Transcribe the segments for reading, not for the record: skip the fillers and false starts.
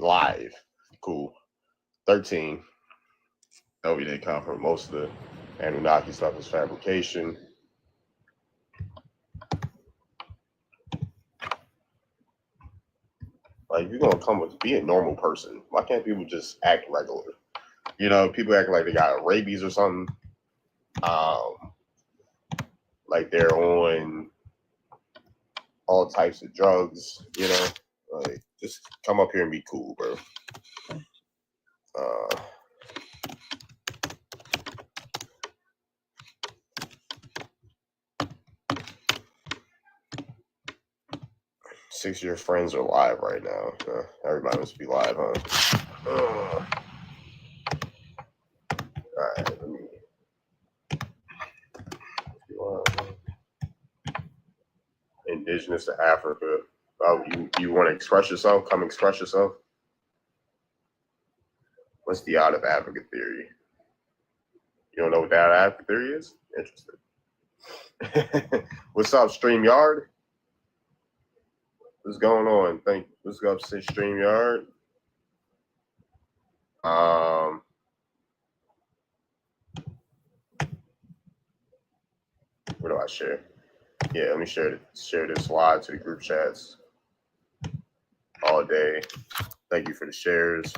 live. Cool. 13. No, we didn't confirm most of the Anunnaki stuff is fabrication. Like, if you're gonna come with be a normal person, why can't people just act regular? You know, people act like they got rabies or something. Like they're on all types of drugs. You know, like just come up here and be cool, bro. 6 year friends are live right now. Everybody must be live, huh? All right, let me. Indigenous to Africa. Oh, you want to express yourself? Come express yourself. What's the out of Africa theory? You don't know what the out of Africa theory is? Interesting. What's up, StreamYard? What's going on? Let's go up to StreamYard. What do I share? Yeah, let me share this live to the group chats all day. Thank you for the shares.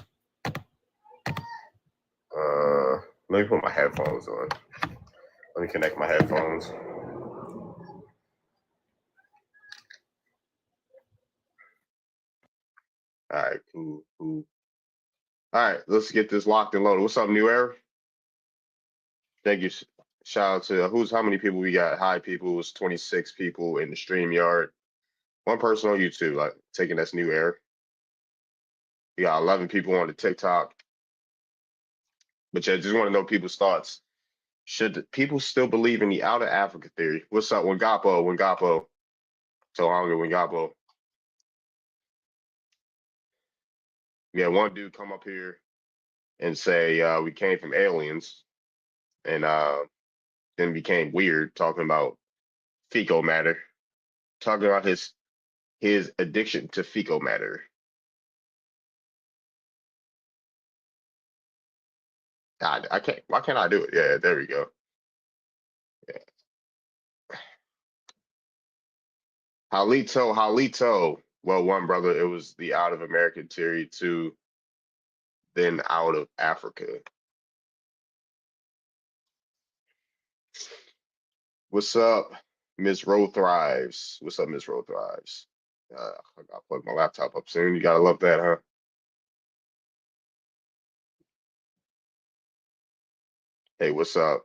Let me put my headphones on. Let me connect my headphones. All right, cool. All right, let's get this locked and loaded. What's up, New Era? Thank you. Shout out to how many people we got? Hi, people. It's 26 people in the StreamYard. One person on YouTube, like taking that's New Era. We got 11 people on the TikTok. But yeah, just want to know people's thoughts. Should people still believe in the out of Africa theory? What's up, Wengapo? So hungry, Wengapo. We had one dude come up here and say we came from aliens, and then became weird talking about fecal matter, talking about his addiction to fecal matter. I can't. Why can't I do it? Yeah, there we go. Yeah. Halito. Well, one brother, it was the out of American theory, two, then out of Africa. What's up, Miss Rowe Thrives? What's up, Miss Rowe Thrives? I gotta plug my laptop up soon. You gotta love that, huh? Hey, what's up?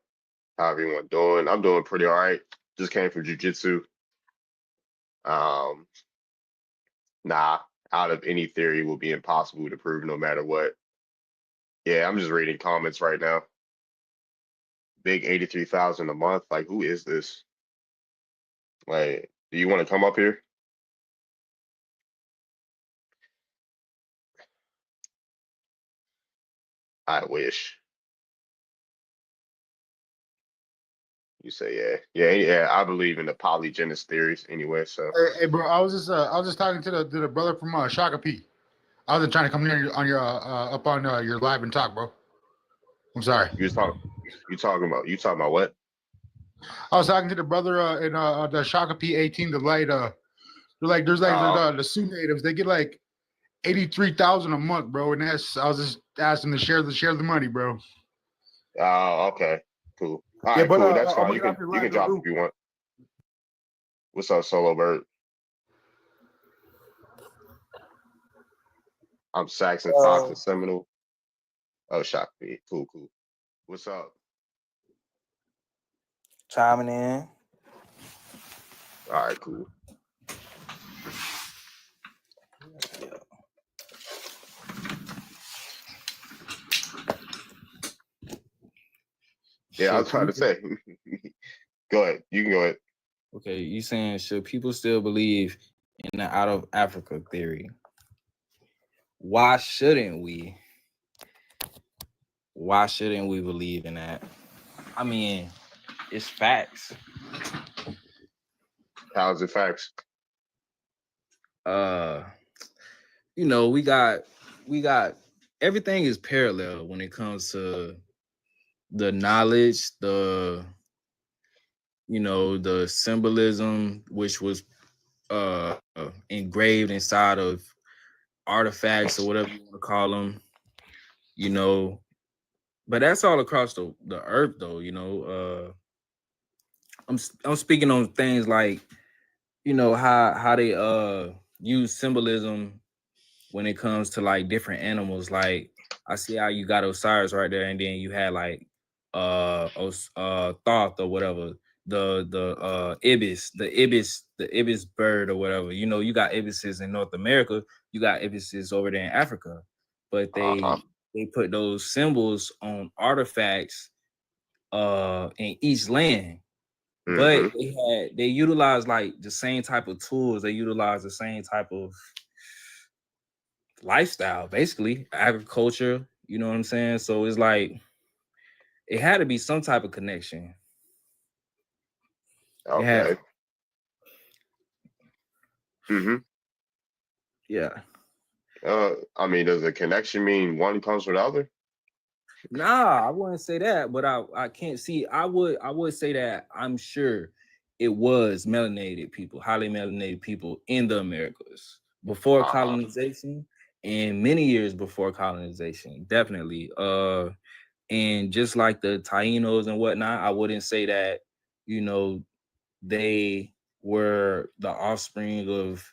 How everyone doing? I'm doing pretty all right. Just came from jiu-jitsu. Nah, out of any theory will be impossible to prove no matter what. Yeah, I'm just reading comments right now. Big 83,000 a month. Like, who is this? Like, do you want to come up here? I wish. You say yeah. I believe in the polygenous theories anyway. So hey bro, I was just talking to the brother from Shaka P. I wasn't trying to come near on your up on your live and talk, bro. I'm sorry. You talking about what? I was talking to the brother in the Shaka P 18, the light. There's the Sioux natives. They get like 83,000 a month, bro. And I was just asking to share the money, bro. Oh, okay, cool. All right, cool. That's fine. You can drop if you want. What's up, Solo Bird? I'm Saxon Fox and Seminole. Oh, Shock me. Cool. What's up? Chiming in. All right, cool. Yeah, I was trying to say. Go ahead. You can go ahead. Okay, you saying should people still believe in the out of Africa theory? Why shouldn't we? Why shouldn't we believe in that? I mean, it's facts. How's it facts? We got we got everything is parallel when it comes to the knowledge, the the symbolism which was engraved inside of artifacts or whatever you want to call them, you know. But that's all across the earth though, I'm speaking on things like, how they use symbolism when it comes to like different animals. Like I see how you got Osiris right there, and then you had like Thoth or whatever, the ibis, the ibis bird or whatever. You got ibises in North America, you got ibises over there in Africa, but Uh-huh. they put those symbols on artifacts in each land. But Mm-hmm. they utilize like the same type of tools, they utilize the same type of lifestyle, basically agriculture. You know what I'm saying? So it's like it had to be some type of connection. It had, Okay. Mm-hmm. yeah. I mean, does a connection mean one comes with the other? Nah, I wouldn't say that, but I can't see. I would say that I'm sure it was melanated people, highly melanated people in the Americas before Uh-huh. colonization and many years before colonization, definitely. And just like the Tainos and whatnot, I wouldn't say that, you know, they were the offspring of.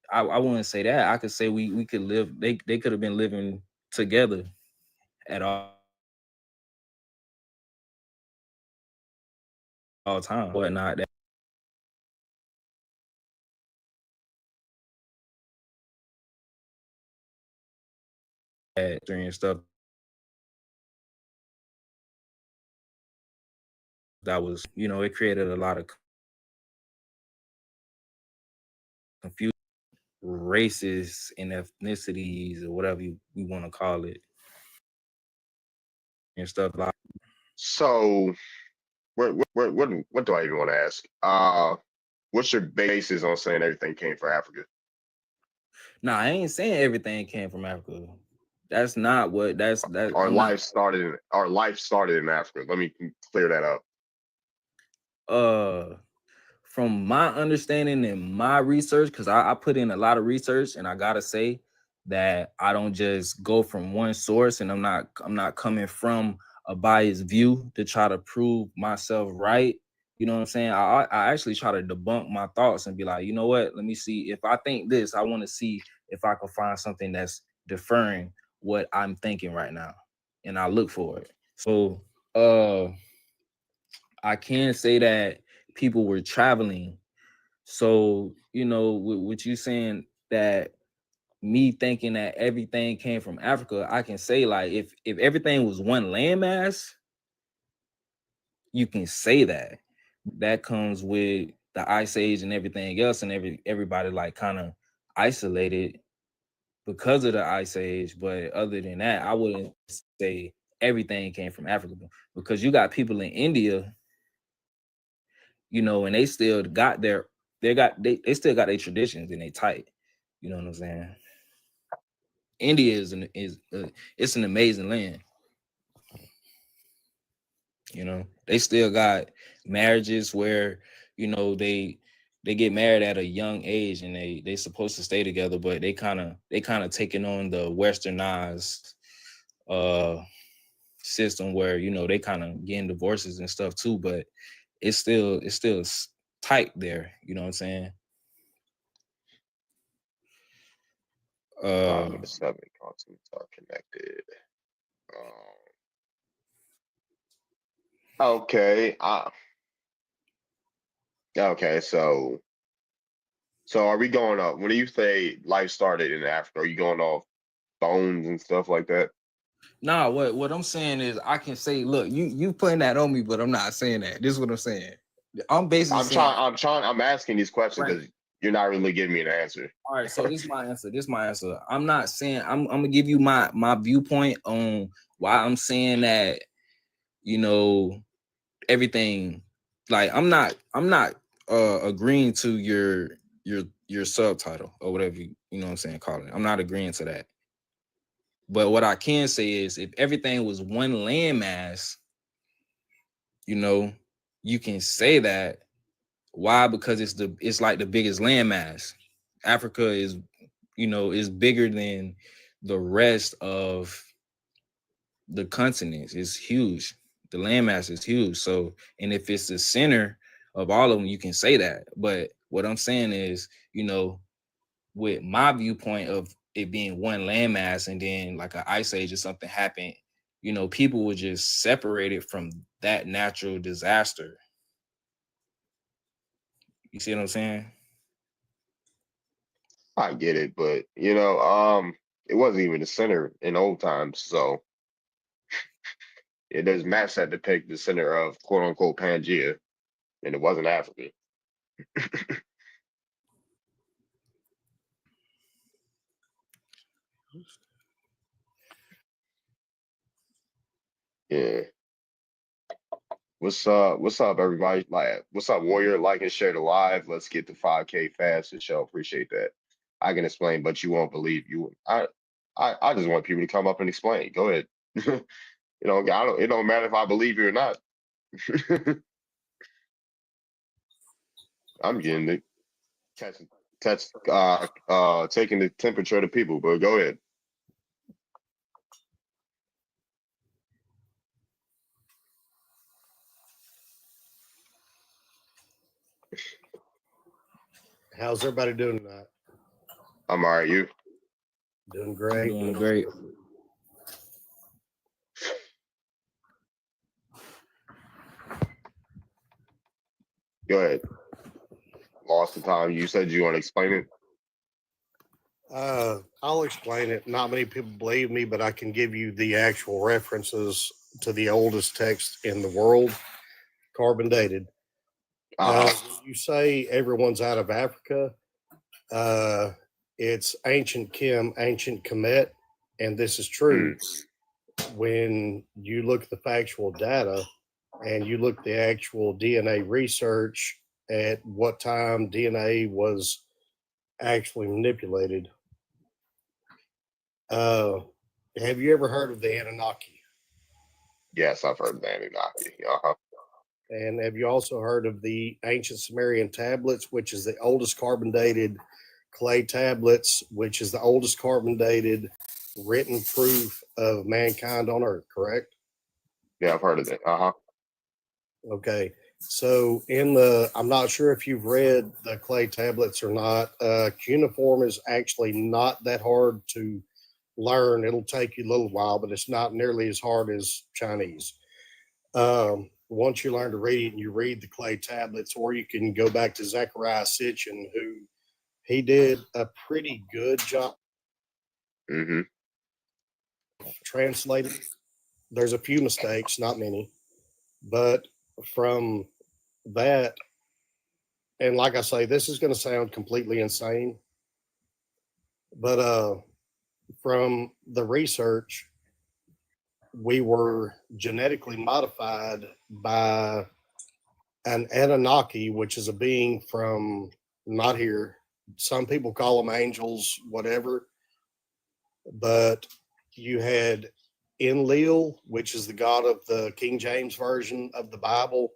I wouldn't say that. I could say we could live. They could have been living together at all times, whatnot. That and stuff that was, it created a lot of confusion, races and ethnicities or whatever you want to call it, and stuff like. So, what do I even want to ask? What's your basis on saying everything came from Africa? Nah, I ain't saying everything came from Africa. That's not what. Our I'm not. life started in Africa. Let me clear that up. From my understanding and my research, because I put in a lot of research, and I gotta say that I don't just go from one source, and I'm not coming from a biased view to try to prove myself right. You know what I'm saying? I actually try to debunk my thoughts and be like, you know what? Let me see if I think this. I want to see if I can find something that's deferring what I'm thinking right now, and I look for it. So, I can say that people were traveling. So, with you saying that, me thinking that everything came from Africa, I can say like if everything was one landmass, you can say that. That comes with the ice age and everything else, and everybody like kind of isolated because of the ice age. But other than that, I wouldn't say everything came from Africa, because you got people in India, and they still got they still got their traditions and they tight. You know what I'm saying? India it's an amazing land. They still got marriages where they get married at a young age, and they supposed to stay together, but they kind of taking on the westernized uh system where they kind of getting divorces and stuff too, but it's still tight there. You know what I'm saying? Nine Uh of the seven continents are connected. Okay. Okay. So are we going up? When you say life started in Africa, are you going off bones and stuff like that? Nah, what I'm saying is I can say, look, you putting that on me, but I'm not saying that. This is what I'm saying. I'm basically saying, I'm asking these questions right. because you're not really giving me an answer. All right, so this is my answer. This is my answer. I'm not saying I'm gonna give you my viewpoint on why I'm saying that, everything. Like I'm not agreeing to your subtitle or whatever you know what I'm saying, call it. I'm not agreeing to that. But what I can say is if everything was one landmass, you know, you can say that. Why? Because it's like the biggest landmass. Africa is, is bigger than the rest of the continents. It's huge. The landmass is huge. So, and if it's the center of all of them, you can say that. But what I'm saying is, with my viewpoint of it being one landmass and then like an ice age or something happened, people would just separate it from that natural disaster. You see what I'm saying? I get it, but it wasn't even the center in old times. So there's maps that depict the center of quote unquote Pangea, and it wasn't Africa. Yeah. What's up, everybody? Like, what's up, Warrior? Like and share the live. Let's get to 5K fast and show. Appreciate that. I can explain, but you won't believe you. I just want people to come up and explain. Go ahead. It don't matter if I believe you or not. I'm getting it. Taking the temperature of the people, but go ahead. How's everybody doing tonight? I'm all right. You? Doing great. Doing great. Go ahead. Lost the time. You said you want to explain it. I'll explain it. Not many people believe me, but I can give you the actual references to the oldest text in the world, carbon dated. When you say everyone's out of Africa, it's ancient Kim, ancient Kemet, and this is true. When you look at the factual data and you look at the actual DNA research at what time DNA was actually manipulated. Have you ever heard of the Anunnaki? Yes, I've heard of the Anunnaki. And have you also heard of the ancient Sumerian tablets, which is the oldest carbon dated clay tablets, which is the oldest carbon dated written proof of mankind on Earth, correct? Yeah, I've heard of that. Okay. So I'm not sure if you've read the clay tablets or not. Cuneiform is actually not that hard to learn. It'll take you a little while, but it's not nearly as hard as Chinese. Once you learn to read it and you read the clay tablets, or you can go back to Zechariah Sitchin, who he did a pretty good job translating. There's a few mistakes, not many, but from that, and like I say, this is going to sound completely insane, but from the research, we were genetically modified by an Anunnaki, which is a being from not here. Some people call them angels, whatever. But you had Enlil, which is the god of the King James Version of the Bible.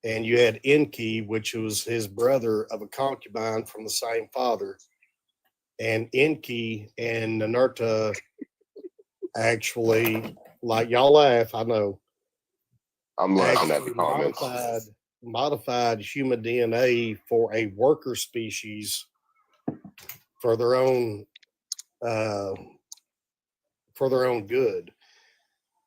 And you had Enki, which was his brother of a concubine from the same father. And Enki and Ninurta actually, like y'all laugh, I know. I'm laughing at the comments. Modified human DNA for a worker species for their own good.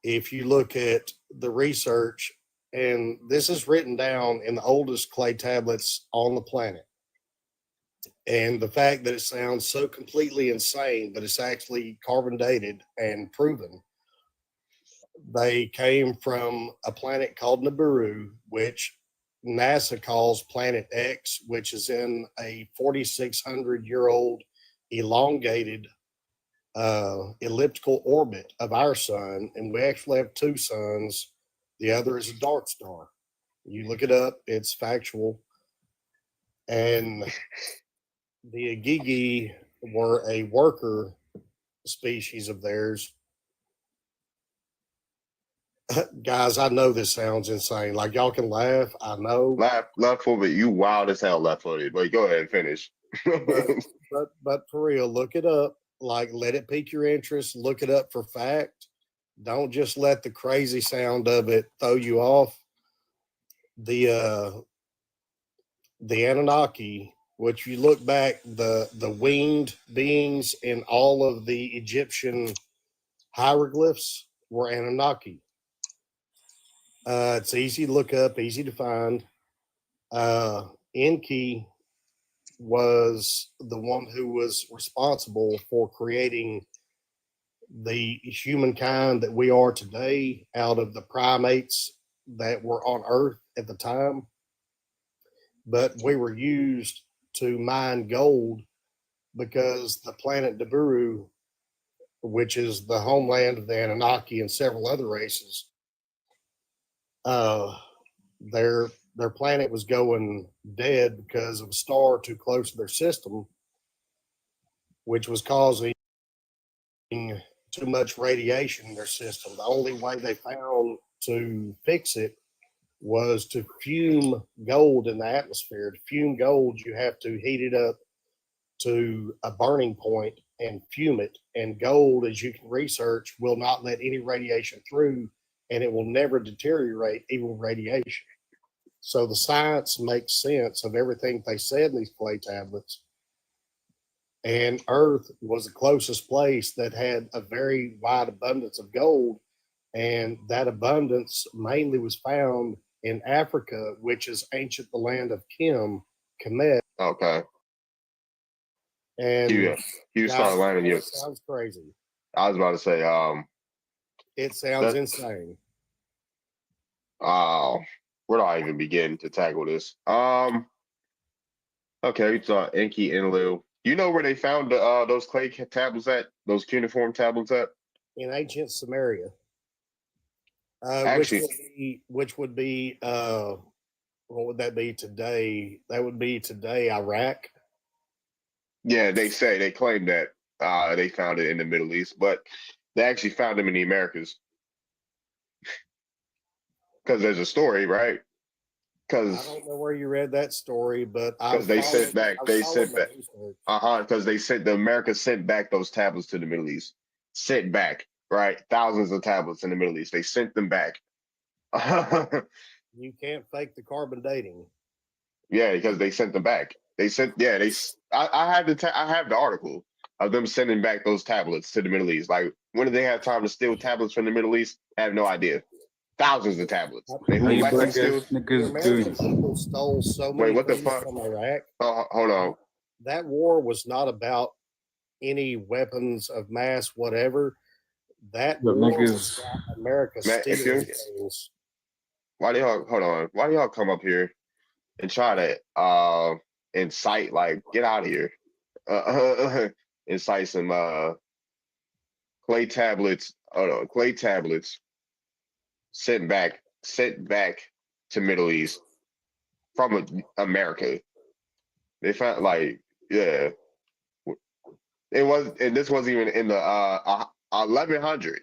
If you look at the research, and this is written down in the oldest clay tablets on the planet, and the fact that it sounds so completely insane, but it's actually carbon dated and proven. They came from a planet called Nibiru, which NASA calls Planet X, which is in a 4,600-year-old elongated elliptical orbit of our sun. And we actually have two suns. The other is a dark star. You look it up, it's factual. And the Agigi were a worker species of theirs. Guys, I know this sounds insane. Like y'all can laugh. I know. Left foot, but you wild as hell left footed. But go ahead and finish. But for real, look it up. Like, let it pique your interest. Look it up for fact. Don't just let the crazy sound of it throw you off. The Anunnaki, which you look back, the winged beings in all of the Egyptian hieroglyphs were Anunnaki. It's easy to look up, easy to find. Enki was the one who was responsible for creating the humankind that we are today out of the primates that were on Earth at the time. But we were used to mine gold because the planet Nibiru, which is the homeland of the Anunnaki and several other races, their planet was going dead because of a star too close to their system, which was causing too much radiation in their system. The only way they found to fix it was to fume gold in the atmosphere. To fume gold, you have to heat it up to a burning point and fume it. And gold, as you can research, will not let any radiation through, and it will never deteriorate even with radiation. So the science makes sense of everything they said in these clay tablets. And Earth was the closest place that had a very wide abundance of gold. And that abundance mainly was found in Africa, which is ancient the land of Kemet. Okay. And you start landing your. Sounds crazy. I was about to say, it sounds insane. Where do I even begin to tackle this? Okay, we saw Enki, Enlil. You know where they found those clay tablets at? Those cuneiform tablets at? In ancient Samaria. Actually, which would be what would that be today? That would be today Iraq. Yeah, they claim that they found it in the Middle East, but they actually found them in the Americas. Because there's a story, right? Because I don't know where you read that story, but because they sent back, because the Americans sent back those tablets to the Middle East. Sent back, right? Thousands of tablets in the Middle East. They sent them back. You can't fake the carbon dating. Yeah, because they sent them back. I have the article of them sending back those tablets to the Middle East. Like, when did they have time to steal tablets from the Middle East? I have no idea. Thousands of tablets. American people stole so many things from Iraq. Hold on. That war was not about any weapons of mass, whatever. That war was about America stealing things. Why do y'all come up here and try to incite, like, get out of here? Incite some clay tablets. Clay tablets sent back to Middle East from America. They found, like, yeah, it was, and this wasn't even in the 1100.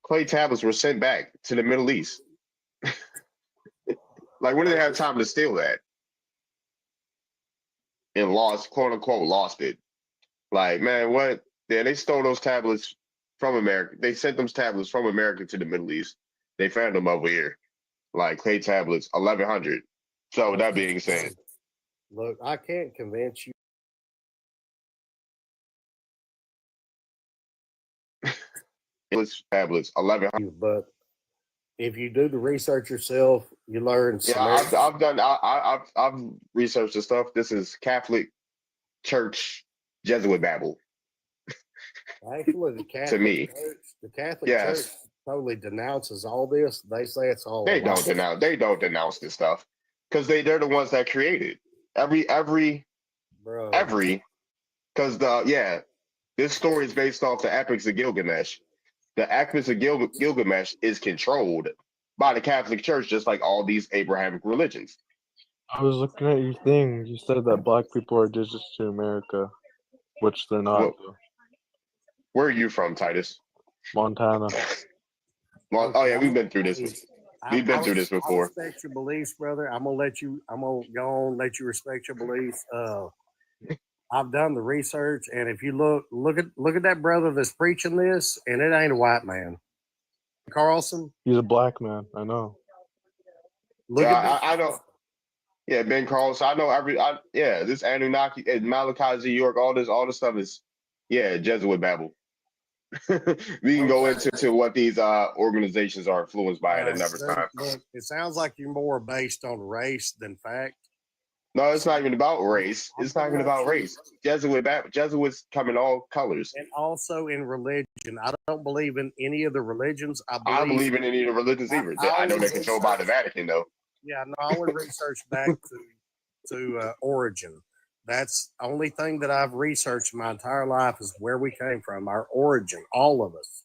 Clay tablets were sent back to the Middle East. Like, when did they have time to steal that? And lost, quote unquote, lost it. Like, man, what? Yeah, they stole those tablets from America. They sent those tablets from America to the Middle East. They found them over here, like clay tablets, 1100. So with that being said, look, I can't convince you. Tablets, 1100. But if you do the research yourself, you learn. Yeah, I've researched the stuff. This is Catholic Church Jesuit Babble. Actually, the Catholic Church totally denounces all this. They say it's all. They don't denounce this stuff because they're the ones that created every. Because this story is based off the Epics of Gilgamesh. The Epics of Gilgamesh is controlled by the Catholic Church, just like all these Abrahamic religions. I was looking at your thing. You said that black people are indigenous to America, which they're not. Where are you from, Titus? Montana. Well, oh yeah, we've been through this. We've been through this I before. respect your beliefs, brother. I'm gonna go on, let you respect your beliefs. I've done the research, and if you look at that brother that's preaching this, and it ain't a white man. Carlson, He's a black man. I know. look Yeah, at I know. Yeah, Ben Carlson. I know this Anunnaki and Malachi Z. York, all this stuff is Jesuit Babel. We can go into what these organizations are influenced by at another time. Look, it sounds like you're more based on race than fact. No, it's not even about race. It's not even about race. Jesuits come in all colors. And also in religion. I don't believe in any of the religions. I believe in any of the religions either. I know they're controlled by the Vatican, though. Yeah, no, I only research back to origin. That's the only thing that I've researched my entire life is where we came from, our origin, all of us.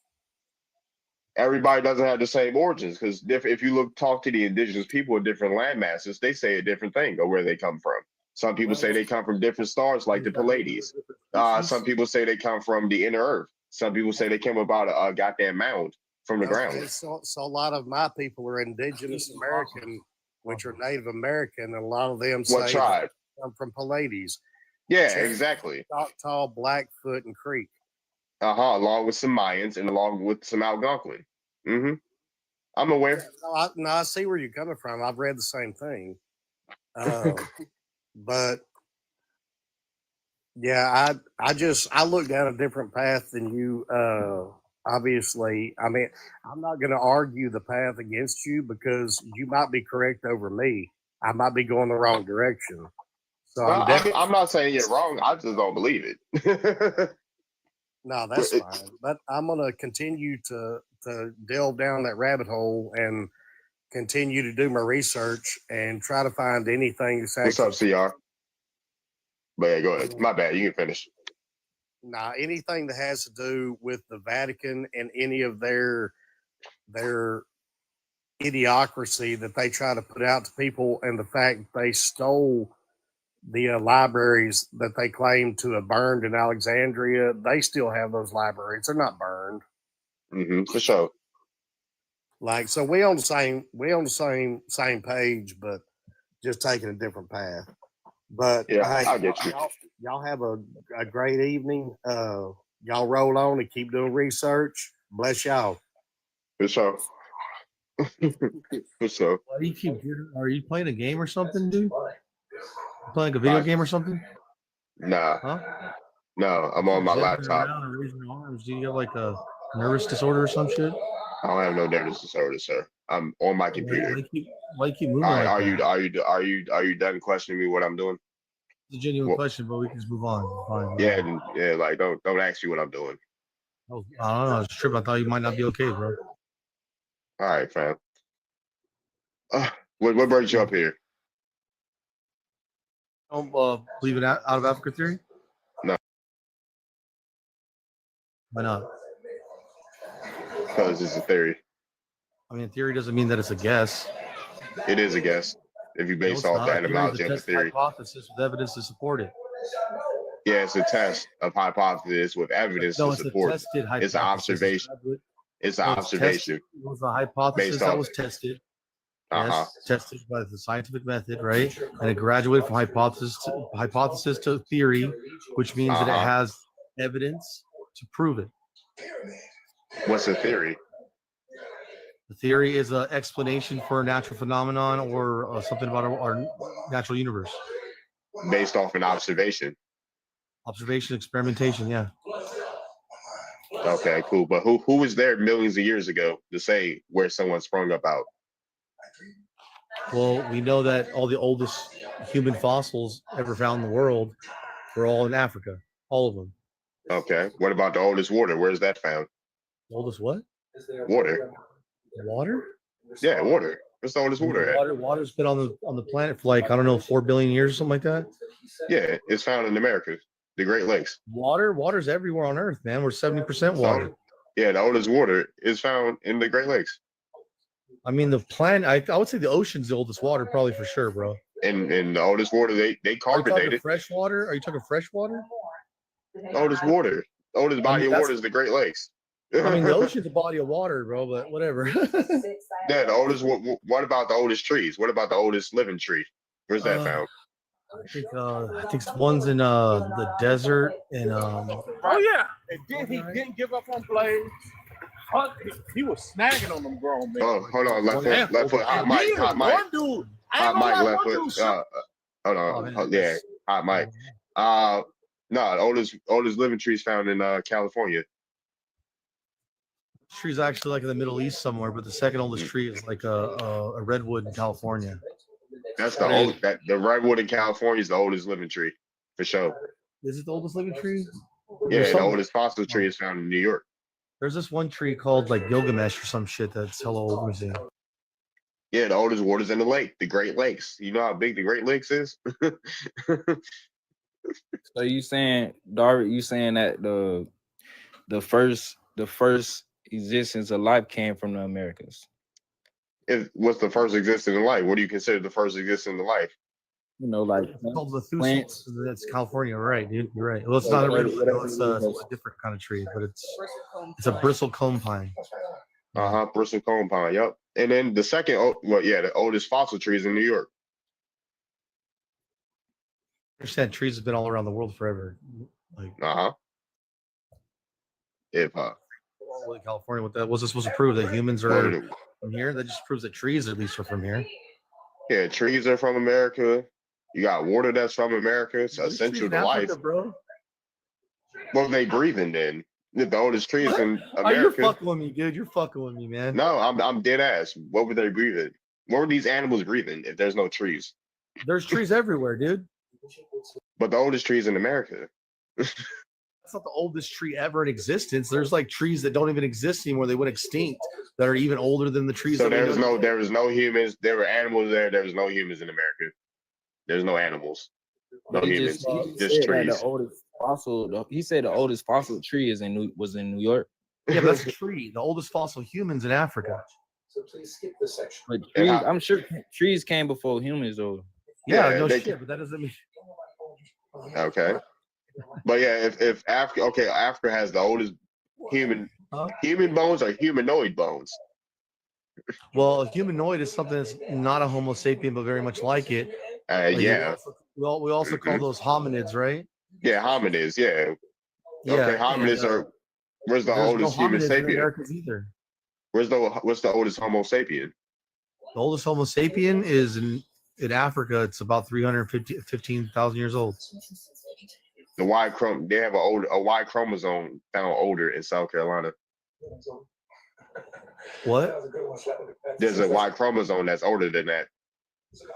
Everybody doesn't have the same origins because if you talk to the indigenous people of different land masses, they say a different thing of where they come from. Some people say they come from different stars like the Pleiades. Some people say they come from the inner earth. Some people say they came about a goddamn mound from the ground. So a lot of my people are indigenous American, which are Native American, and a lot of them What say tribe? they come from Pleiades. Yeah, exactly. Choctaw, Blackfoot, and Creek. Along with some Mayans and along with some Algonquin. I'm aware. No, I see where you're coming from. I've read the same thing. But yeah, I look down a different path than you. Obviously, I mean, I'm not going to argue the path against you because you might be correct over me. I might be going the wrong direction. So Well, I'm not saying you're wrong. I just don't believe it. No, that's fine. But I'm going to continue to delve down that rabbit hole and continue to do my research and try to find anything that's What's actually. up, CR? But yeah, go ahead. My bad. You can finish. Nah, anything that has to do with the Vatican and any of their idiocracy that they try to put out to people, and the fact they stole the libraries that they claim to have burned in Alexandria, they still have those libraries. They're not burned. For sure. Like, so we on the same page, but just taking a different path. But Yeah, hey, I get you. y'all have a great evening. Y'all roll on and keep doing research. Bless y'all. For sure. For sure. Why do you keep? Are you playing a game or something, dude? Playing a video game or something? Nah, Huh? no, I'm on my Jumping laptop. around and raising your arms. Do you have like a nervous disorder or some shit? I don't have no nervous disorder, sir. I'm on my computer. Why you keep moving All right, like that? are you done questioning me what I'm doing? It's a genuine Well, question, but we can just move on. Fine. Yeah, like don't ask me what I'm doing. Oh, I don't know. It's true. I thought you might not be okay, bro. All right, fam. What brings you up here? Don't believe in out of Africa theory? No. Why not? Because it's a theory. I mean, theory doesn't mean that it's a guess. It is a guess. If you base off the etymology of the theory. Hypothesis with evidence to support it. Yeah, it's a test of hypothesis with evidence No, to it's a support. tested hypothesis. It's an observation. It's an observation. It was a hypothesis Based that on- was tested. Uh-huh. Yes, tested by the scientific method, right? And it graduated from hypothesis to theory, which means that it Uh-huh. has evidence to prove it. What's a theory? The theory is an explanation for a natural phenomenon or something about our natural universe. Based off an observation. Observation, experimentation, yeah. Okay, cool. But who was there millions of years ago to say where someone sprung up out? Well, we know that all the oldest human fossils ever found in the world were all in Africa, all of them. Okay. What about the oldest water? Where's that found? Oldest what? Water. Water? Yeah, water. What's the oldest water at? Water's been on the planet for like, I don't know, 4 billion years or something like that. Yeah, it's found in America, the Great Lakes. Water's everywhere on Earth, man. We're 70% water. Yeah, the oldest water is found in the Great Lakes. I mean, the planet, I would say the ocean's the oldest water, probably for sure, bro. And the oldest water, they Are you carbonated. talking fresh water? Are you talking fresh water? Oldest water. Oldest body of that's- water is the Great Lakes. I mean, the ocean's a body of water, bro. But whatever. Yeah, the oldest. What about the oldest trees? What about the oldest living tree? Where's that found? I think one's in the desert and Oh yeah, and then he didn't give up on Blaze. He was snagging on them grown men. Oh, hold on, left foot, left foot, hot And mic, then hot mic, one dude, I hot ain't gonna mic, lie, left one dude foot. Hold Oh, on, man, yeah, that's- hot mic. No, the oldest living trees found in California. tree's actually like in the Middle East somewhere, but the second oldest tree is like a redwood in California. That's the old the redwood in California is the oldest living tree for sure. Is it the oldest living tree? Yeah, There's the some- oldest fossil tree is found in New York. There's this one tree called like Gilgamesh or some shit that's hella old. Let me see. Yeah, the oldest water's in the lake, the Great Lakes. You know how big the Great Lakes is? So you saying, Darby, you saying that the first existence of life came from the Americas? What's the first existence in life? What do you consider the first existence in life? You know, like It's called the plants. That's California, right, dude? You're right. Well, it's not a redwood. It's a different kind of tree, but it's a bristlecone pine. Bristlecone pine. Yep. And then the second, the oldest fossil tree is in New York. I understand trees have been all around the world forever. Like If all in California, what that was supposed to prove that humans are from here? That just proves that trees at least are from here. yeah, trees are from America. You got water that's from America. It's There's essential trees in to life. Africa, bro. What they breathing then? The oldest trees in Oh, you're America. fucking with me, dude. You're fucking with me, man. No, I'm dead ass. What were they breathing? What were these animals breathing if there's no trees? There's trees everywhere, dude. But the oldest trees in America. That's not the oldest tree ever in existence. There's like trees that don't even exist anymore. They went extinct that are even older than the trees. So that we know. there was no humans. There were animals there. There was no humans in America. There's no animals. No He humans. just Just said that trees. the oldest fossil. He said the oldest fossil tree was in New York. Yeah, but that's a tree. The oldest fossil humans in Africa. But And trees, how- I'm sure trees came before humans, though. Yeah, Yeah, no they- shit, but that doesn't mean. Okay. But yeah, if Africa, okay, Africa has the oldest human Huh? human bones or humanoid bones. Well, a humanoid is something that's not a Homo sapien, but very much like it. Like, Yeah, We also call those hominids, right? yeah, hominids. Yeah. Yeah. Okay, hominids and, are. Where's the there's oldest no human hominids in sapien? Americas either. What's the oldest Homo sapien? The oldest Homo sapien is in Africa. It's about 15,000 years old. The Y chrome. They have a Y chromosome found older in South Carolina. What? There's a Y chromosome that's older than that.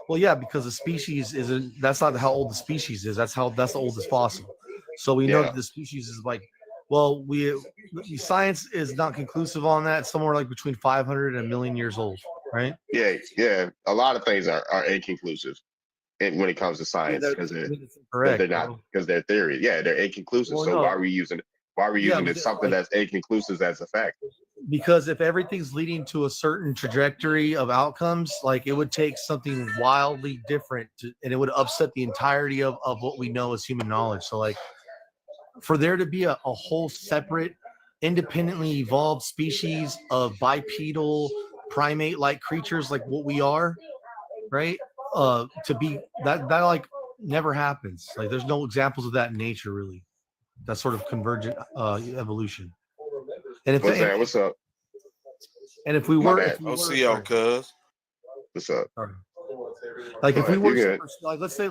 Well, yeah, because the species isn't. That's not how old the species is. That's the oldest fossil. So we know Yeah. that the species is like. Well, science is not conclusive on that. Somewhere like between 500 and a million years old, right? Yeah. A lot of things are inconclusive, when it comes to science because Correct. they're not because they're theory. Yeah, they're inconclusive. Well, so no. why are we using Yeah, it something like- that's inconclusive as a fact? Because if everything's leading to a certain trajectory of outcomes, like it would take something wildly different and it would upset the entirety of what we know as human knowledge. So like for there to be a whole separate independently evolved species of bipedal primate like creatures like what we are, right? To be that like never happens. Like there's no examples of that in nature really. That sort of convergent evolution. And if What's that? What's up? and if we My were, bad. if we Oh, were- see y'all, cuz. What's up? sorry. Like if we Alright, were you're good. like let's say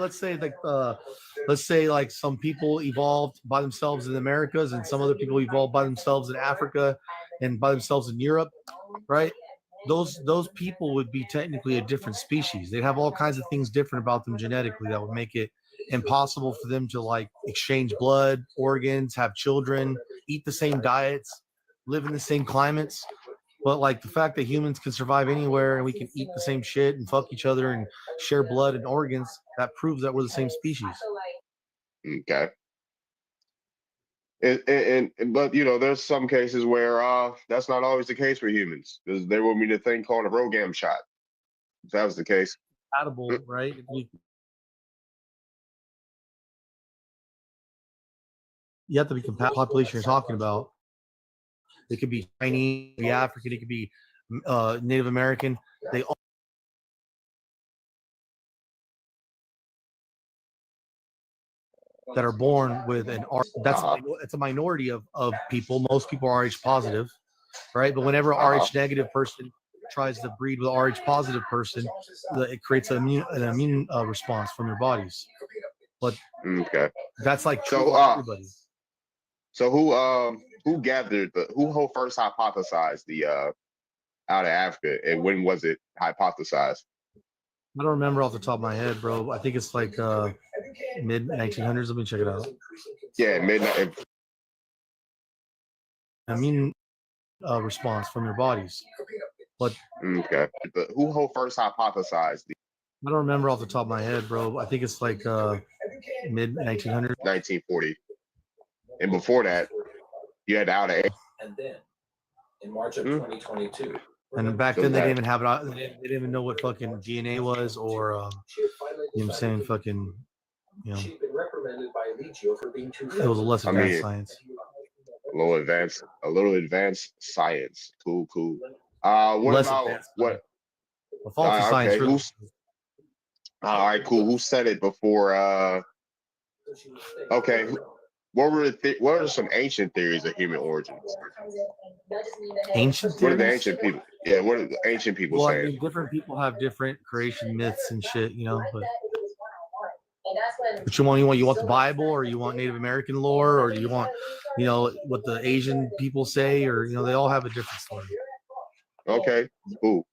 like some people evolved by themselves in the Americas and some other people evolved by themselves in Africa and by themselves in Europe, right? Those people would be technically a different species. They'd have all kinds of things different about them genetically that would make it impossible for them to like exchange blood, organs, have children, eat the same diets, live in the same climates. But like the fact that humans can survive anywhere and we can eat the same shit and fuck each other and share blood and organs, that proves that we're the same species. Okay. And but there's some cases where that's not always the case for humans. There will be the thing called a ROGAM shot. If that was the case. Compatible, right? you have to be population you're talking about. It could be Chinese, it could be African, it could be Native American. They all that are born with an R. It's a minority of people. Most people are Rh positive, right? But whenever an Rh negative person tries to breed with an Rh positive person, it creates an immune response from your bodies. But Okay. that's like true So, on everybody. So who gathered who first hypothesized the out of Africa, and when was it hypothesized? I don't remember off the top of my head, bro. I think it's like mid 1900s. Let me check it out. Yeah, midnight. Immune response from your bodies. But Okay. Who first hypothesized the I don't remember off the top of my head, bro. I think it's like mid 1900s. 1940? And before that, you had the outer. And then in March of 2022. And back then they didn't even have it. They didn't even know what fucking DNA was, or you know what I'm saying, fucking, you know, She'd been reprimanded by Legio for being too. it was a less advanced science. A little advanced science. Cool. What Less about advanced what? A faulty science. Okay, Really. All right, cool. Who said it before? Okay. What are some ancient theories of human origins? Ancient What are the theories? ancient people? Yeah, what are the ancient people Well, I saying? mean, different people have different creation myths and shit, you know. But what you want? You want the Bible, or you want Native American lore, or do you want, you know, what the Asian people say, or you know, they all have a different story. Okay, cool.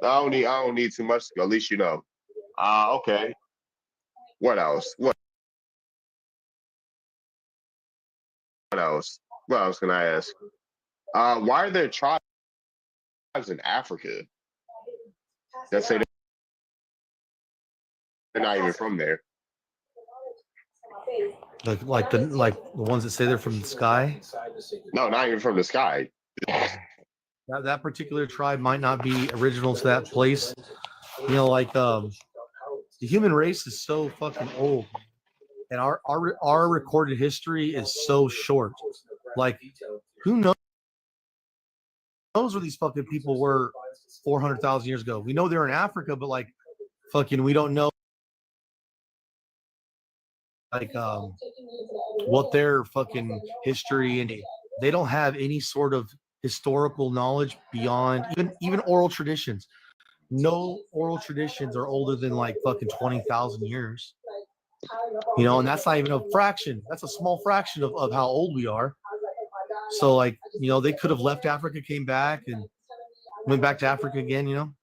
I don't need too much. At least you know. Okay. What else? What else? What else can I ask? Why are there tribes in Africa that say they're not even from there? Like the ones that say they're from the sky. No, not even from the sky. That particular tribe might not be original to that place. You know, like the human race is so fucking old, and our recorded history is so short. Like, who knows where these fucking people were 400,000 years ago? We know they're in Africa, but like, fucking, we don't know like what their fucking history, and they don't have any sort of historical knowledge beyond even oral traditions. No oral traditions are older than like fucking 20,000 years. You know, and that's not even a fraction. That's a small fraction of how old we are. So like, you know, they could have left Africa, came back, and went back to Africa again. You know,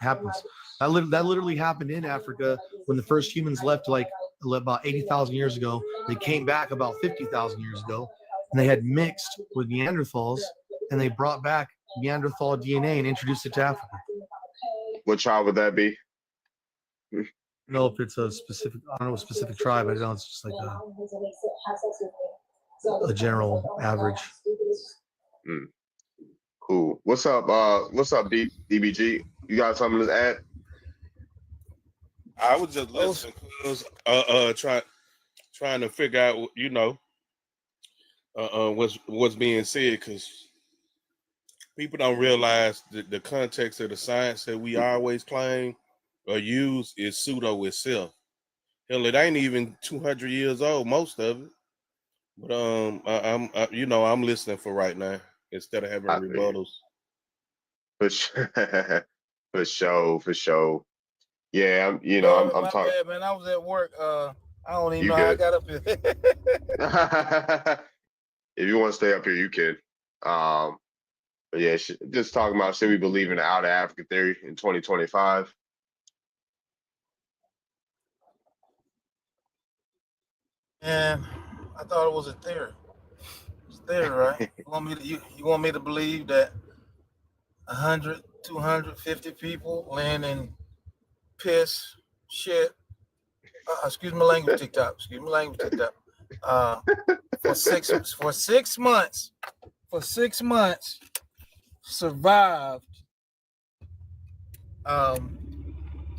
happens. That literally happened in Africa when the first humans left, like about 80,000 years ago. They came back about 50,000 years ago, and they had mixed with Neanderthals, and they brought back Neanderthal DNA and introduced it to Africa. What tribe would that be? I don't know if it's a specific, I don't know, a specific tribe. I know it's just like a general average. Cool. What's up, DBG? You got something to add? I was just listening, cause trying to figure out, you know, what's being said, because people don't realize the context of the science that we always claim or use is pseudo itself. Hell, it ain't even 200 years old, most of it. But I'm listening for right now instead of having rebuttals. For sure. Yeah, I'm talking. Bad, man. I was at work. I don't even You know how I good. got up here. If you want to stay up here, you can. But yeah, just talking about, should we believe in the out of Africa theory in 2025? And I thought it was a theory. It's a theory, right? You want me to believe that 100, 250 people laying in piss, shit. Excuse my language, TikTok. For 6 months, survived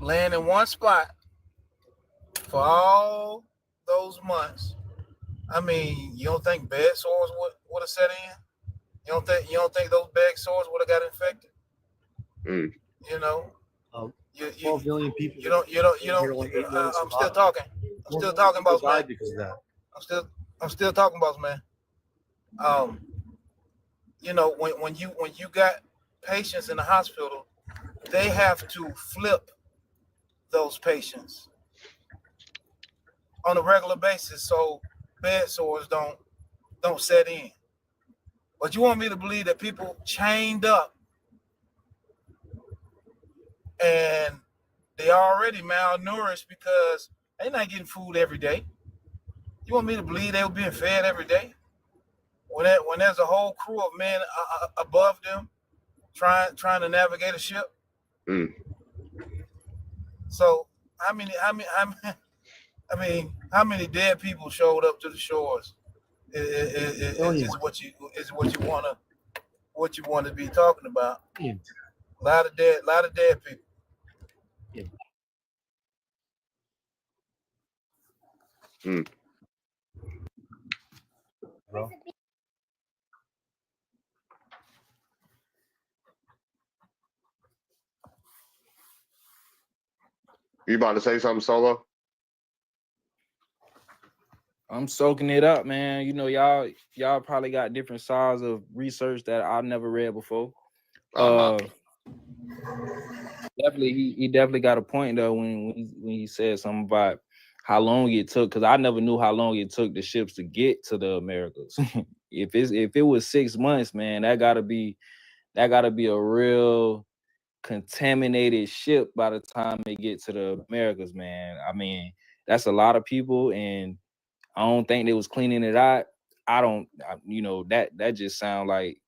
laying in one spot for all those months I mean, you don't think bed sores would have set in? You don't think those bed sores would have got infected? Mm. You know, Oh, you 12 million people. you don't. Nearly 8 million I'm still talking. I'm still talking, boss man. died because of that. I'm still talking, boss man. You know, when you got patients in the hospital, they have to flip those patients on a regular basis so bed sores don't set in. But you want me to believe that people chained up and they already malnourished because they're not getting food every day. You want me to believe they were being fed every day? When there's a whole crew of men above them trying to navigate a ship. Mm. So how many dead people showed up to the shores? Is what you want to be talking about? A lot of dead people. Mm. Bro. You about to say something, Solo? I'm soaking it up, man. You know, y'all probably got different sides of research that I've never read before. Definitely, he definitely got a point though when he said something about how long it took, because I never knew how long it took the ships to get to the Americas. if it was 6 months, man, that gotta be a real contaminated ship by the time they get to the Americas, man. I mean, that's a lot of people, and I don't think they was cleaning it out. That just sound like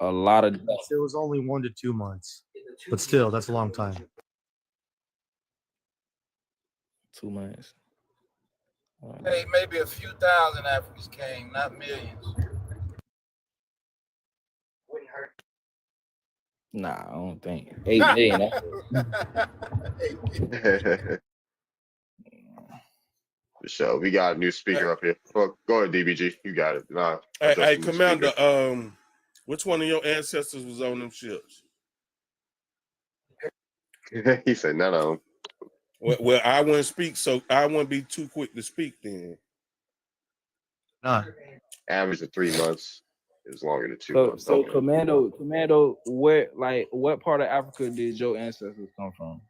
a lot of. It was only 1 to 2 months, but still, that's a long time. 2 months. Hey, maybe a few thousand Africans came, not millions. Nah, I don't think 8 million. For sure. We got a new speaker up here. Well, go ahead, DBG. You got it. Nah, Hey, Commander, which one of your ancestors was on them ships? He said none of them. Well, I wouldn't speak, so I wouldn't be too quick to speak then. Average of 3 months. It was longer than 2 months. So Commando, what part of Africa did your ancestors come from?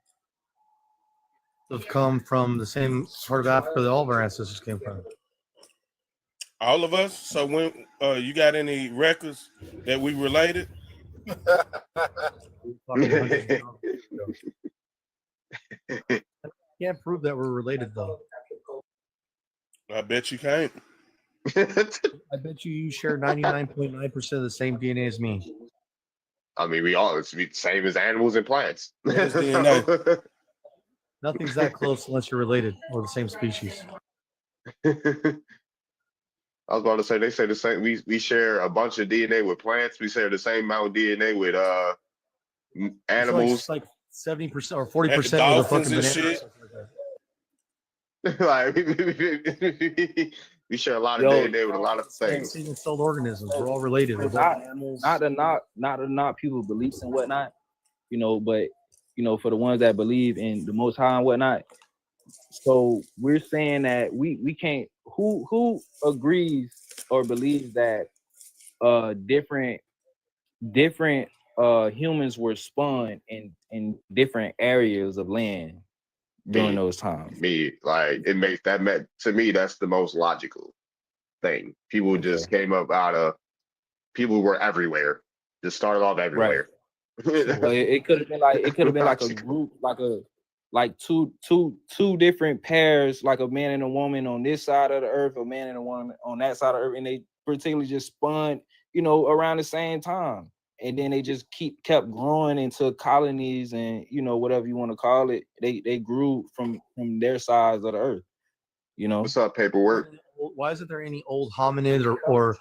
Have come from the same part of Africa that all of our ancestors came from. All of us? So when you got any records that we related? Can't prove that we're related though. I bet you can't. I bet you share 99.9% of the same DNA as me. I mean, it's the same as animals and plants. Nothing's that close unless you're related or the same species. I was about to say, they say the same. We share a bunch of DNA with plants. We share the same amount of DNA with animals. It's like 70% or 40% of the fucking bananas. We share a lot of DNA with a lot of things. Single-celled organisms. We're all related. We're not to knock people's beliefs and whatnot, but for the ones that believe in the Most High and whatnot. So we're saying that we can't. Who agrees or believes that different humans were spawned in different areas of land during those times? To me, that's the most logical thing. People just came up people were everywhere. Just started off everywhere. Right. It could have been like a group, like two different pairs, like a man and a woman on this side of the earth, a man and a woman on that side of the earth, and they particularly just spun, around the same time. And then they just kept growing into colonies and whatever you want to call it. They grew from their sides of the earth. What's up, paperwork? Why isn't there any old hominid or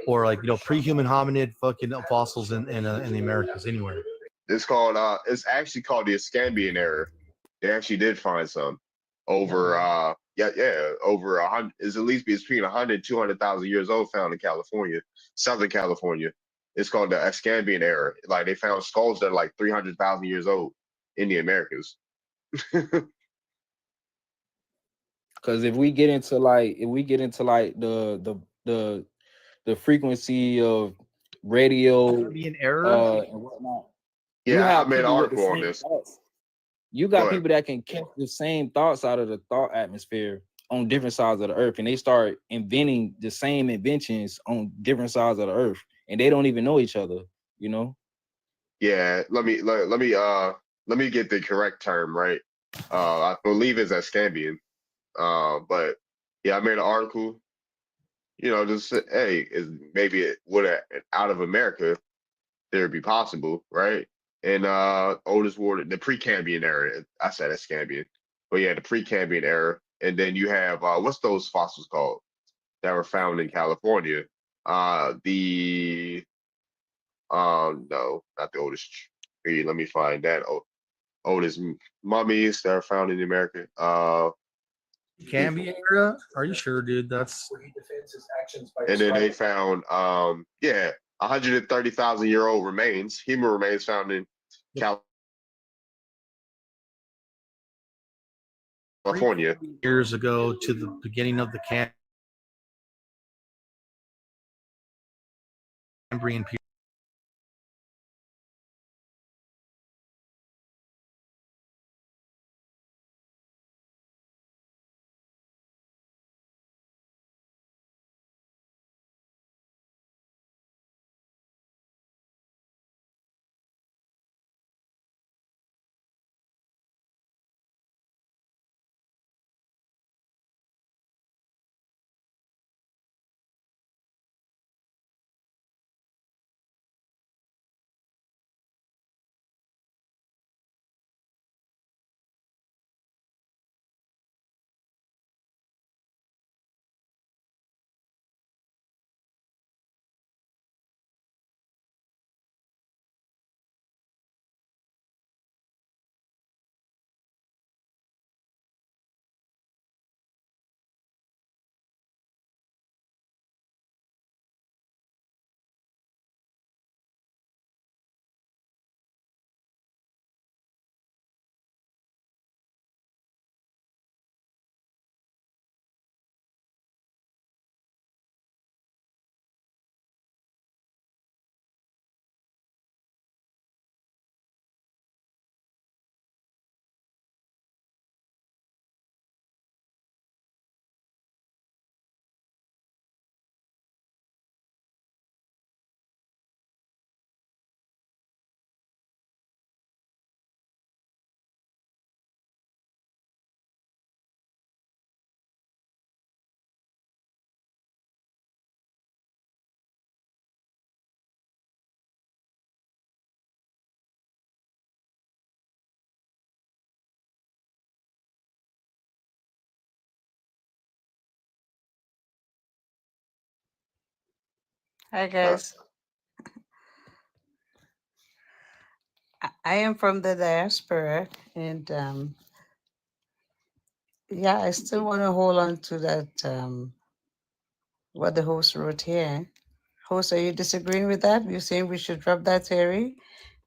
like pre-human hominid fucking fossils in the Americas anywhere? It's actually called the Escambian era. They actually did find some over yeah, over 100 is at least between 100 200,000 years old, found in California, Southern California. It's called the Escambian era. Like they found skulls that are like 300,000 years old in the Americas. Because if we get into like the frequency of radio Be an error. and whatnot, Yeah, you I have made an people with the article on same this. thoughts. You Go got ahead. people that can catch the same thoughts out of the thought atmosphere on different sides of the earth, and they start inventing the same inventions on different sides of the earth, and they don't even know each other, you know. Yeah, let me get the correct term right. I believe it's Escambian. But yeah, I made an article. Just say, hey, is maybe it would out of America there would be possible, right? And oldest water, the Precambrian era. I said Escambian, but yeah, the Precambrian era. And then you have what's those fossils called that were found in California? The no, not the oldest tree. Let me find that. Oldest mummies that are found in America. Can be era. Are you sure, dude? That's And then they found 130,000-year-old remains, human remains found in California. years ago to the beginning of the Cambrian period. Hi guys. I am from the diaspora, and yeah, I still want to hold on to that what the host wrote here. Host, are you disagreeing with that? You're saying we should drop that theory,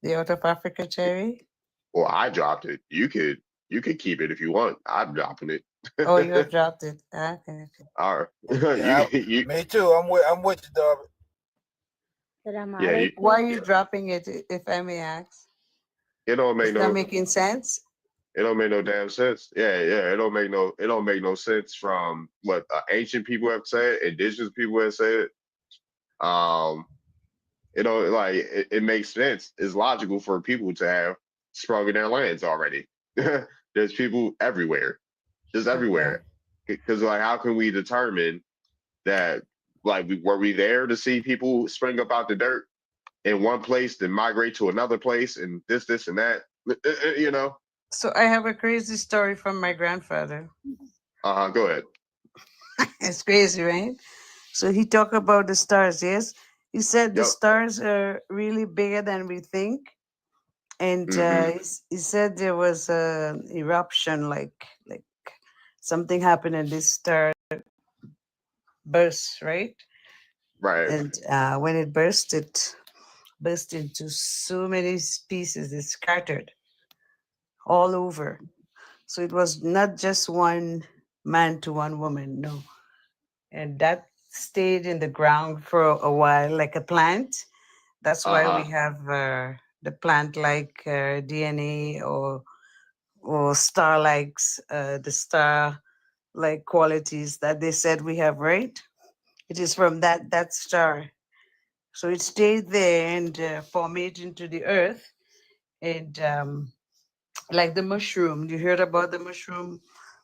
the out of Africa theory? Well, I dropped it. You could keep it if you want. I'm dropping it. Oh, you have dropped it. Okay. All right. Yeah, me too. I'm with you, Darby. Yeah, Why are you dropping it, if I may ask? it don't make It's not no making sense. it don't make no damn sense. Yeah, it don't make no sense from what ancient people have said, indigenous people have said. Um, it makes sense. It's logical for people to have sprung in their lands already. There's people everywhere, just everywhere. Because like, how can we determine that? Like, were we there to see people spring up out the dirt in one place, then migrate to another place, and this, and that? You know. So I have a crazy story from my grandfather. Go ahead. It's crazy, right? So he talked about the stars. Yes, he said the Yep. stars are really bigger than we think, and Mhm. he said there was an eruption like something happened and this star burst, right? Right. And when it burst into so many pieces. It scattered all over. So it was not just one man to one woman, no. And that stayed in the ground for a while, like a plant. That's why we have the plant-like DNA or star-likes, the star-like qualities that they said we have, right? It is from that star. So it stayed there and formed into the earth. And like the mushroom, you heard about the mushroom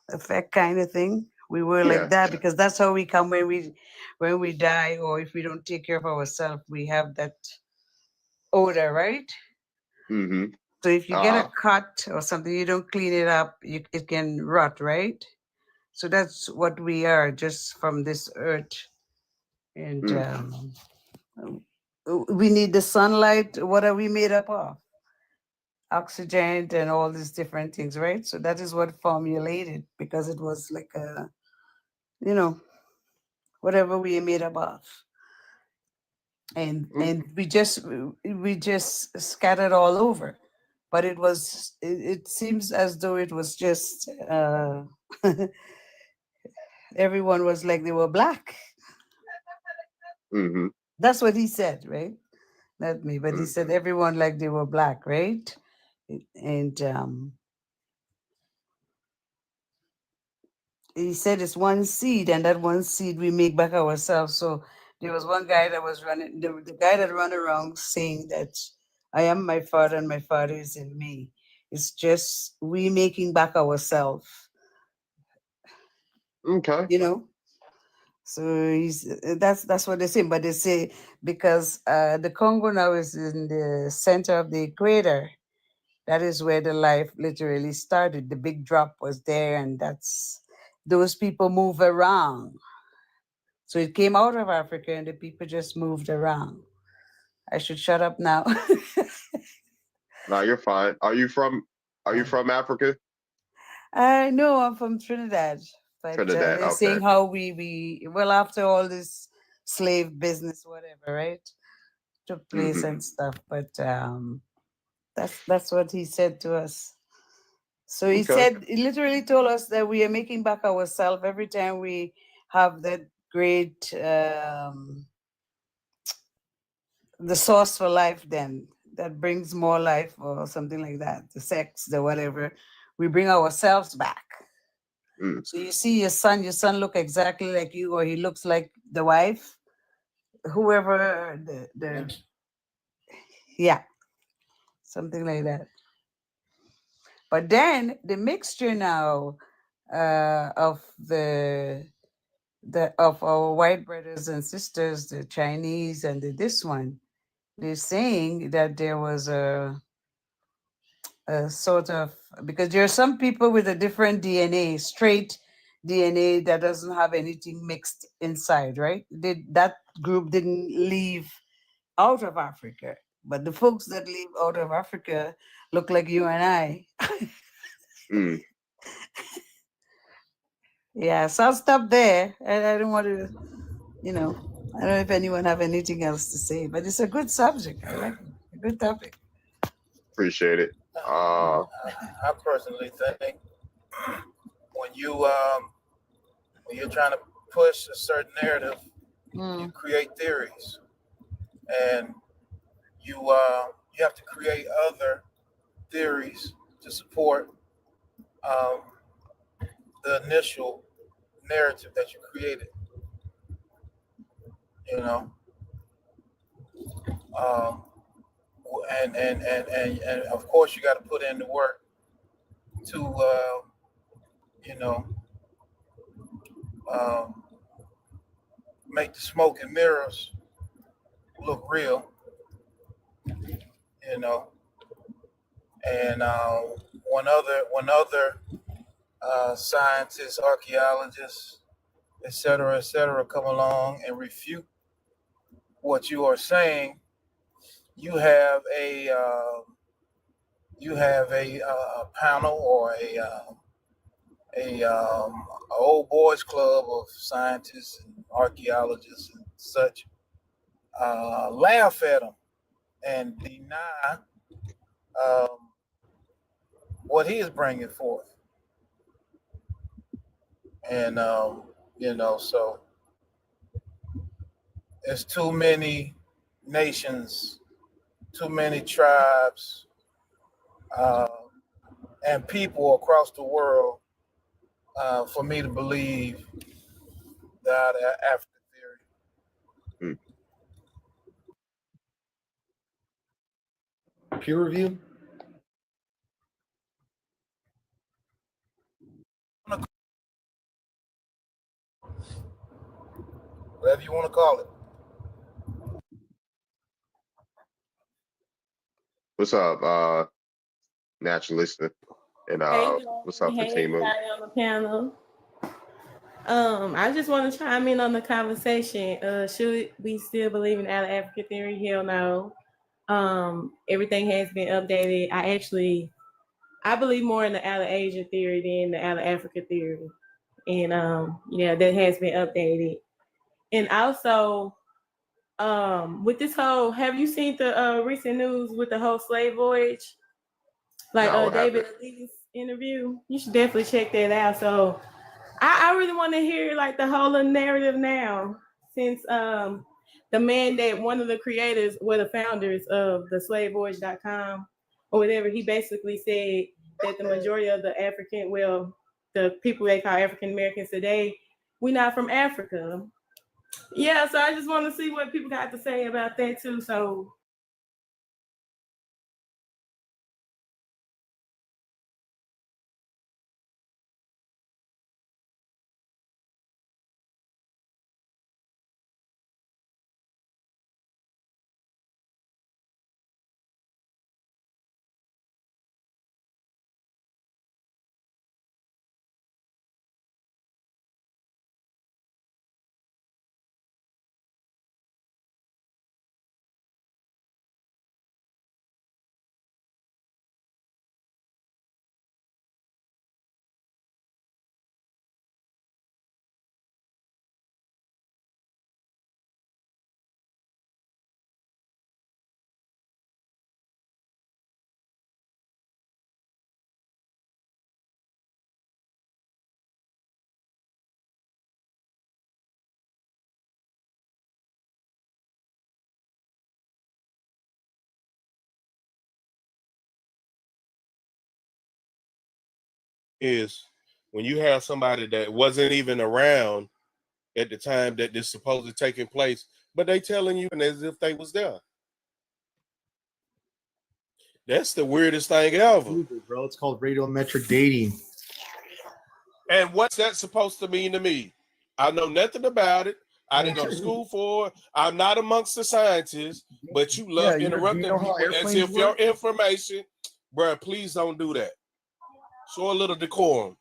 effect kind of thing? We were Yeah. like that because that's how we come when we die, or if we don't take care of ourselves, we have that odor, right? Mm-hmm. So if you get a cut or something, you don't clean it up, it can rot, right? So that's what we are, just from this earth. And we need the sunlight. What are we made up of? Oxygen and all these different things, right? So that is what formulated, because it was like a, whatever we are made up of. And we just scattered all over. But it seems as though it was just everyone was like they were black. Mm-hmm. That's what he said, right? Not me, but he said everyone like they were black, right? And he said it's one seed, and that one seed we make back ourselves. So there was one guy that was running, the guy that ran around saying that I am my father and my father is in me. It's just we making back ourselves, Okay. So that's what they say. But they say because the Congo now is in the center of the equator. That is where the life literally started. The big drop was there, and those people move around. So it came out of Africa, and the people just moved around. I should shut up now. No, you're fine. Are you from Africa? No, I'm from Trinidad. But Trinidad. they're Okay. saying how we after all this slave business, whatever, right, took place and stuff. But that's what he said to us. So he said, he literally told us that we are making back ourselves every time we have that great, the source for life, then that brings more life or something like that, the sex, the whatever, we bring ourselves back. So you see your son look exactly like you, or he looks like the wife, whoever yeah, something like that. But then the mixture now of of our white brothers and sisters, the Chinese and this one, they're saying that there was a sort of, because there are some people with a different DNA, straight DNA that doesn't have anything mixed inside, right? That group didn't leave out of Africa, but the folks that leave out of Africa look like you and I. Yeah, so I'll stop there. I don't want to, I don't know if anyone have anything else to say, but it's a good subject. I like it. A good topic. Appreciate it. I personally think when you're trying to push a certain narrative, you create theories, and you have to create other theories to support the initial narrative that you created. And of course you got to put in the work to make the smoke and mirrors look real, and one other scientists, archaeologists, et cetera, come along and refute what you are saying. You have a panel or a old boys club of scientists and archaeologists and such laugh at him and deny what he is bringing forth. And, so there's too many nations, too many tribes, and people across the world for me to believe that African theory. Peer review. Whatever you want to call it. What's up, naturalistic? And what's up, Hey, Fatima? everybody on the panel. I just want to chime in on the conversation. Should we still believe in out of Africa theory? Hell no. Everything has been updated. I believe more in the out of Asia theory than the out of Africa theory. And that has been updated. And also, with this whole, have you seen the recent news with the whole slave voyage? Like No, David Lee's interview? You should definitely check that out. So I really want to hear like the whole narrative now, since the man that one of the creators, were the founders of the slavevoyage.com or whatever, he basically said that the majority of the the people they call African Americans today, we're not from Africa. Yeah, so I just want to see what people got to say about that too. So Is when you have somebody that wasn't even around at the time that this supposedly taking place, but they telling you as if they was there. That's the weirdest thing ever. Bro, it's called radiometric dating. And what's that supposed to mean to me? I know nothing about it. I didn't go to school for it. I'm not amongst the scientists, but you love interrupting people as if your information, bro, please don't do that. Show a little decorum.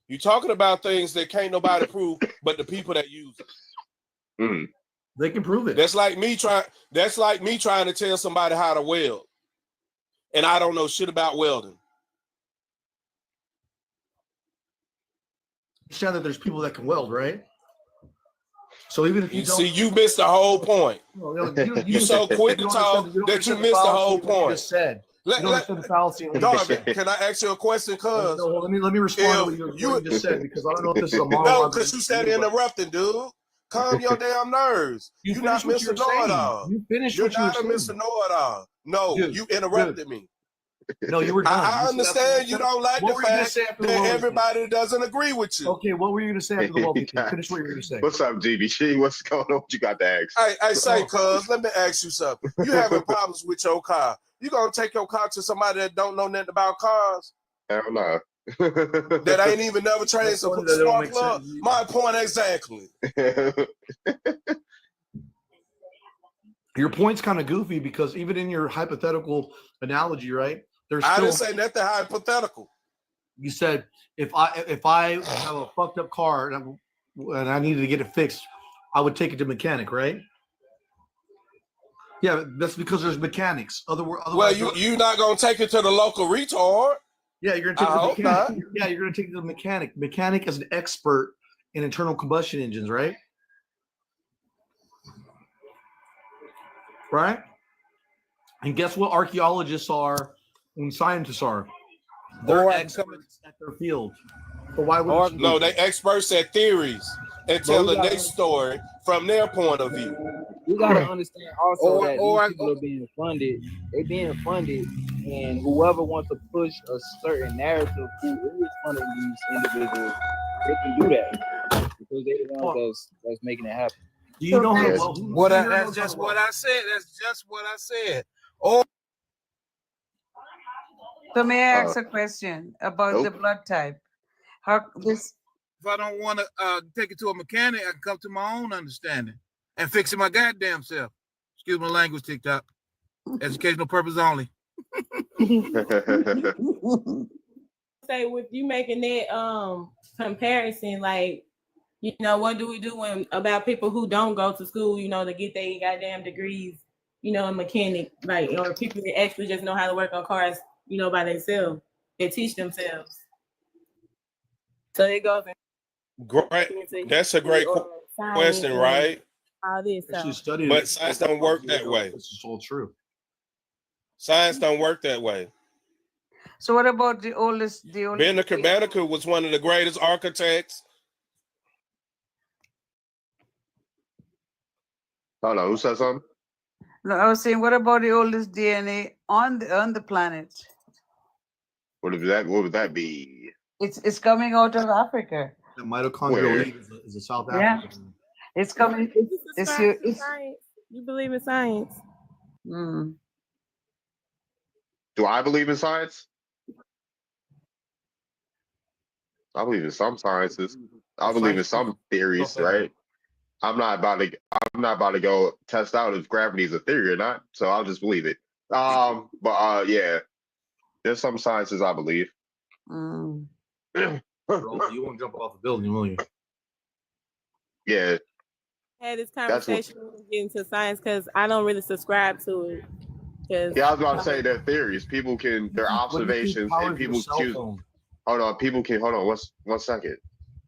You're talking about things that can't nobody prove but the people that use it. Mm. They can prove it. That's like me trying to tell somebody how to weld. And I don't know shit about welding. Understand that there's people that can weld, right? So even if you don't see, you missed the whole point. You so quick to talk that you missed the whole point. Just said. Can I ask you a question? Cause no, let me respond to what you just said, because I don't know if this is a monologue. No, because you said interrupting, dude. Calm your damn nerves. You're not Mr. Know-it-all. You finished You're what you were not a saying. Mr. Know-it-all. No, Dude, you interrupted me. No, you were done. I understand you don't like the fact that everybody doesn't agree with you. Okay, what were you going to say after the Wealthy King? Finish what you were going to say. What's up, GBC? What's going on? What you got to ask? I say, cuz, let me ask you something. You having problems with your car. You gonna take your car to somebody that don't know nothing about cars? Hell no. That ain't even never trained some smart plug. My point exactly. Your point's kind of goofy, because even in your hypothetical analogy, right? I didn't say nothing hypothetical. You said if I have a fucked up car and I needed to get it fixed, I would take it to mechanic, right? Yeah, that's because there's mechanics. Well, you're not gonna take it to the local retard. Yeah, you're gonna I hope take the mechanic. Yeah, you're gonna take the mechanic. Mechanic is an expert in internal combustion engines, right? Right. And guess what archaeologists are and scientists are? They're Or experts at their field. So why would you? no, they experts at theories and telling their story from their point of view. We gotta understand also Or- that or- these people are being funded. They're being funded, and whoever wants to push a certain narrative who is funding these individuals, they can do that because they're the ones that's making it happen. Do you know Yes. how? That's just what I said. That's just what I said. Or So may I ask a question about the Nope. blood type? How this if I don't want to take it to a mechanic, I can come to my own understanding and fix it my goddamn self. Excuse my language, TikTok. Educational purpose only. Say with you making that comparison, like, you know, what do we do when about people who don't go to school, you know, to get their goddamn degrees, you know, in mechanic, like, or people that actually just know how to work on cars, you know, by themselves. They teach themselves. So it goes Great. into That's a great science question, and right? all this Actually stuff. studied But it. science don't work that way. This is all true. Science don't work that way. so what about the oldest Banneker was one of the greatest architects. Hold on, who said something? No, I was saying what about the oldest DNA on the planet? What would that be? It's coming out of Africa. The mitochondrial Where? leaf is a South Yeah. African. It's coming. It's your. It's, Science. You believe in science? mm. Do I believe in science? I believe in some sciences. I believe in some theories, right? I'm not about to go test out if gravity is a theory or not, so I'll just believe it. Yeah, there's some sciences I believe. Mm. Bro, you won't jump off the building, will you? Yeah, Had this That's what- conversation when we get into science because I don't really subscribe to it. 'Cause yeah. I was about to say they're theories. People can their observations, and people choose. Hold on, people can hold on. One second.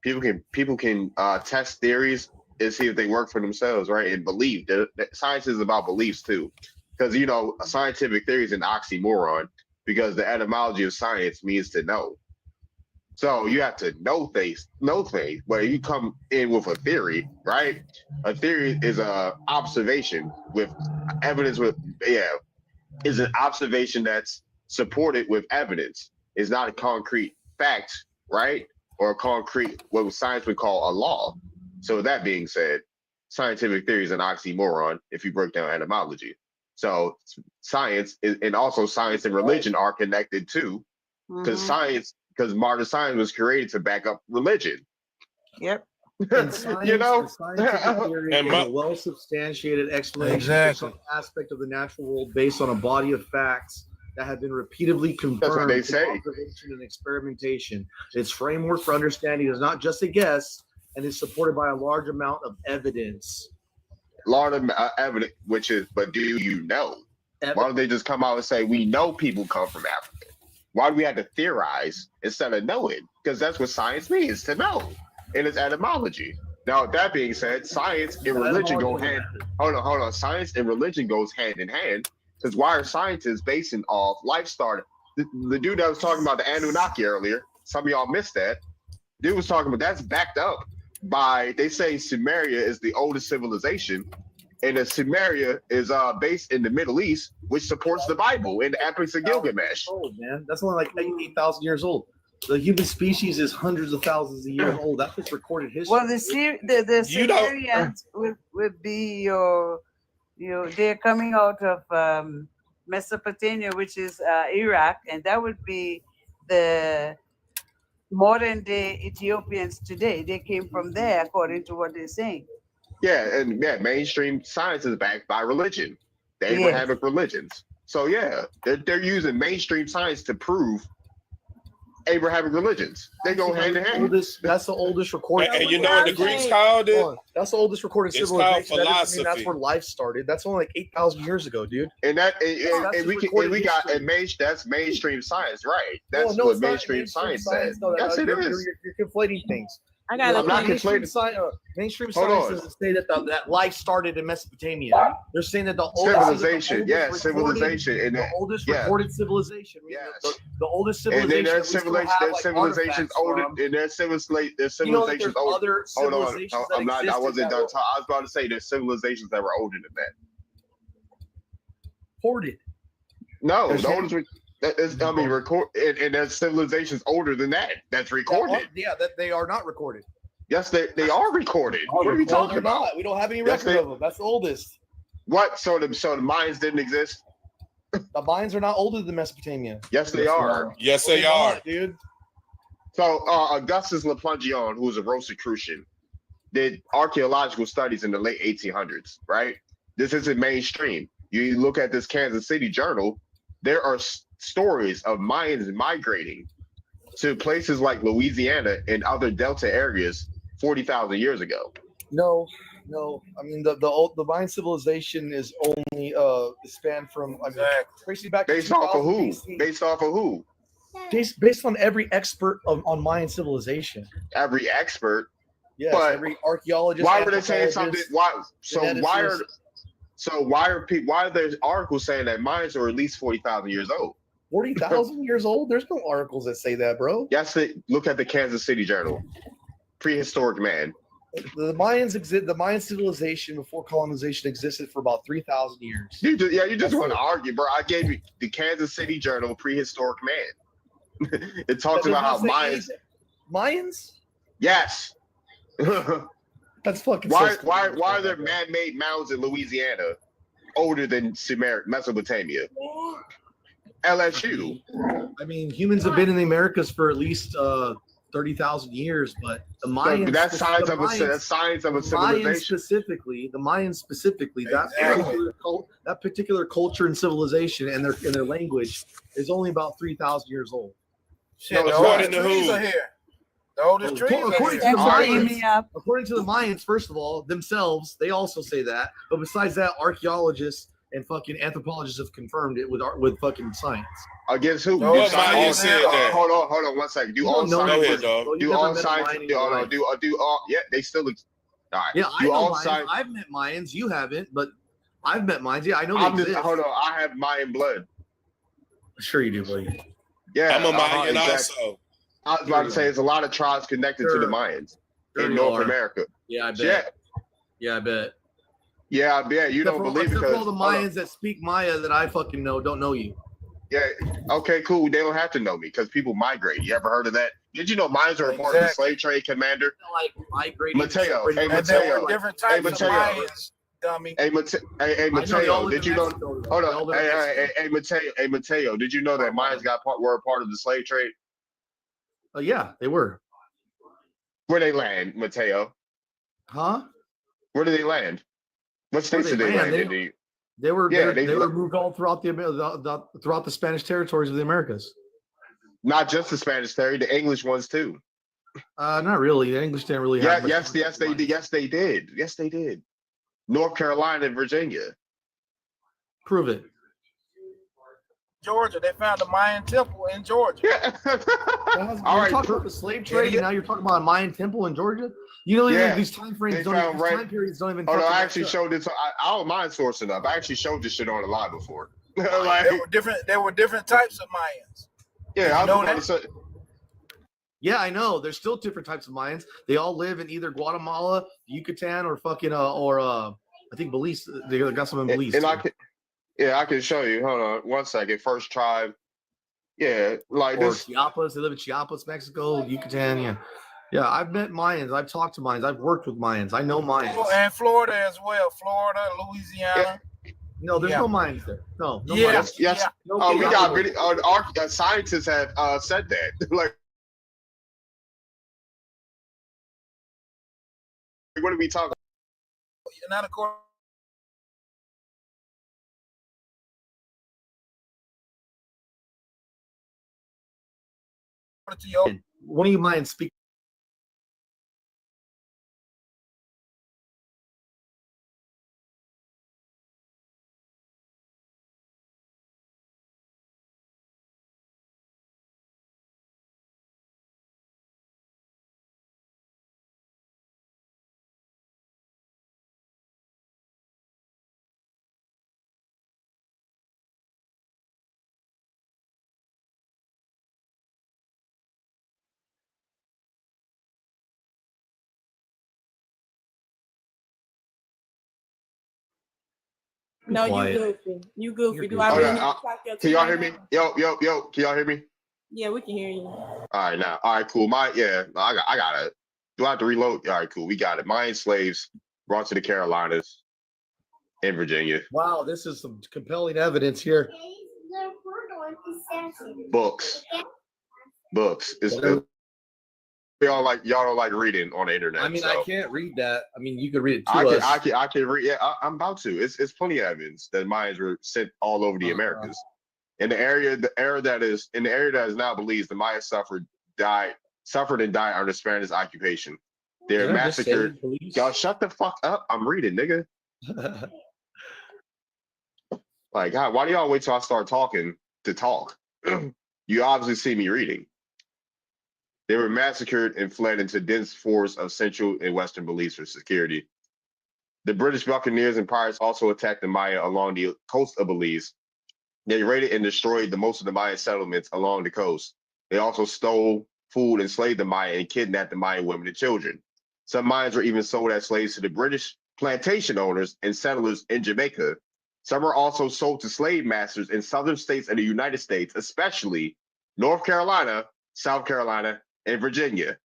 People can test theories and see if they work for themselves, right? And believe that science is about beliefs too, because you know a scientific theory is an oxymoron because the etymology of science means to know. So you have to know things. Where you come in with a theory, right? A theory is a observation with evidence. Is an observation that's supported with evidence. It's not a concrete fact, right? Or a concrete what science would call a law. So with that being said, scientific theory is an oxymoron if you break down etymology. So science and also science and religion are connected too, because modern science was created to back up religion. Yep. And science, You know? the scientific theory And is my- a well-substantiated explanation Exactly. of some aspect of the natural world based on a body of facts that have been repeatedly confirmed what they through say. observation and experimentation. Its framework for understanding is not just a guess and is supported by a large amount of evidence. Lot of evidence, but do you know? Why don't they just come out and say, we know people come from Africa? Why do we have to theorize instead of knowing? Because that's what science means, to know. In its etymology. Now, that being said, science and religion go hand. Hold on. Science and religion goes hand in hand. Because why are scientists basing off life started? The dude that was talking about the Anunnaki earlier, some of y'all missed that. Dude was talking about that's backed up by, they say Sumeria is the oldest civilization. And the Sumeria is based in the Middle East, which supports the Bible in the Epics of Gilgamesh. Old, man. That's only like 8,000 years old. The human species is hundreds of thousands of years old. That's just recorded history. Well, the You don't- Sumerians would be your they're coming out of Mesopotamia, which is Iraq, and that would be the modern day Ethiopians today. They came from there, according to what they're saying. Yeah, and mainstream science is backed by religion, the Abrahamic religions. So yeah, they're using mainstream science to prove Abrahamic religions. They go hand in hand. That's the oldest recorded. And you know what the Greeks called it? Hold on. That's the oldest recorded It's called civilization. That doesn't mean that's philosophy. where life started. That's only like 8,000 years ago, dude. And that That's and we can recorded and we got history. and that's mainstream science, right? That's No, what it's not mainstream science says. No, Yes, it you're, is. you're conflating things. I got I'm not Mainstream conflating. science, mainstream Hold science on. doesn't say that life started in Mesopotamia. They're saying that the oldest Civilization, yes, civilization, and the oldest yeah. recorded civilization. Meaning Yes. the oldest and civilization. then there's civilizations older, and there's civilizations You know that there's older. other Hold on, civilizations I'm not. I that wasn't existed done. that were I was about to say there's civilizations that were older than that. recorded. No, There's the oldest. That is, I mean, record, and there's civilizations older than that. That's recorded. Yeah, that they are not recorded. Yes, they are recorded. What are we No, talking they're about? not. We don't have any Yes, record they- of them. That's the oldest. What? So the Mayans didn't exist? The Mayans are not older than Mesopotamia. Yes, they are. Yes, they are. dude. So Augustus Laplandian, who was a Rosicrucian, did archaeological studies in the late 1800s. Right? This isn't mainstream. You look at this Kansas City Journal. There are stories of Mayans migrating to places like Louisiana and other Delta areas 40,000 years ago. No. I mean the Mayan civilization is only spanned from tracing back to Based off of 2000 who? BC. Based off of who? Based on every expert on Mayan civilization. Every expert. Yes, But every archaeologist. Why were they saying something? anthropologist, Why? Why are there articles saying that Mayans are at least 40,000 years old? 40,000 years old? There's no articles that say that, bro. Yes, look at the Kansas City Journal. Prehistoric man. The Mayans exist. The Mayan civilization before colonization existed for about 3,000 years. You just want to argue, bro. I gave you the Kansas City Journal, Prehistoric Man. It talks That about how does not say Mayans. anything. Mayans? Yes. That's fucking. Why so why stupid. why are there man-made mounds in Louisiana older than Mesopotamia? LSU. I mean, humans have been in the Americas for at least 30,000 years, but the Mayans. That's science of a civilization. The Mayans specifically, that particular culture and civilization and their language is only about 3,000 years old. Shit, No, the it's oldest not. trees are here. The oldest trees are According to here. the Alright. Mayans, according to the Mayans, first of all, themselves, they also say that. But besides that, archaeologists and fucking anthropologists have confirmed it with fucking science. Against who? No, Do What science- Mayan said that? Hold on 1 second. Do You all don't know Go science? ahead, dog. bro. You've Do never all met a science? Mayan in Do your life. all? Yeah, they still. All right. Yeah, I do know all Mayans. science? I've met Mayans. You haven't, but I've met Mayans. Yeah, I know I'm they just exist. hold on. I have Mayan blood. Sure you do, buddy. Yeah, I'm a Mayan exactly. also. I was about to say there's a lot of tribes connected to the Sure. Mayans Sure in you North are. America. Yeah, I bet. Yeah, Yeah, I bet. yeah. You don't believe except because for all the Mayans that speak Maya that I fucking know don't know you. yeah. Okay, cool. They don't have to know me because people migrate. You ever heard of that? Did you know Mayans are a part of the Exactly. slave trade, Commander? Like migrating. Mateo, separating hey, from And there Mateo. were different types of Mateo. Mayans, dummy. Hey, I know they all Mateo. live Did in you know? Mexico, though. Hold They all on. live in Hey, Mexico. Mateo. Did you know that Mayans were a part of the slave trade? Yeah, they were. Where they land, Mateo? Huh? Where did they land? What states they did they land? land in? They were. Yeah, they they- were moved all throughout throughout the Spanish territories of the Americas. Not just the Spanish territory, the English ones too. Not really. The English didn't really Yeah, have. much yes, they did. Yes, they did. Yes, they did. North Carolina and Virginia. Prove it. Georgia, they found the Mayan temple in Georgia. Yeah. You're All right. talking about the slave trade, and now you're talking about a Mayan temple in Georgia. You know, Yeah. these time frames They don't. found These right- time periods don't even. Oh no, fucking I match actually up. showed this. I don't mind sourcing up. I actually showed this shit on the live before. like, There were different types of Mayans. yeah, I You know was about to say. Yeah, I know. There's still different types of Mayans. They all live in either Guatemala, Yucatan, or fucking I think Belize. They got some in Belize. And too. I can show you. Hold on 1 second. First tribe. Yeah, like Or this. Chiapas. They live in Chiapas, Mexico, Yucatan. Yeah, yeah. I've met Mayans. I've talked to Mayans. I've worked with Mayans. I know Mayans. And Florida as well. Florida, Louisiana. No, there's Yeah. no Mayans there. No, no Yeah. Mayans. Yes. No Oh, we got Mayans. video. Scientists have said that. Like, what are we talking? Not according to your One of you mind speak? No, quiet. you goofy. You goofy. You're Do I Oh, really yeah, need to talk your can y'all tea hear right me? now? Yo, can y'all hear me? Yeah, we can hear you. All right, now. All right, cool. I got it. Do I have to reload? All right, cool. We got it. Mayan slaves brought to the Carolinas and Virginia. Wow, this is some compelling evidence here. Books. Y'all don't like reading on the internet. I mean, so. I can't read that. I mean, you could read it to I us. can read. Yeah, I'm about to. It's plenty of evidence that Mayans were sent all over the Americas. In the area that is now Belize, the Mayans suffered and died under Spanish occupation. They're Did I just say massacred. Belize? Y'all shut the fuck up. I'm reading, nigga. Like, God, why do y'all wait till I start talking to talk? You obviously see me reading. They were massacred and fled into dense forests of central and western Belize for security. The British buccaneers and pirates also attacked the Maya along the coast of Belize. They raided and destroyed most of the Mayan settlements along the coast. They also stole food, enslaved the Maya, and kidnapped the Mayan women and children. Some Mayans were even sold as slaves to the British plantation owners and settlers in Jamaica. Some were also sold to slave masters in southern states of the United States, especially North Carolina, South Carolina, and Virginia.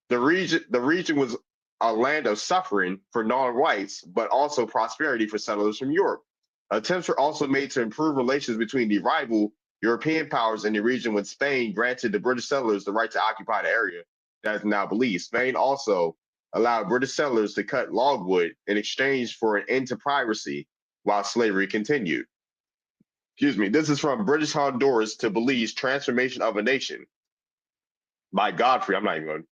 The region was a land of suffering for non-whites, but also prosperity for settlers from Europe. Attempts were also made to improve relations between the rival European powers in the region when Spain granted the British settlers the right to occupy the area that is now Belize. Spain also allowed British settlers to cut logwood in exchange for an end to piracy while slavery continued. Excuse me, this is from British Honduras to Belize, Transformation of a Nation by Godfrey. I'm not even going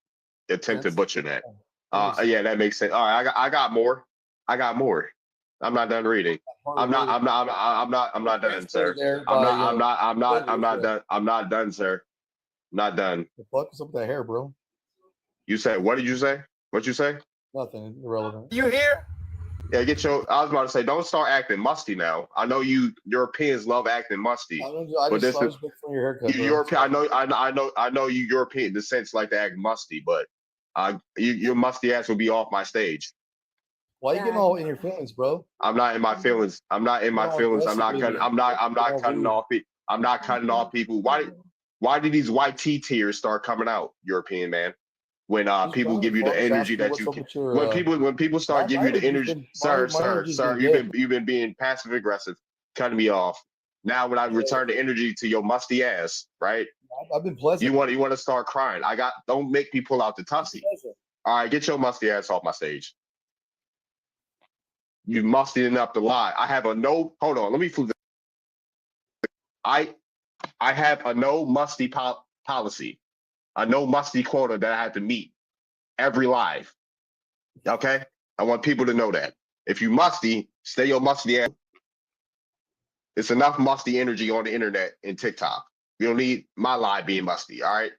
to attempt to butcher that. Yeah, that makes sense. All right, I got more. I'm not done reading. I'm not done, sir. I'm not done, sir. Not done. The fuck is up with that hair, bro? You said, what did you say? What'd you say? Nothing irrelevant. You here? Yeah, I was about to say, don't start acting musty now. I know you Europeans love acting musty. I But just this looking for your haircut. You bro. European, I know you European descents like to act musty, but your musty ass will be off my stage. Why you getting all in your feelings, bro? I'm not in my feelings. I'm not cutting. I'm not cutting off people. I'm not cutting off people. Why did these white tea tears start coming out, European man? When people give you the energy that you when people start giving you the energy, sir, you've been being passive aggressive, cutting me off. Now when I return the energy to your musty ass, right? I've been pleasant. You want to start crying. Don't make me pull out the tussy. All right, get your musty ass off my stage. You musty enough to lie. I have a no. Hold on, let me flip. I have a no musty policy, a no musty quota that I have to meet every live. Okay, I want people to know that. If you musty, stay your musty ass. It's enough musty energy on the internet and TikTok. You don't need my live being musty. All right.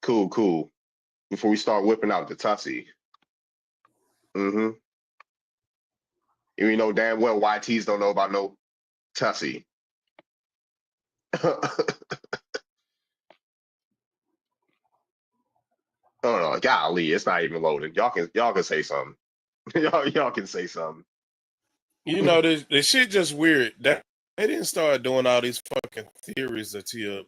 Cool. Before we start whipping out the tussy. You know damn well YTs don't know about no tussy. Oh no, golly, it's not even loading. Y'all can say something. y'all can say something. You know, this shit just weird. That they didn't start doing all these fucking theories until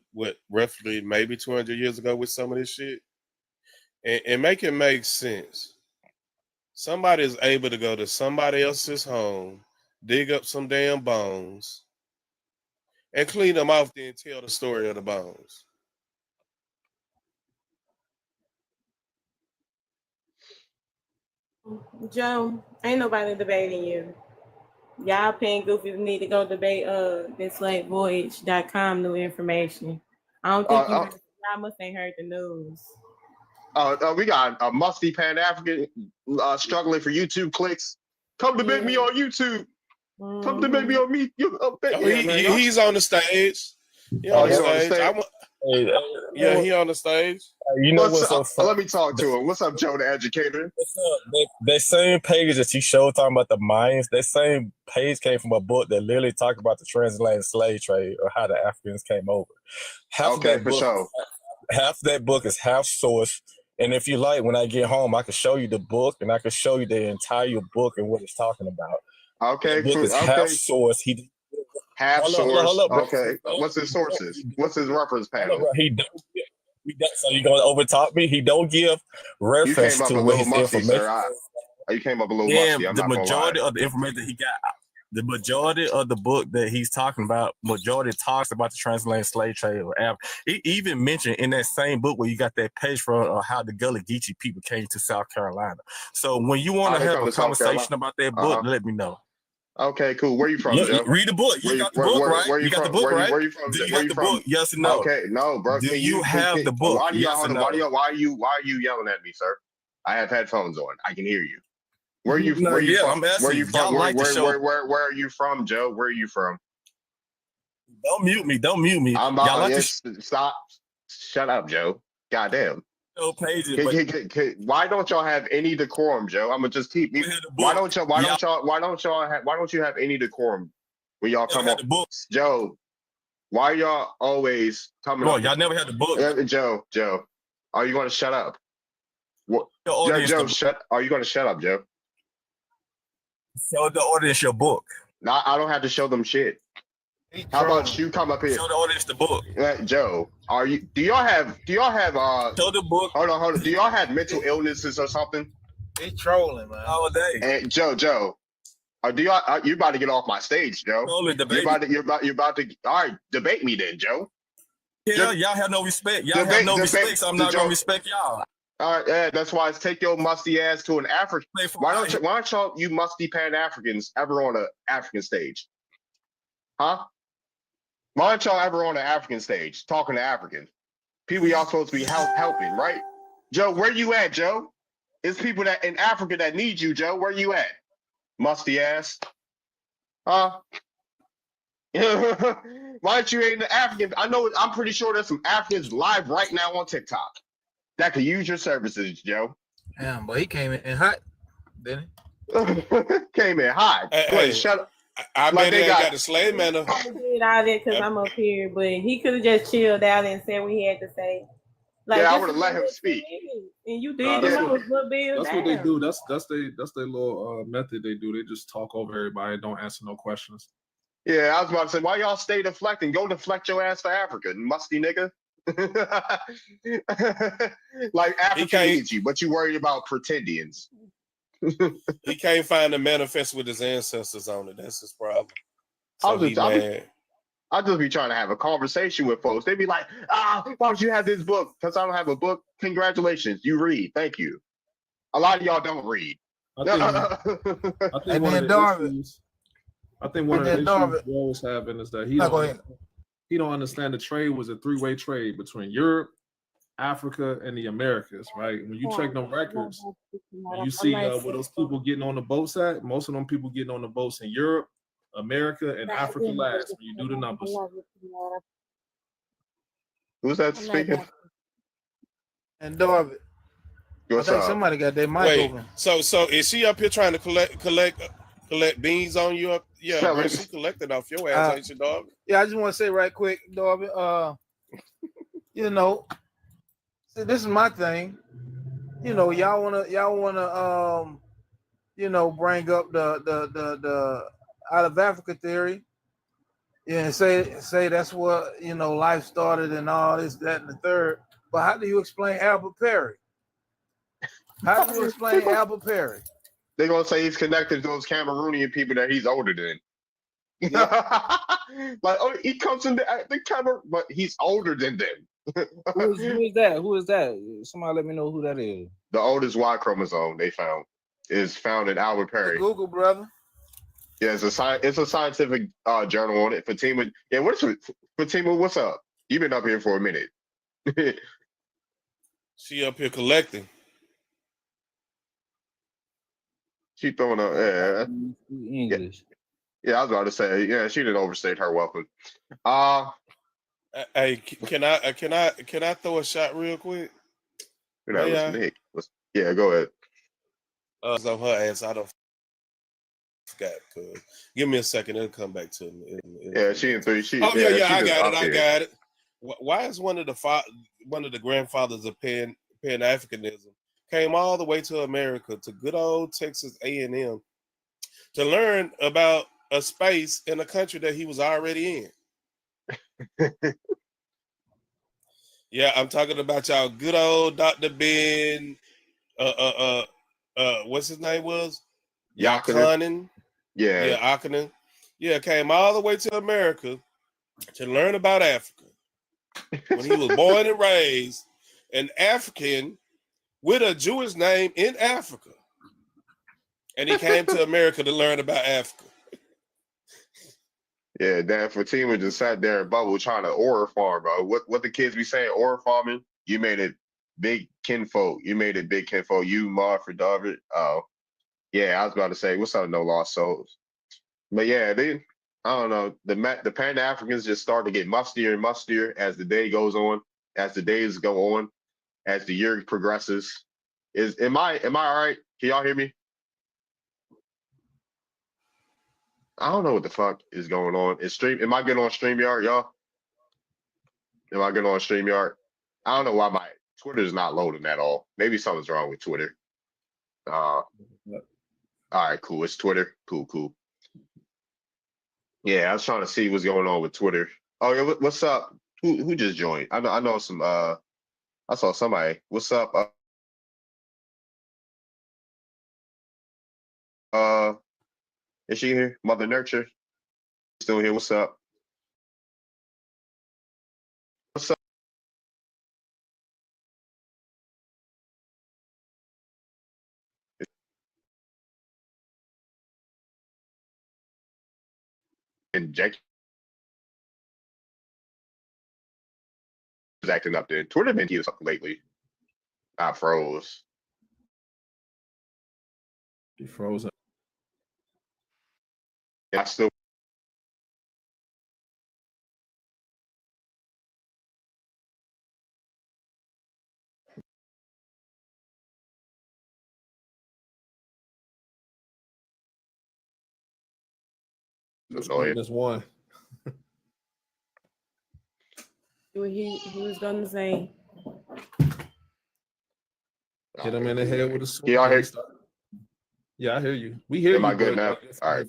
roughly maybe 200 years ago with some of this shit, and make it make sense. Somebody is able to go to somebody else's home, dig up some damn bones, and clean them off, then tell the story of the bones. Joe, ain't nobody debating you. Y'all paying goofies need to go debate thisslatevoyage.com new information. I don't think Uh, y'all must ain't heard the news. We got a musty Pan African struggling for YouTube clicks. Come debate me on YouTube. Come debate me on me. He's on the stage. He Oh, on he's the on the stage. stage. Yeah, he on the stage. You know What's what's so up? funny? Let me talk to him. What's up, Joe the educator? What's up? That same page that you showed talking about the Mayans, that same page came from a book that literally talked about the transatlantic slave trade or how the Africans came over. Okay, for sure. Half that book is half source. And if you like, when I get home, I can show you the book and I can show you the entire book and what it's talking about. Okay, The book is half source. Half source. Hold up, bro. Okay, what's his sources? What's his reference panel? Bro. So you gonna overtalk me? He don't give reference you came up to a what little his musty, information. sir. You came up a little Yeah, musty. I'm the not gonna majority lie. of the information that he got, the majority of the book that he's talking about, majority talks about the transatlantic slave trade. He even mentioned in that same book where you got that page from how the Gullah Geechee people came to South Carolina. So when you want to have a conversation about that book, let me know. Okay, cool. Where you from, Joe? Read the book. You got the book, right? You got the book, right? Where you from? Do you got the book? Yes or no? Okay, no, bro. Do you have the book? Why are you yelling at me, sir? I have headphones on. I can hear you. Where are you from? I'm asking Where you from? Where are you from, Joe? Where are you from? Don't mute me. Don't mute me. I'm about to stop. Shut up, Joe. Goddamn. Pages, why don't y'all have any decorum, Joe? I'm gonna just keep me. Why don't you have any decorum when y'all come on? Joe, why y'all always coming on? Y'all never had the book. Joe, are you gonna shut up? What? Joe, are you gonna shut up, Joe? Show the audience your book. No, I don't have to show them shit. How about you come up here? Show the audience the book. Joe, do y'all have show the book. Hold on. Do y'all have mental illnesses or something? He trolling, man. All day. And Joe, you about to get off my stage, Joe. You're about to all right, debate me then, Joe. Yeah, y'all have no respect. Y'all have no respect, so I'm not gonna respect y'all. All right, yeah, that's why it's take your musty ass to an African. Why don't y'all you musty Pan-Africans ever on an African stage? Huh? Why aren't y'all ever on an African stage talking to Africans? People y'all supposed to be helping, right? Joe, where you at, Joe? It's people that in Africa that need you, Joe. Where you at? Musty ass. Huh? Why aren't you in the African? I'm pretty sure there's some Africans live right now on TikTok that could use your services, Joe. Damn, but he came in hot, didn't he? Came in hot. Wait, shut up. I bet they got the slave man. I did all that because I'm up here, but he could have just chilled out and said what he had to say. Like, yeah, I would have let him speak. And you did the most. That's what they do. That's their little method they do. They just talk over everybody and don't answer no questions. Yeah, I was about to say, why y'all stay deflecting? Go deflect your ass for Africa, musty nigga. Like Africa needs you, but you worried about pretendians. He can't find the manifest with his ancestors on it. That's his problem. I'll just be trying to have a conversation with folks. They be like, why don't you have this book? Because I don't have a book. Congratulations, you read. Thank you. A lot of y'all don't read. I think one of the issues we're always having is that he don't understand the trade was a three-way trade between Europe, Africa, and the Americas, right? When you check them records, you see where those people getting on the boats at. Most of them people getting on the boats in Europe, America, and Africa last when you do the numbers. Who's that speaking? And Darby. I think somebody got their mic open. So is she up here trying to collect beans on you up? Yeah, bro, she collected off your ass, ain't she, dog? Yeah, I just want to say right quick, Darby. You know, see, this is my thing. You know, y'all wanna bring up the out of Africa theory. Yeah, and say that's what life started and all this, that, and the third. But how do you explain Albert Perry? How do you explain Albert Perry? They're gonna say he's connected to those Cameroonian people that he's older than. Yeah. Like, he comes in the camera, but he's older than them. Who is that? Who is that? Somebody let me know who that is. The oldest Y chromosome they found is found in Albert Perry. Google, brother. Yeah, it's a scientific journal on it. Fatima, yeah, Fatima, what's up? You've been up here for a minute. She up here collecting. She throwing a English. yeah. I was about to say she didn't overstate her welcome. Hey, can I throw a shot real quick? You're not listening. Yeah, go ahead. On her ass, I don't forgot. Cause give me a second, it'll come back to me. Yeah, she in three. I got it. Why is one of the grandfathers of Pan Africanism came all the way to America, to good old Texas A&M, to learn about a space in a country that he was already in? Yeah, I'm talking about y'all good old Dr. Ben. What's his name was? Yakinen. Yeah, Yakinen. Yeah, came all the way to America to learn about Africa. When he was born and raised an African with a Jewish name in Africa. And he came to America to learn about Africa. Yeah, Dan Fatima just sat there in bubble trying to aura farm, bro. What the kids be saying, aura farming? You made it big kinfolk. You made it big kinfolk. You, Marford, David. Oh, yeah, I was about to say, what's up, No Lost Souls? But yeah, I don't know. The Pan-Africans just start to get mustier and mustier as the day goes on, as the days go on, as the year progresses. Am I all right? Can y'all hear me? I don't know what the fuck is going on. Am I good on StreamYard, y'all? Am I good on StreamYard? I don't know why my Twitter's not loading at all. Maybe something's wrong with Twitter. All right, cool. It's Twitter. Cool. Yeah, I was trying to see what's going on with Twitter. Oh yeah, what's up? Who just joined? I know some. I saw somebody. What's up? Is she here? Mother Nurture still here? What's up? What's up? And Jackie was acting up there. Twitter been heating up lately. I froze. He froze. I still. Annoying. Just one. What he was gonna say. Hit him in the head with a sword. Y'all hear? Yeah, I hear you. We hear you. Am I good now? All right.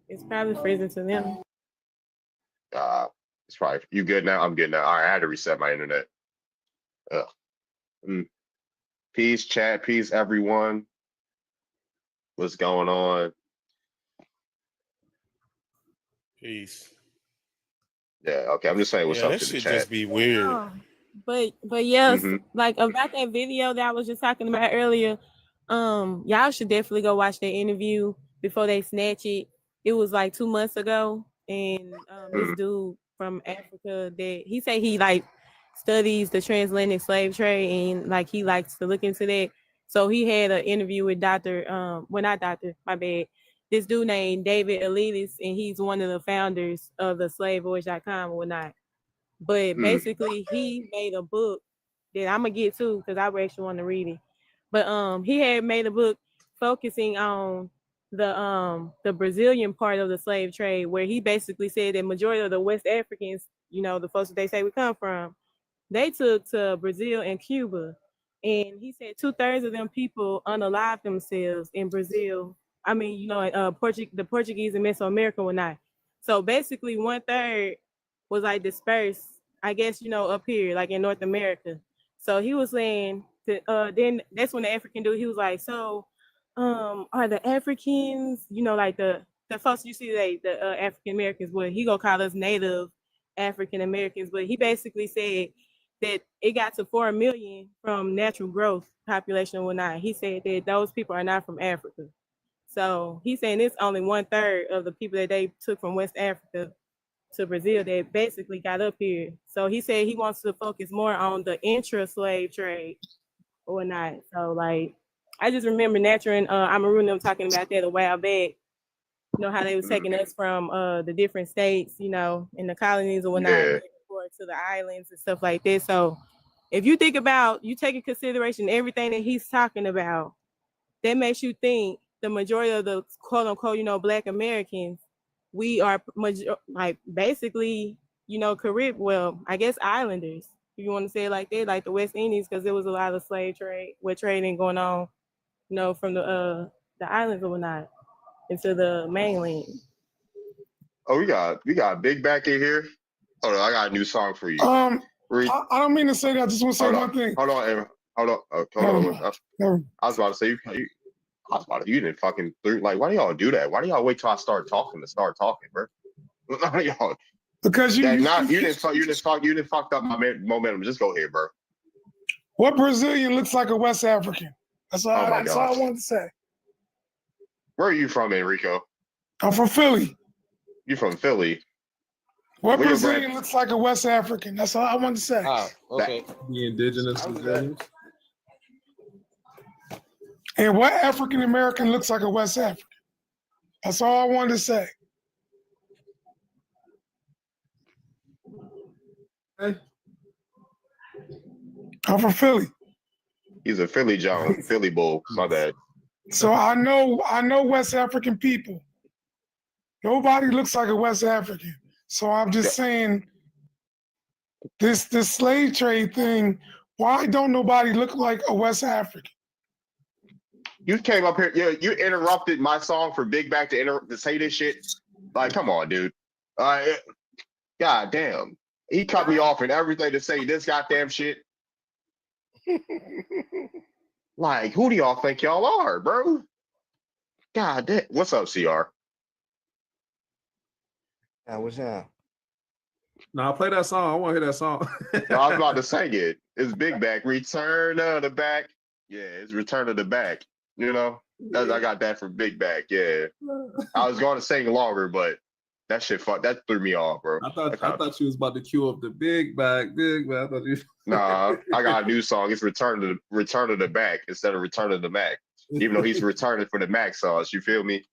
It's probably freezing to them. It's probably you good now. I'm good now. All right, I had to reset my internet. Peace, chat. Peace, everyone. What's going on? Peace. Yeah. Okay. I'm just saying what's up that to the shit chat. just be weird. Oh, but yes, like about that video that I was just talking about earlier. Y'all should definitely go watch that interview before they snatch it. It was like 2 months ago, and this dude from Africa that he said he like studies the transatlantic slave trade and like he likes to look into that. So he had an interview with this dude named David Elitis, and he's one of the founders of the slavevoyage.com or whatnot. But basically he made a book that I'm gonna get to because I actually want to read it. But he had made a book focusing on the Brazilian part of the slave trade, where he basically said that majority of the West Africans, you know, the folks that they say we come from, they took to Brazil and Cuba. And he said 2/3 of them people unalived themselves in Brazil. I mean, you know, the Portuguese in Mesoamerica were not. So basically 1/3 was like dispersed, I guess, you know, up here, like in North America. So he was saying that, then that's when the African dude, he was like, so are the Africans, you know, like the folks you see, like the African Americans, but he gonna call us Native African Americans, but he basically said that it got to 4 million from natural growth population or whatnot. He said that those people are not from Africa. So he's saying it's only 1/3 of the people that they took from West Africa to Brazil that basically got up here. So he said he wants to focus more on the intra-slave trade or not. So like, I just remember Natural and Amaru them talking about that a while back. You know, how they was taking us from the different states, you know, in the colonies or whatnot, to the islands and stuff like that. So if you think about, you take in consideration everything that he's talking about, that makes you think the majority of the quote unquote, you know, Black Americans, we are like basically, you know, well, I guess islanders, if you want to say it like that, like the West Indies, because there was a lot of slave trade, with trading going on, you know, from the islands or whatnot into the mainland. Oh, we got Big Back in here. Hold on, I got a new song for you. I don't mean to say that. I just want to say one thing. Hold on, Aaron. Hold on. I was about to say you didn't fucking like. Why do y'all do that? Why do y'all wait till I start talking to start talking, bro? Y'all, because you didn't fuck up my momentum. Just go ahead, bro. What Brazilian looks like a West African? That's all I wanted to say. Where are you from, Enrico? I'm from Philly. You from Philly? What Brazilian looks like a West African? That's all I wanted to say. Oh, okay. The indigenous Brazilians. And what African American looks like a West African? That's all I wanted to say. Hey. I'm from Philly. He's a Philly John, Philly Bull. My bad. So I know West African people. Nobody looks like a West African. So I'm just saying, this slave trade thing, why don't nobody look like a West African? You came up here, you interrupted my song for Big Back to say this shit. Like, come on, dude. God damn. He cut me off and everything to say this goddamn shit. Like, who do y'all think y'all are, bro? God damn. What's up, CR? What's up? Now play that song. I want to hear that song. No, I was about to sing it. It's Big Back. Return of the Back. Yeah, it's Return of the Back. You know, I got that from Big Back. Yeah, I was going to sing longer, but that shit that threw me off, bro. I thought you was about to cue up the Big Back. I thought you. Nah, I got a new song. It's Return of the Back instead of Return of the Mac. Even though he's returning for the Mac sauce, you feel me?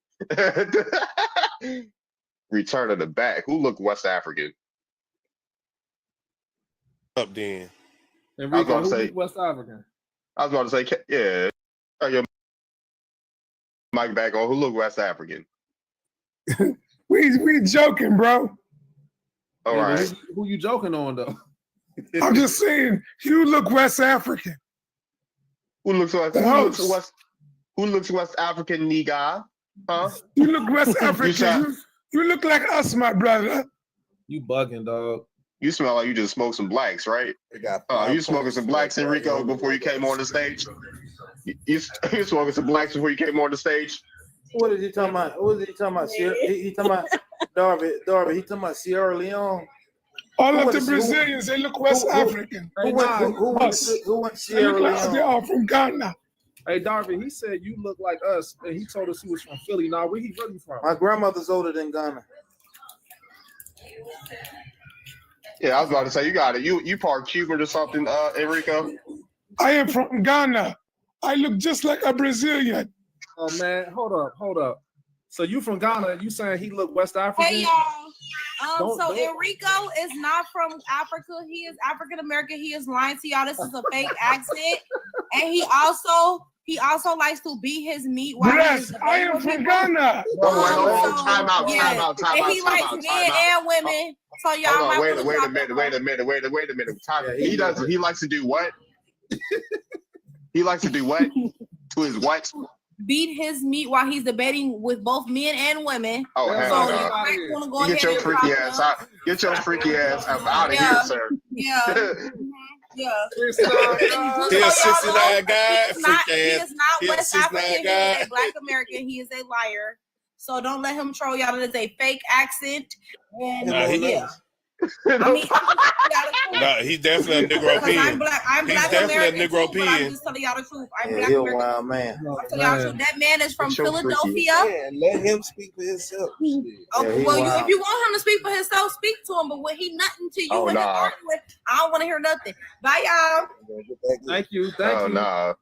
Return of the Back. Who look West African? Up then. Enrico, who look West African? I was about to say, yeah. Turn your mic back on. Who look West African? we joking, bro. All right. Who you joking on though? I'm just saying, you look West African. Who looks West African, nigga? Huh? You look West African. You look like us, my brother. You bugging, dog. You smell like you just smoked some blacks, right? You smoking some blacks, Enrico, before you came on the stage? You smoking some blacks before you came on the stage? What is he talking about? What is he talking about? He talking about Darby. He talking about Sierra Leone. All of the Brazilians, they look West African. Who went Sierra Leone? They are from Ghana. Hey, Darby, he said you look like us, and he told us he was from Philly. Now, where he really from? My grandmother's older than Ghana. Yeah, I was about to say, you got it. You part Cuban or something, Enrico? I am from Ghana. I look just like a Brazilian. Oh, man, hold up. So you from Ghana, you saying he look West African? Hey, y'all. Enrico is not from Africa. He is African American. He is lying to y'all. This is a fake accent. And he also likes to beat his meat while yes, I am from Ghana. Time out. And he likes men and women. So y'all might wait a minute. He likes to do what? He likes to do what? To his what? Beat his meat while he's debating with both men and women. Oh, so get your freaky ass out. Get your freaky ass out of here, sir. Yeah. Yeah. He's a 69 guy. He is not West African. He is a Black American. He is a liar. So don't let him troll y'all. That is a fake accent. And I mean, No, he's definitely a Negro because I'm peon. black. I'm He's black definitely a American Negro too, but I'm peon. just telling y'all the truth. I'm Yeah, black he a American. wild man. I'm telling y'all the truth. That man is from Philadelphia. Man, let him speak for himself. Shit. Oh, Yeah, he well, wild. if you want him to speak for himself, speak to him. But when he nothing to you, Oh, when he nah. arguing, I don't want to hear nothing. Bye, y'all. Thank you. Thank Oh you. nah,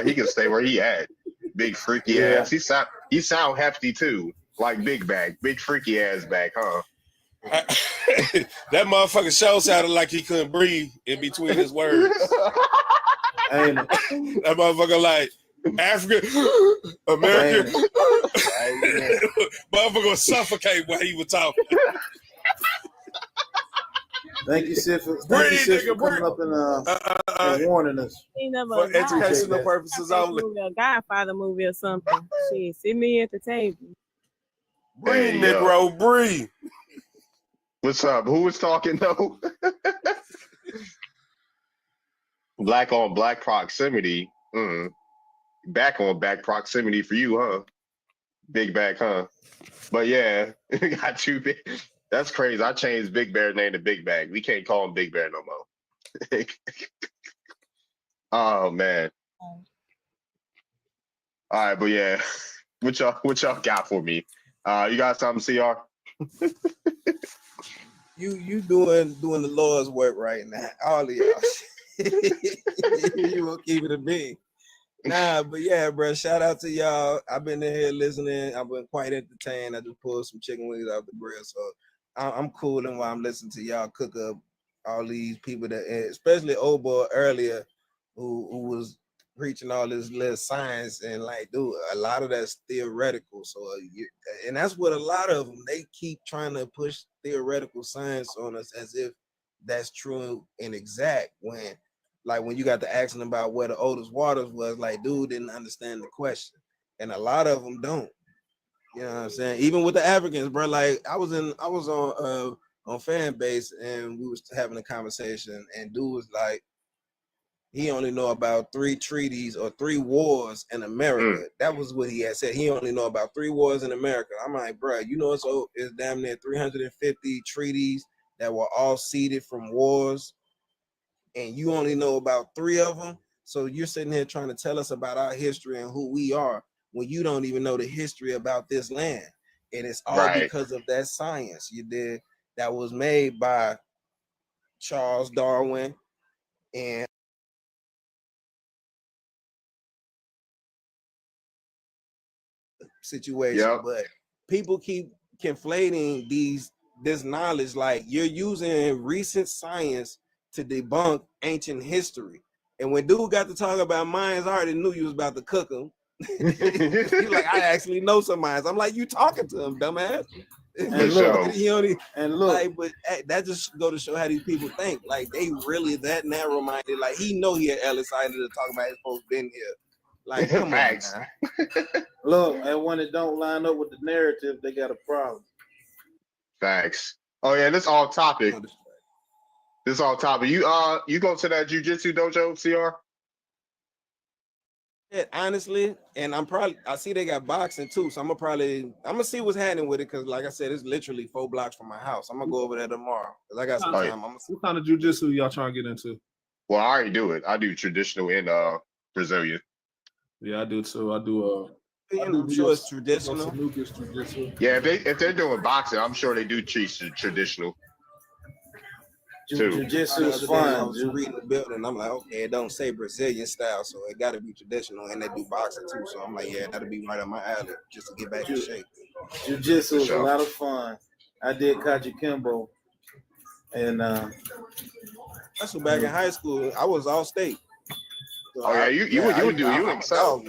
he can stay where he at. Big freaky Yeah. ass. He sound hefty too, like Big Bag, big freaky ass back, huh? That motherfucker show sounded like he couldn't breathe in between his words. Ain't it? That motherfucker like Africa, America. Motherfucker was suffocate while he was talking. Thank you, Sid, for Breathe, nigga, coming breathe. up and warning us. For educational purposes only. A Godfather movie or something. Shit, sit me at the table. Breathe, Hey, Negro, breathe. What's up? Who was talking though? Black on black proximity. Back on back proximity for you, huh? Big Back, huh? But yeah, got two big. That's crazy. I changed Big Bear's name to Big Bag. We can't call him Big Bear no more. Oh man. All right, but yeah, what y'all got for me? You got something, CR? You doing the Lord's work right now. All of y'all. You won't keep it a bean. Nah, but yeah, bro. Shout out to y'all. I've been in here listening. I've been quite entertained. I just pulled some chicken wings off the grill, so I'm cooling while I'm listening to y'all cook up all these people that, especially old boy earlier, who was preaching all this little science and like, dude, a lot of that's theoretical. So, and that's what a lot of them, they keep trying to push theoretical science on us as if that's true and exact. When, like, when you got to asking about where the oldest waters was, like, dude didn't understand the question, and a lot of them don't. You know what I'm saying? Even with the Africans, bro. Like, I was on fan base and we was having a conversation, and dude was like, he only know about 3 treaties or 3 wars in America. That was what he had said. He only know about 3 wars in America. I'm like, bro, you know, it's damn near 350 treaties that were all seeded from wars, and you only know about 3 of them. So you're sitting here trying to tell us about our history and who we are when you don't even know the history about this land. And it's all because of that science you did that was made by Charles Darwin and situation. But people keep conflating this knowledge, like you're using recent science to debunk ancient history. And when dude got to talk about mines, I already knew you was about to cook them. He's like, I actually know some mines. I'm like, you talking to him, dumbass. And look, like, but that just go to show how these people think. Like, they really that narrow minded. Like, he know he had Ellis Island to talk about his folks been here. Like, come on now. Look, and when it don't line up with the narrative, they got a problem. Facts. Oh yeah, this all topic. This all topic. You go to that jiu-jitsu dojo, CR? Yeah, honestly, and I see they got boxing too, so I'm gonna see what's happening with it, because like I said, it's literally 4 blocks from my house. I'm gonna go over there tomorrow because I got some time. What kind of jiu-jitsu y'all trying to get into? Well, I already do it. I do traditional and Brazilian. Yeah, I do too. I do I'm sure it's traditional. Yeah, if they're doing boxing, I'm sure they do traditional. Jiu-jitsu is fun. I was reading the building. I'm like, okay, it don't say Brazilian style, so it got to be traditional, and they do boxing too. So I'm like, yeah, that'll be right up my alley just to get back in shape. Jiu-jitsu is a lot of fun. I did Kaji Kimbo, and that's what back in high school I was all state. So you would excel.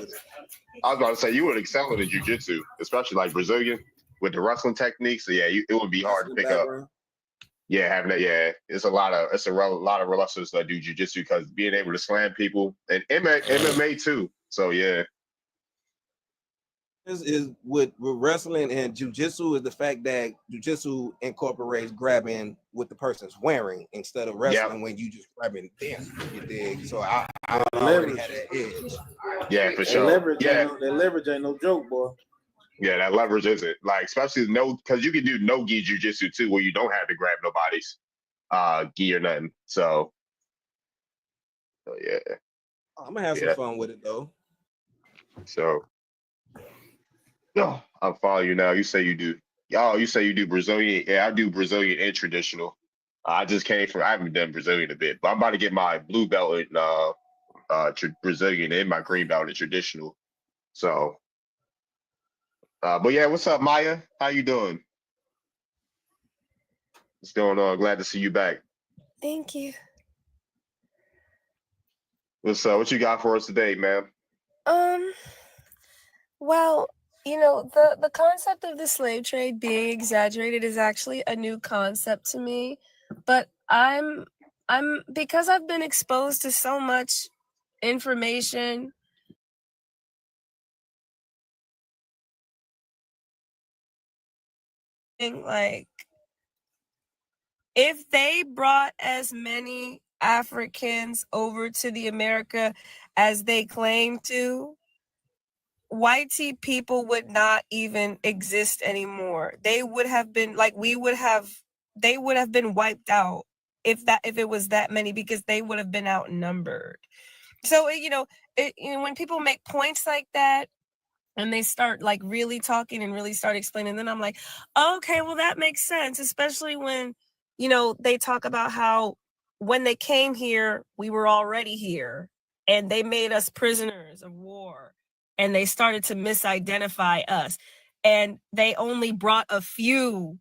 I was about to say you would excel in the jiu-jitsu, especially like Brazilian with the wrestling techniques. So yeah, it would be hard to pick up. Yeah, having that. Yeah, it's a lot of wrestlers that do jiu-jitsu because being able to slam people and MMA too. So yeah. Is with wrestling and jiu-jitsu is the fact that jiu-jitsu incorporates grabbing what the person's wearing instead of wrestling when you just grabbing them. You dig? So I already had that edge. Yeah, for sure. That leverage ain't no joke, boy. Yeah, that leverage isn't like, especially because you can do no-gi jiu-jitsu too, where you don't have to grab nobody's. gi or nothing. So yeah. I'm gonna have some fun with it though. So no, I'm following you now. You say you do. Oh, you say you do Brazilian. Yeah, I do Brazilian and traditional. I just came from. I haven't done Brazilian a bit, but I'm about to get my blue belt in Brazilian and my green belt in traditional. So, but yeah, what's up, Maya? How you doing? What's going on? Glad to see you back. Thank you. What's what you got for us today, ma'am? Well, the concept of the slave trade being exaggerated is actually a new concept to me, but I'm because I've been exposed to so much information. Like, if they brought as many Africans over to the America as they claim to, white people would not even exist anymore. They would have been like they would have been wiped out if it was that many, because they would have been outnumbered. So when people make points like that and they start like really talking and really start explaining, then I'm like, okay, well that makes sense, especially when they talk about how when they came here, we were already here and they made us prisoners of war. And they started to misidentify us. And they only brought a few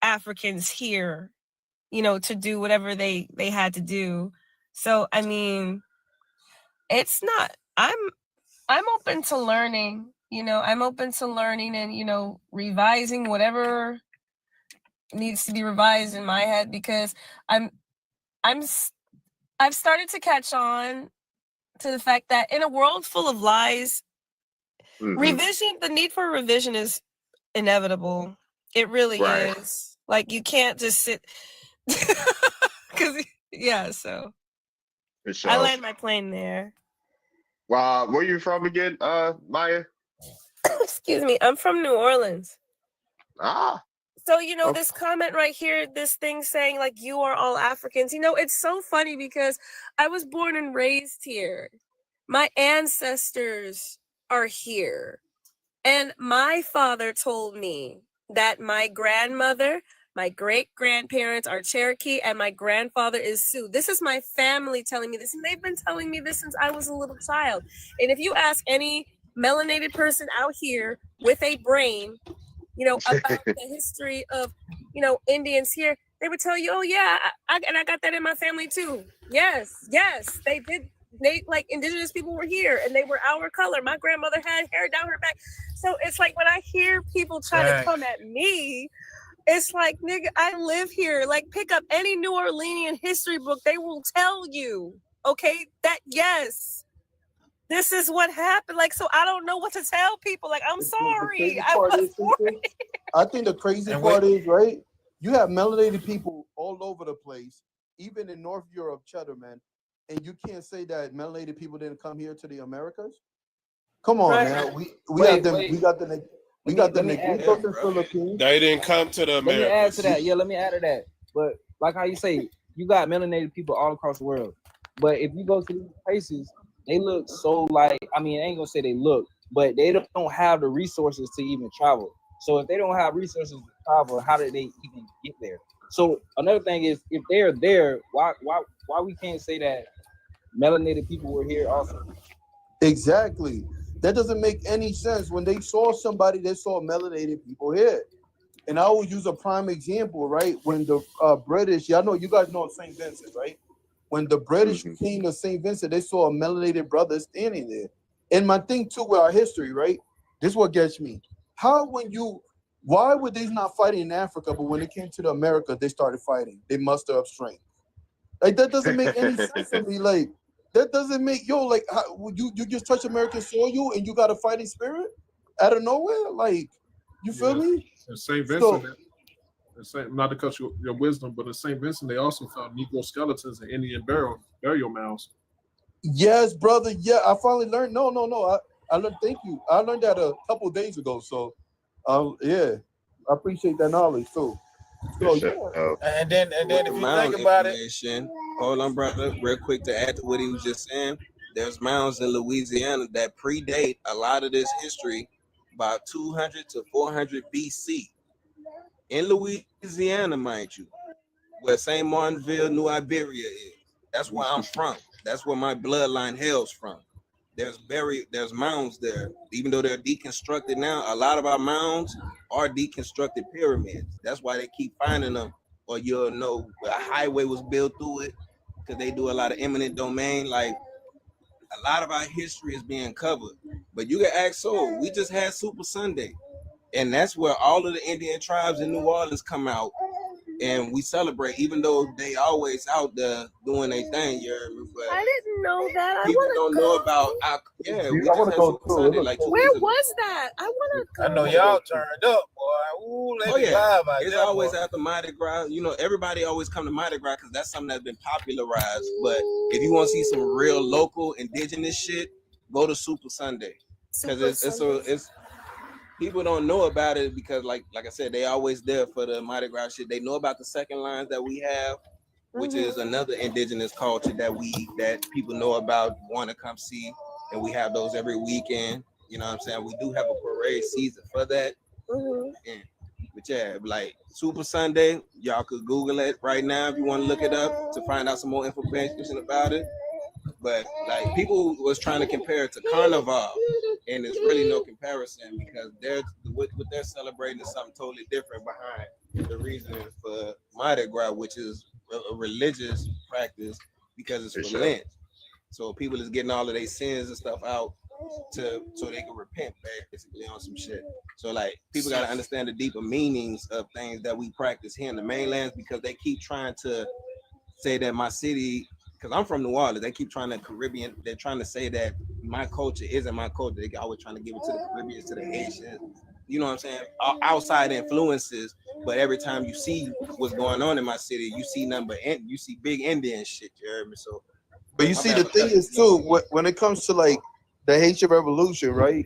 Africans here, to do whatever they had to do. So, I mean, it's not, I'm open to learning, I'm open to learning and, revising whatever needs to be revised in my head, because I've started to catch on to the fact that in a world full of lies, the need for revision is inevitable. It really is. Like, you can't just sit because so Sure. I land my plane there. Wow, where you from again, Maya? Excuse me, I'm from New Orleans. So, Okay. this comment right here, this thing saying like you are all Africans, it's so funny because I was born and raised here. My ancestors are here. And my father told me that my grandmother, my great-grandparents are Cherokee, and my grandfather is Sioux. This is my family telling me this, and they've been telling me this since I was a little child. And if you ask any melanated person out here with a brain, about the history of, Indians here, they would tell you, oh yeah, I got that in my family too. Yes, they did. Indigenous people were here and they were our color. My grandmother had hair down her back. So it's like when I hear people try to come at me, it's like, nigga, I live here. Like, pick up any New Orleanian history book. They will tell you, okay, that yes, this is what happened. Like, so I don't know what to tell people. Like, I'm sorry. I think the crazy part is, right, you have melanated people all over the place, even in North Europe, Cheddar, man. And you can't say that melanated people didn't come here to the Americas. Come on, man. We got them. We got the Negritos in Philippines. They didn't come to the Americas. Let me add to that. Yeah, let me add to that. But like how you say, you got melanated people all across the world. But if you go to these places, they look so like, I mean, I ain't gonna say they look, but they don't have the resources to even travel. So if they don't have resources to travel, how did they even get there? So another thing is, if they're there, why we can't say that melanated people were here also? Exactly. That doesn't make any sense. When they saw somebody, they saw melanated people here. And I always use a prime example, right? When the British, you guys know St. Vincent, right? When the British came to St. Vincent, they saw a melanated brother standing there. And my thing too with our history, right? This is what gets me. Why would they not fighting in Africa, but when it came to the America, they started fighting? They muster up strength. Like, that doesn't make any sense to me. Like, that doesn't make, you just touch American soil and you got a fighting spirit out of nowhere? Like, you feel me? And St. Vincent, not to cut your wisdom, but in St. Vincent, they also found Negro skeletons in Indian burial mounds. Yes, brother. Yeah, I finally learned. No. I learned. Thank you. I learned that a couple of days ago. So, yeah, I appreciate that knowledge too. So This shit, And then if you Mound think about it, information. Hold on, brother, real quick to add to what he was just saying. There's mounds in Louisiana that predate a lot of this history, about 200 to 400 BC. In Louisiana, mind you, where St. Martinville, New Iberia is. That's where I'm from. That's where my bloodline hails from. There's mounds there. Even though they're deconstructed now, a lot of our mounds are deconstructed pyramids. That's why they keep finding them. Or you'll know a highway was built through it, because they do a lot of eminent domain. Like, a lot of our history is being covered. But you can ask Soul, we just had Super Sunday. And that's where all of the Indian tribes in New Orleans come out. And we celebrate, even though they always out there doing their thing. You heard me? But I didn't know that. people don't know about our, yeah, we just had Super Sunday like 2 Where weeks ago. was that? I want to I know y'all turned up, boy. Ooh, let Oh me yeah, vibe out it's there, always boy. after Mardi Gras. You know, everybody always come to Mardi Gras because that's something that's been popularized. But if you want to see some real local indigenous shit, go to Super Sunday, because it's people don't know about it because like I said, they always there for the Mardi Gras shit. They know about the second lines that we have, which is another indigenous culture that people know about, want to come see, and we have those every weekend. You know what I'm saying? We do have a parade season for that. And, but yeah, like Super Sunday, y'all could Google it right now if you want to look it up to find out some more information about it. But like people was trying to compare it to Carnival, and there's really no comparison because what they're celebrating is something totally different behind the reasoning for Mardi Gras, which is a religious practice because it's for Lent. So people is getting all of their sins and stuff out so they can repent basically on some shit. So like people got to understand the deeper meanings of things that we practice here in the mainlands, because they keep trying to say that my city, because I'm from New Orleans, they keep trying to Caribbean, they're trying to say that my culture isn't my culture. They always trying to give it to the Caribbeans, to the Haitians, you know what I'm saying? Outside influences, but every time you see what's going on in my city, you see you see big Indian shit, you heard me? So, but you see, the thing is too, when it comes to like the Haitian Revolution, right?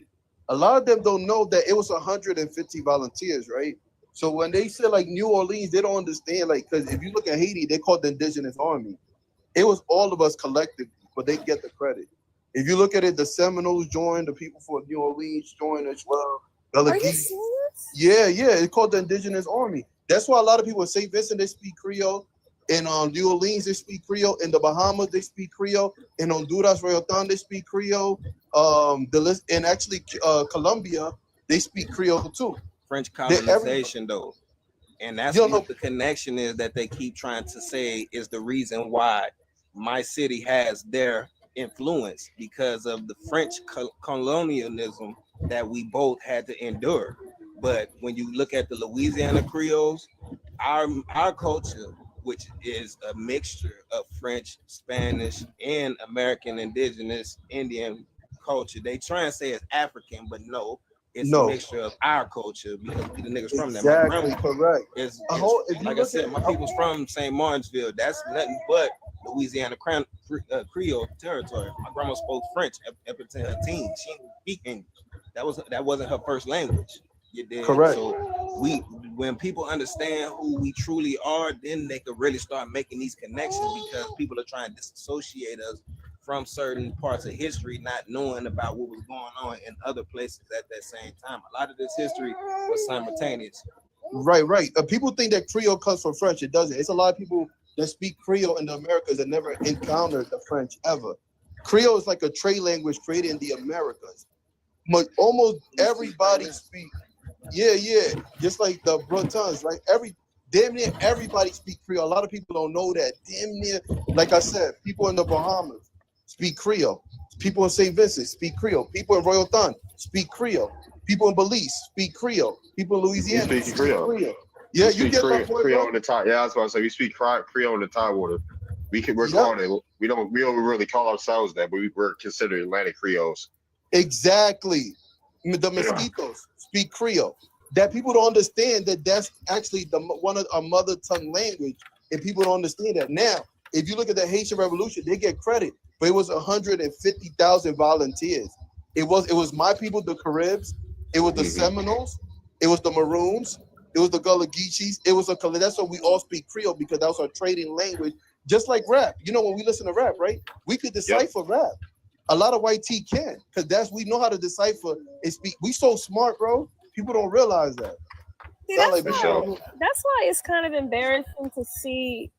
A lot of them don't know that it was 150 volunteers, right? So when they say like New Orleans, they don't understand, like, because if you look at Haiti, they call it the Indigenous Army. It was all of us collectively, but they get the credit. If you look at it, the Seminoles joined, the people for New Orleans joined as well. Are you serious? Yeah, it's called the Indigenous Army. That's why a lot of people in St. Vincent, they speak Creole. In New Orleans, they speak Creole. In the Bahamas, they speak Creole. In Honduras, Royautan, they speak Creole. And actually, Colombia, they speak Creole too. French colonization, though. And that's what the connection is that they keep trying to say is the reason why my city has their influence, because of the French colonialism that we both had to endure. But when you look at the Louisiana Creoles, our culture, which is a mixture of French, Spanish, and American indigenous Indian culture, they try and say it's African, but no. It's a mixture of our culture because we the niggas from there. Exactly, correct. It's like I said, my people's from St. Martinsville. That's nothing but Louisiana Creole territory. My grandma spoke French up until her teens. She didn't speak English. That wasn't her first language. You did. Correct. So when people understand who we truly are, then they could really start making these connections, because people are trying to disassociate us from certain parts of history, not knowing about what was going on in other places at that same time. A lot of this history was simultaneous. Right. People think that Creole comes from French. It doesn't. It's a lot of people that speak Creole in the Americas that never encountered the French ever. Creole is like a trade language created in the Americas. But almost everybody speak. Yeah. Just like the Bretons, right? Damn near everybody speak Creole. A lot of people don't know that. Damn near, like I said, people in the Bahamas speak Creole. People in St. Vincent speak Creole. People in Royautan speak Creole. People in Belize speak Creole. People in Louisiana speak Creole. Yeah, you get my point, Creole in the Thai. Yeah, I was about to say we speak Creole in the Thai water. We're calling it. We don't really call ourselves that, but we're considered Atlantic Creoles. Exactly. The mosquitoes speak Creole. That people don't understand that that's actually one of our mother tongue language, and people don't understand that. Now, if you look at the Haitian Revolution, they get credit, but it was 150,000 volunteers. It was my people, the Caribs. It was the Seminoles. It was the Maroons. It was the Gullah Geechees. It was that's why we all speak Creole, because that was our trading language. Just like rap. You know, when we listen to rap, right? We could decipher rap. A lot of white tea can, because we know how to decipher and speak. We so smart, bro. People don't realize that. See, that's why it's kind of embarrassing to see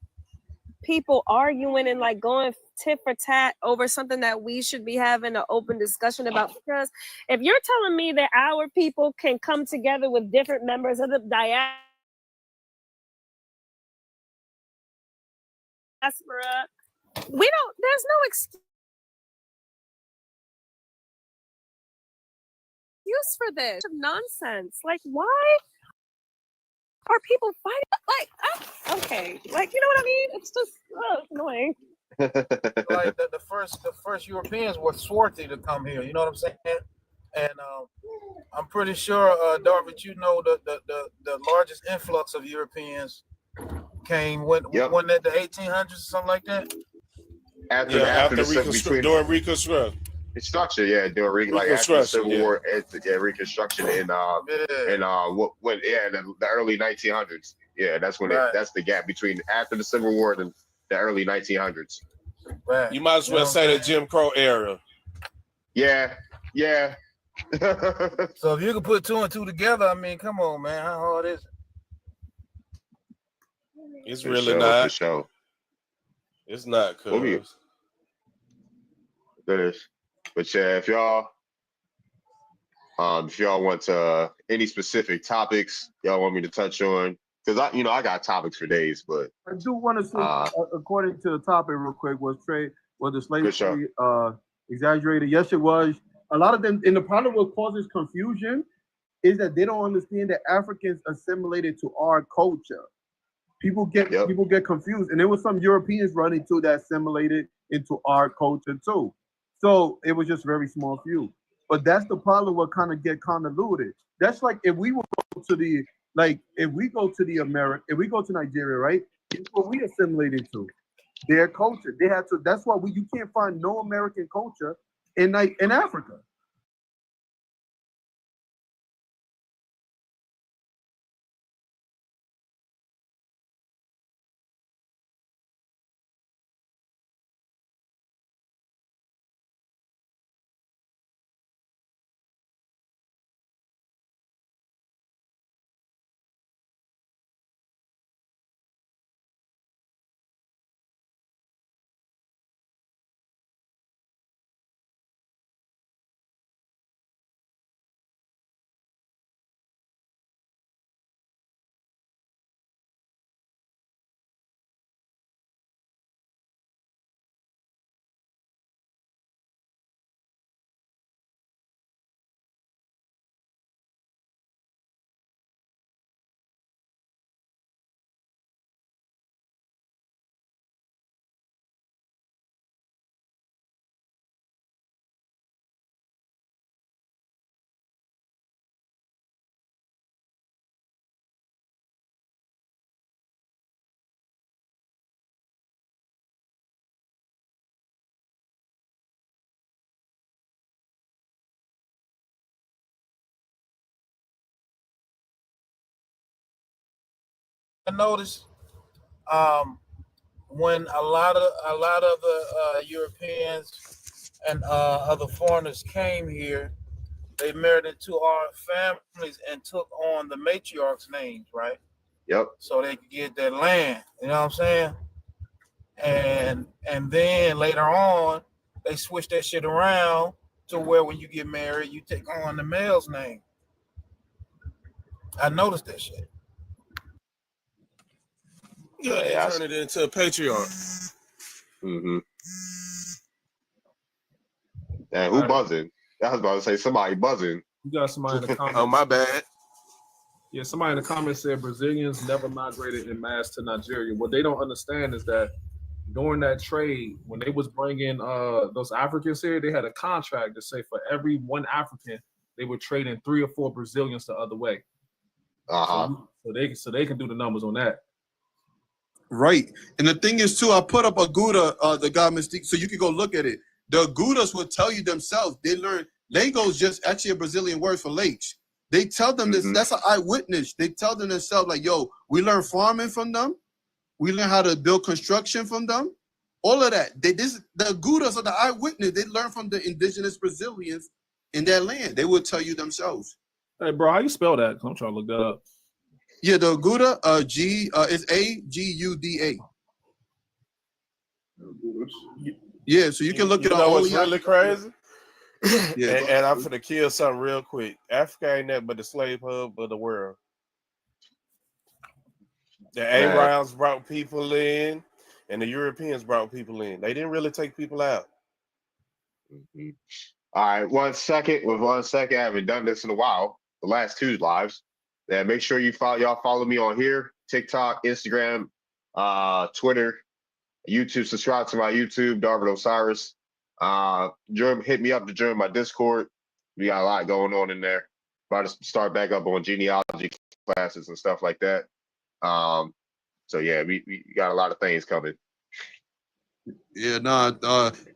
people arguing and like going tit for tat over something that we should be having an open discussion about. Because if you're telling me that our people can come together with different members of the diaspora, there's no excuse for this nonsense. Like, why are people fighting? Okay, like, you know what I mean? It's just it's annoying. Like the first Europeans were swarthy to come here. You know what I'm saying? And I'm pretty sure, Darvin, you know the largest influx of Europeans came when at the 1800s or something like that. After during Reconstruction. Construction, during like after the Civil War, Reconstruction in the early 1900s. Yeah, that's when that's the gap between after the Civil War and the early 1900s. Right. You might as well say the Jim Crow era. Yeah. So if you can put 2 and 2 together, I mean, come on, man, how hard is it? It's really not. For sure. It's not, cuz. It is. But yeah, if y'all want any specific topics y'all want me to touch on, because I got topics for days, but I do want to say, according to the topic, real quick, was the slave trade exaggerated? Yes, it was. A lot of them, and the problem what causes confusion is that they don't understand that Africans assimilated to our culture. People get confused, and there was some Europeans running too that assimilated into our culture too. So it was just very small few. But that's the problem. What kind of get convoluted. That's like if we go to if we go to Nigeria, right? It's what we assimilated to their culture. They had to. That's why you can't find no American culture in Africa. I noticed when a lot of the Europeans and other foreigners came here, they married into our families and took on the matriarchs' names, right? Yep. So they could get their land. You know what I'm saying? And then later on, they switched that shit around to where when you get married, you take on the male's name. I noticed that shit. Yeah, turn it into a patriarch. Mm-hmm. And who buzzing? I was about to say somebody buzzing. You got somebody in the comments. Oh, my bad. Yeah, somebody in the comments said Brazilians never migrated in mass to Nigeria. What they don't understand is that during that trade, when they was bringing those Africans here, they had a contract to say for every one African, they were trading 3 or 4 Brazilians the other way. So they can do the numbers on that. Right. And the thing is, too, I put up a Gouda, the God Mystique, so you can go look at it. The Goudas will tell you themselves. They learn. Lego is just actually a Brazilian word for lakes. They tell them this. That's an eyewitness. They tell them themselves like, yo, we learn farming from them. We learn how to build construction from them. All of that. The Gudas are the eyewitness. They learn from the indigenous Brazilians in their land. They will tell you themselves. Hey, bro, how you spell that? 'Cause I'm trying to look that up. Yeah, the Gouda, it's Aguda. Yeah, so you can look You it up. know what's Only really crazy? Yeah, and I'm finna kill something real quick. Africa ain't nothing but the slave hub of the world. The Arabs brought people in, and the Europeans brought people in. They didn't really take people out. All right, 1 second. With 1 second, I haven't done this in a while. The last 2 lives. Yeah, make sure y'all follow me on here, TikTok, Instagram, Twitter, YouTube. Subscribe to my YouTube, Darvin Osiris. Hit me up to join my Discord. We got a lot going on in there. About to start back up on genealogy classes and stuff like that. So yeah, we got a lot of things coming. Yeah,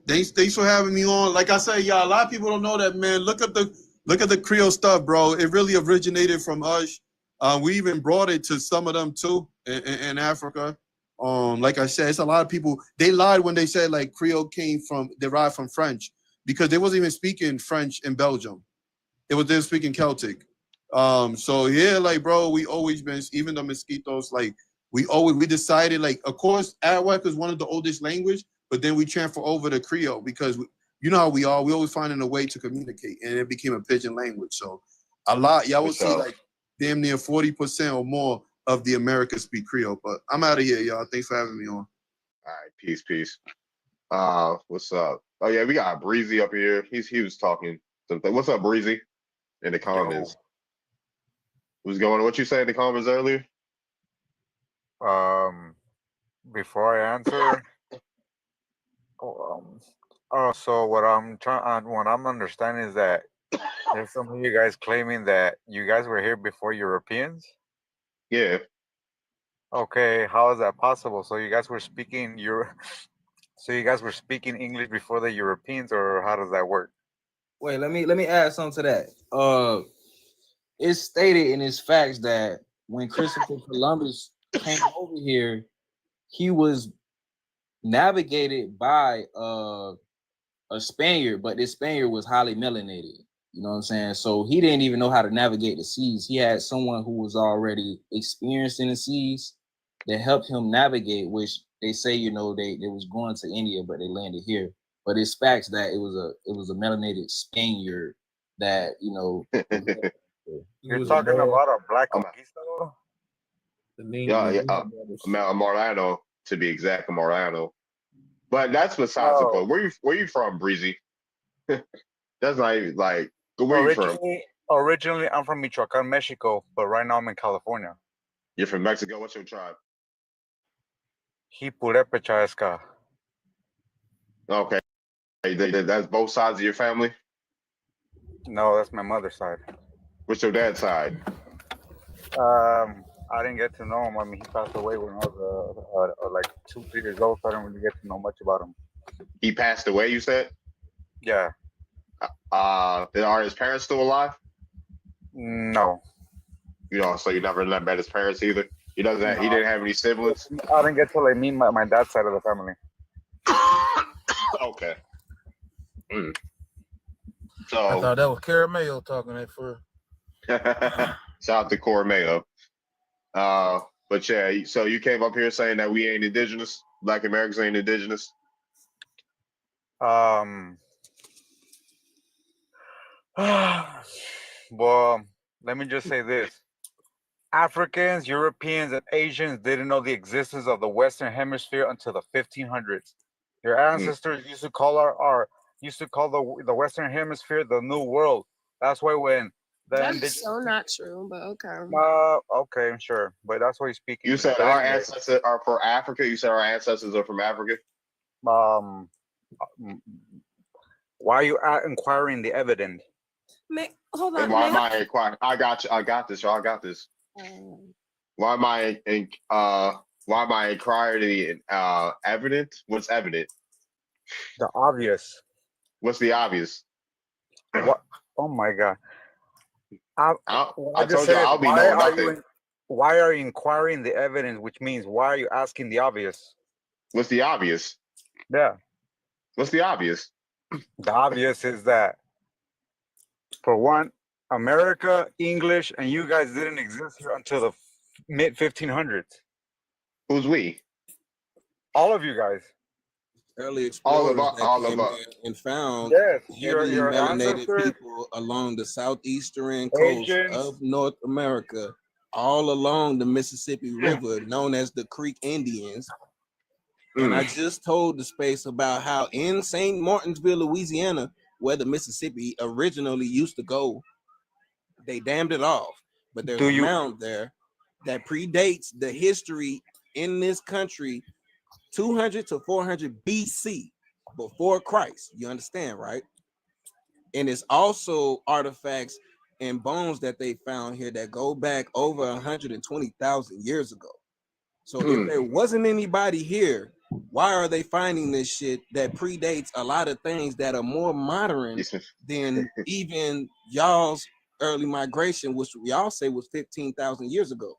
thanks for having me on. Like I said, y'all, a lot of people don't know that, man. Look at the Creole stuff, bro. It really originated from us. We even brought it to some of them too in Africa. Like I said, it's a lot of people. They lied when they said like Creole derived from French, because they wasn't even speaking French in Belgium. They were speaking Celtic. So yeah, like bro, we always been, even the mosquitoes, like we decided, like, of course, Arawak is one of the oldest language, but then we transfer over to Creole because you know how we are. We always finding a way to communicate, and it became a pidgin language. So a lot, y'all will see like damn near 40% or more of the Americans speak Creole. But I'm out of here, y'all. Thanks for having me on. All right, peace. What's up? Oh yeah, we got Breezy up here. He was talking something. What's up, Breezy? In the comments. What's going on? What you say in the comments earlier? Before I answer, so what I'm understanding is that there's some of you guys claiming that you guys were here before Europeans. Yeah. Okay, how is that possible? So you guys were speaking English before the Europeans, or how does that work? Wait, let me add something to that. It's stated in his facts that when Christopher Columbus came over here, he was navigated by a Spaniard, but this Spaniard was highly melanated. You know what I'm saying? So he didn't even know how to navigate the seas. He had someone who was already experienced in the seas that helped him navigate, which they say, you know, they was going to India, but they landed here. But it's facts that it was a melanated Spaniard that, you know. You're talking about a black conquistador? Yeah, Morano, to be exact, Morano. But that's besides the point. Where you from, Breezy? That's not even like where you from? Originally, I'm from Michoacan, Mexico, but right now I'm in California. You're from Mexico. What's your tribe? Hipurepechaesca. Okay, that's both sides of your family. No, that's my mother's side. What's your dad's side? I didn't get to know him. I mean, he passed away when I was like 2-3 years old, so I didn't really get to know much about him. He passed away, you said? Yeah. Are his parents still alive? No. You know, so you never met his parents either? He didn't have any siblings? I didn't get to like meet my dad's side of the family. Okay. So I thought that was Caramel talking that for. Shout out to Cormeo. But yeah, so you came up here saying that we ain't indigenous, Black Americans ain't indigenous. Well, let me just say this. Africans, Europeans, and Asians didn't know the existence of the Western Hemisphere until the 1500s. Your ancestors used to call the Western Hemisphere the New World. That's why when that's so not true, but okay. Okay, sure, but that's what he's speaking. You said our ancestors are for Africa. You said our ancestors are from Africa. Why are you inquiring the evidence? Hold on. And why am I inquiring? I got you. I got this. Y'all got this. Why am I inquiring the evident? What's evident? The obvious. What's the obvious? What? Oh my God. I I just told you said, I'll be knowing nothing. why are you inquiring the evidence? Which means, why are you asking the obvious? What's the obvious? Yeah. What's the obvious? The obvious is that, for one, America, English, and you guys didn't exist here until the mid 1500s. Who's we? All of you guys. Early All explorers of us. that All of came us. here and found Yes, heavily your melanated ancestors, people along the southeastern coast Asians. of North America, all along the Mississippi River, known as the Creek Indians. And I just told the space about how in St. Martinsville, Louisiana, where the Mississippi originally used to go, they dammed it off. But there's a mound there that predates the history in this country 200 to 400 BC, before Christ. You understand, right? And it's also artifacts and bones that they found here that go back over 120,000 years ago. So if there wasn't anybody here, why are they finding this shit that predates a lot of things that are more modern than even y'all's early migration, which y'all say was 15,000 years ago?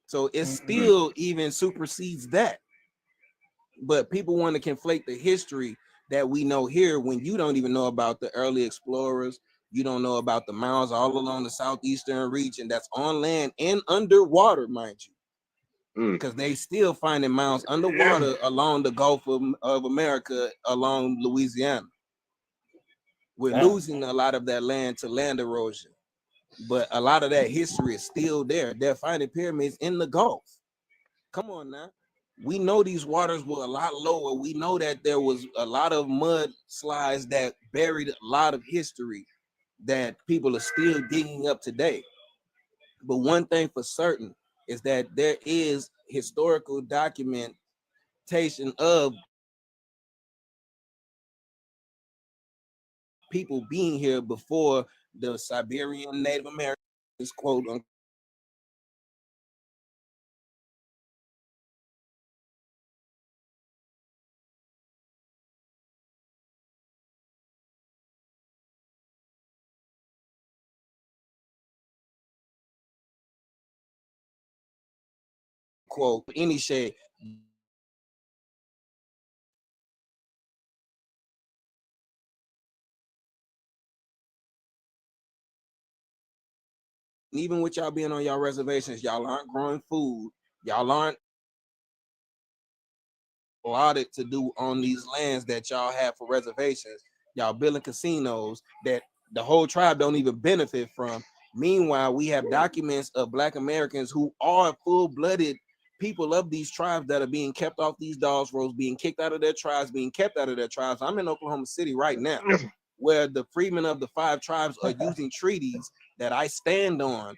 So it still even supersedes that. But people want to conflate the history that we know here when you don't even know about the early explorers. You don't know about the mounds all along the southeastern region that's on land and underwater, mind you. Because they still finding mounds underwater along the Gulf of America, along Louisiana. We're losing a lot of that land to land erosion. But a lot of that history is still there. They're finding pyramids in the Gulf. Come on now. We know these waters were a lot lower. We know that there was a lot of mudslides that buried a lot of history that people are still digging up today. But one thing for certain is that there is historical documentation of people being here before the Siberian Native Americans, quote unquote, quote, any shade. Even with y'all being on y'all reservations, y'all aren't growing food. Y'all aren't allotted to do on these lands that y'all have for reservations. Y'all building casinos that the whole tribe don't even benefit from. Meanwhile, we have documents of Black Americans who are full-blooded people of these tribes that are being kept off these dogs roads, being kicked out of their tribes, being kept out of their tribes. I'm in Oklahoma City right now, where the freedmen of the 5 tribes are using treaties that I stand on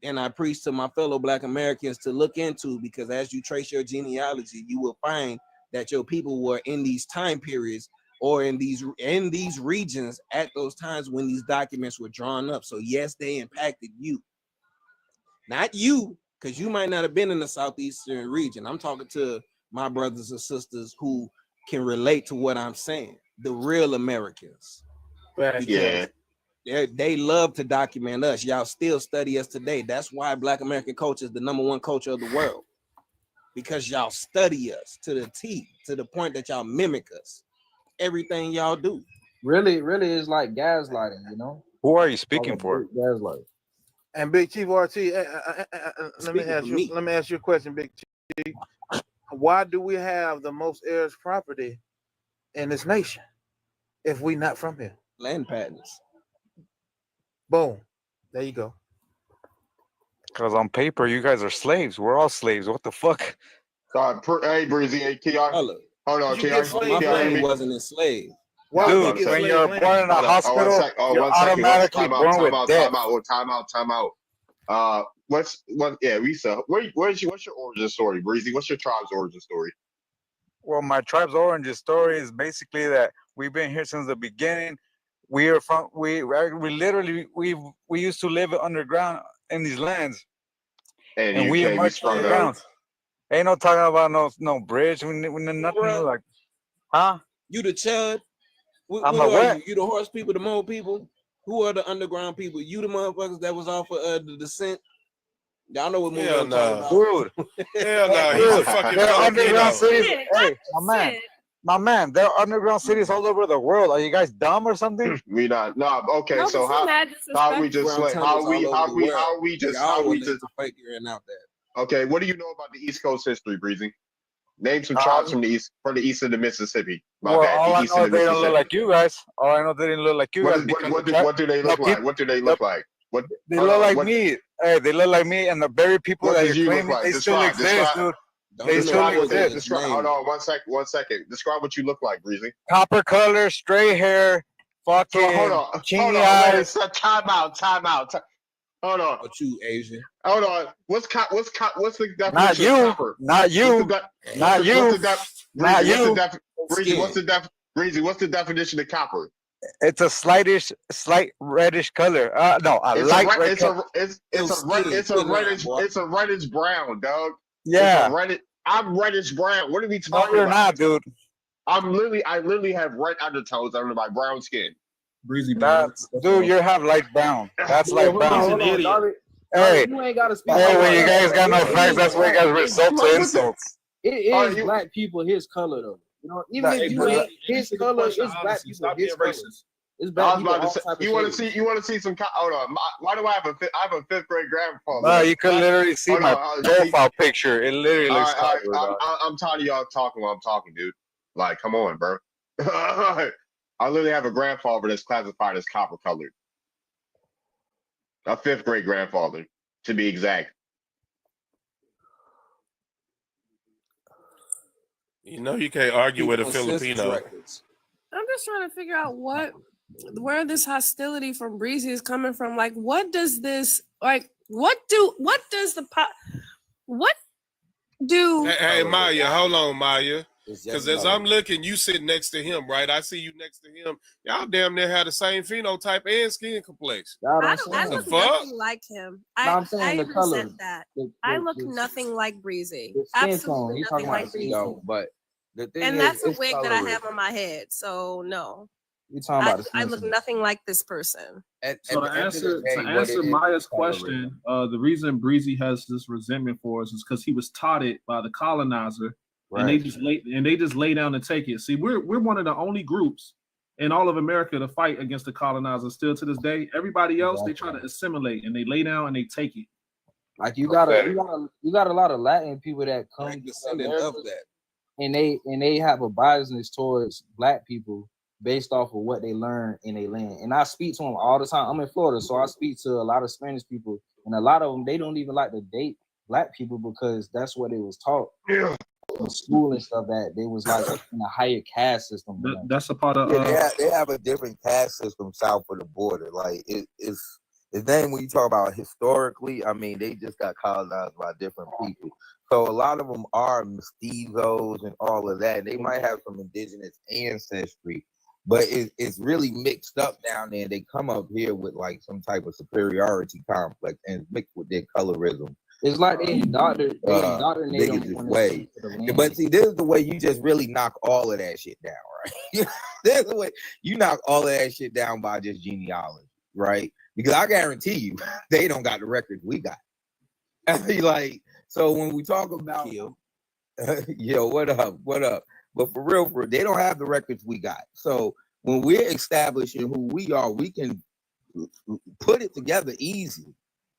and I preach to my fellow Black Americans to look into, because as you trace your genealogy, you will find that your people were in these time periods or in these regions at those times when these documents were drawn up. So yes, they impacted you. Not you, because you might not have been in the southeastern region. I'm talking to my brothers and sisters who can relate to what I'm saying, the real Americans. Yeah. They love to document us. Y'all still study us today. That's why Black American culture is the #1 culture of the world, because y'all study us to the T, to the point that y'all mimic us. Everything y'all do. Really is like gaslighting, you know? Who are you speaking for? Gaslighting. And Big Chief RT, let me ask you a question, Big Chief. Why do we have the most heirs property in this nation if we not from here? Land patents. Boom. There you go. Because on paper, you guys are slaves. We're all slaves. What the fuck? Hey, Breezy, hey, Kiar. Hold on, Kiar. My family wasn't enslaved. Dude, when you're born in a hospital, you're automatically born with death. Time out. What's your origin story, Breezy? What's your tribe's origin story? Well, my tribe's origin story is basically that we've been here since the beginning. We used to live underground in these lands, and we emerged from the ground. Ain't no talking about no bridge. We nothing like, huh? You the chud? I'm a what? You the horse people, the mole people? Who are the underground people? You the motherfuckers that was off of the Descent? Y'all know what movie Hell I'm talking no. about. Dude, Hell no. He's a fucking there are underground Filipino. cities. Hey, my man, there are underground cities all over the world. Are you guys dumb or something? We not. No. Okay. No, So but you're not how we just Underground like tunnels all over the world. how we just figuring out that. okay. What do you know about the East Coast history, Breezy? Name some tribes from the east of the Mississippi. My Well, bad, all the I east know of is the they don't look Mississippi. like you guys. All I know they didn't look like you guys. What do they look like? What do they look like? What They look like me. Hey, they look like me, and the very people What that does you're you look claiming like? they still exist, dude. They still exist. Hold on, 1 second. Describe what you look like, Breezy. Copper color, straight hair, fucking Hold on, kingy wait, eyes. time out. Hold on. But you Asian. Hold on. What's the definition Not of you. copper? Not you. Not you. Not you. Breezy, what's the definition of copper? It's a slight reddish color. No, a light red color. It's a reddish brown, dog. Yeah. I'm reddish brown. What are we talking No, you're about? not, dude. I literally have red undertones under my brown skin. Breezy, Dude, you have light brown. That's light brown. Hey, you ain't gotta speak. when you guys got no facts, that's where you guys resort to insults. It is black people his color though. You know, even if you ain't his color, it's black people his color. It's black people. You want to see some? Hold on. Why do I have a fifth grade grandfather? You could literally see my profile picture. It literally looks I'm tired of y'all talking while I'm talking, dude. Like, come on, bro. I literally have a grandfather that's classified as copper colored. A fifth grade grandfather, to be exact. You know you can't argue with a Filipino. I'm just trying to figure out where this hostility from Breezy is coming from. Like, what does this like? What do Hey, Maya, hold on, Maya. Because as I'm looking, you sit next to him, right? I see you next to him. Y'all damn near have the same phenotype and skin complexion. I look nothing like him. I'm saying the color. resent that. I look nothing like Breezy. The skin tone. Absolutely He's nothing talking like about Breezy. no, but the thing And is, that's a it's wig that I have colorism. on my head. So no. You're talking about the I skin look tone. nothing like this person. So to answer Maya's question, the reason Breezy has this resentment for us is because he was taught it by the colonizer, and they just lay down and take it. See, we're one of the only groups in all of America to fight against the colonizer still to this day. Everybody else they try to assimilate and they lay down and they take it. Like you got a lot of Latin people that come to descendant America, of that. and they have a biasness towards black people based off of what they learn in their land. And I speak to them all the time. I'm in Florida, so I speak to a lot of Spanish people, and a lot of them they don't even like to date black people because that's what they was taught in school and stuff, that they was like in a higher caste system. That's a part of they have a different caste system south of the border. Like it's then when you talk about historically, I mean they just got colonized by different people. So a lot of them are mestizos and all of that. They might have some indigenous ancestry, but it's really mixed up down there. They come up here with like some type of superiority complex and mixed with their colorism. It's like they indoctrinate biggest way. But see, this is the way you just really knock all of that shit down, right? There's the way you knock all of that shit down by just genealogy, right? Because I guarantee you, they don't got the records we got. Like, so when we talk about yo, what up? But for real, they don't have the records we got. So when we're establishing who we are, we can put it together easy.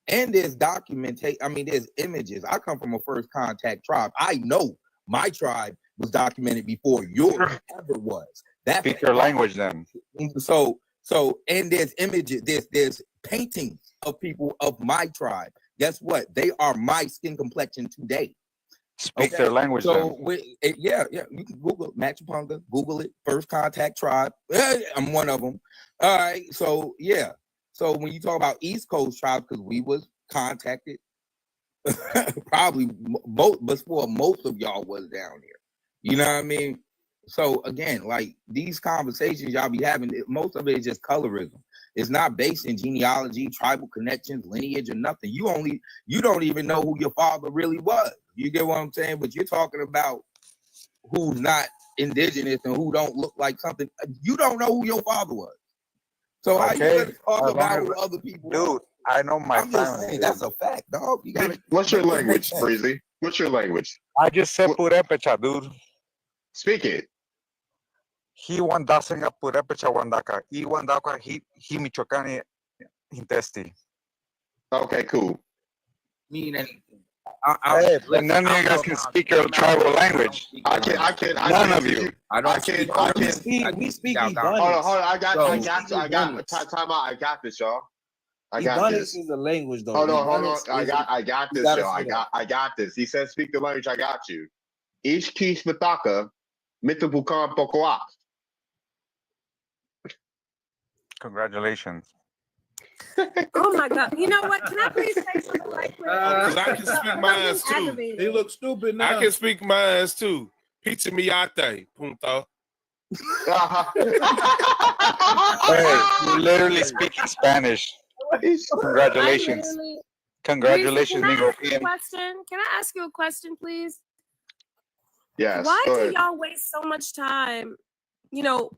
And there's documentation. I mean, there's images. I come from a first contact tribe. I know my tribe was documented before yours ever was. Speak your language then. So and there's images. There's paintings of people of my tribe. Guess what? They are my skin complexion today. Speak their language then. Yeah. You can Google Machupunga. Google it. First contact tribe. I'm one of them. All right. So yeah. So when you talk about East Coast tribes, because we was contacted, probably before most of y'all was down here. You know what I mean? So again, like these conversations y'all be having, most of it is just colorism. It's not based in genealogy, tribal connections, lineage, or nothing. You don't even know who your father really was. You get what I'm saying? But you're talking about who's not indigenous and who don't look like something. You don't know who your father was. So how you Okay, gonna talk as long about as- what other people? dude, I know my I'm just family. saying that's a fact, dog. You gotta. What's your make this make language, sense. Breezy? What's your language? I just said purepecha, dude. Speak it. He wandasanga purepecha wandaka. I wandaka he michoacani intesti. Okay, cool. Mean anything. Hey, but none of you guys can speak your tribal language. None of you. We speak Hold on, Ebonics. I got Ebonics. time out. I got this, y'all. I got Ebonics this. is a language, though. Hold on. Ebonics I is- got you this, gotta y'all. say that. I got this. He said, speak the language. I got you. Ish kish mataka mitabukan pokoak. Congratulations. Oh my God! You know what? Can I please say something right quick? Because I can speak mine too. Aggravated. He looks stupid now. I can speak mine too. Pizza miate, punto. Hey, you literally speak Spanish. Congratulations. Congratulations, Reese, Nigo. Can I ask you a question, please? Yes. Why go do ahead. y'all waste so much time? You know,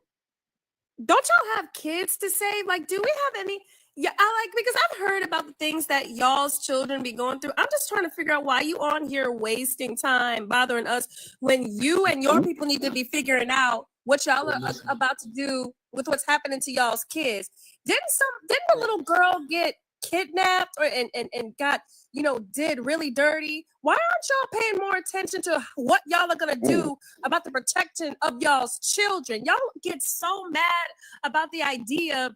don't y'all have kids to save? Like, do we have any? Yeah, because I've heard about the things that y'all's children be going through. I'm just trying to figure out why you on here wasting time bothering us when you and your people need to be figuring out what y'all are about to do with what's happening to y'all's kids. Didn't the little girl get kidnapped and got, did really dirty? Why aren't y'all paying more attention to what y'all are gonna do about the protection of y'all's children? Y'all get so mad about the idea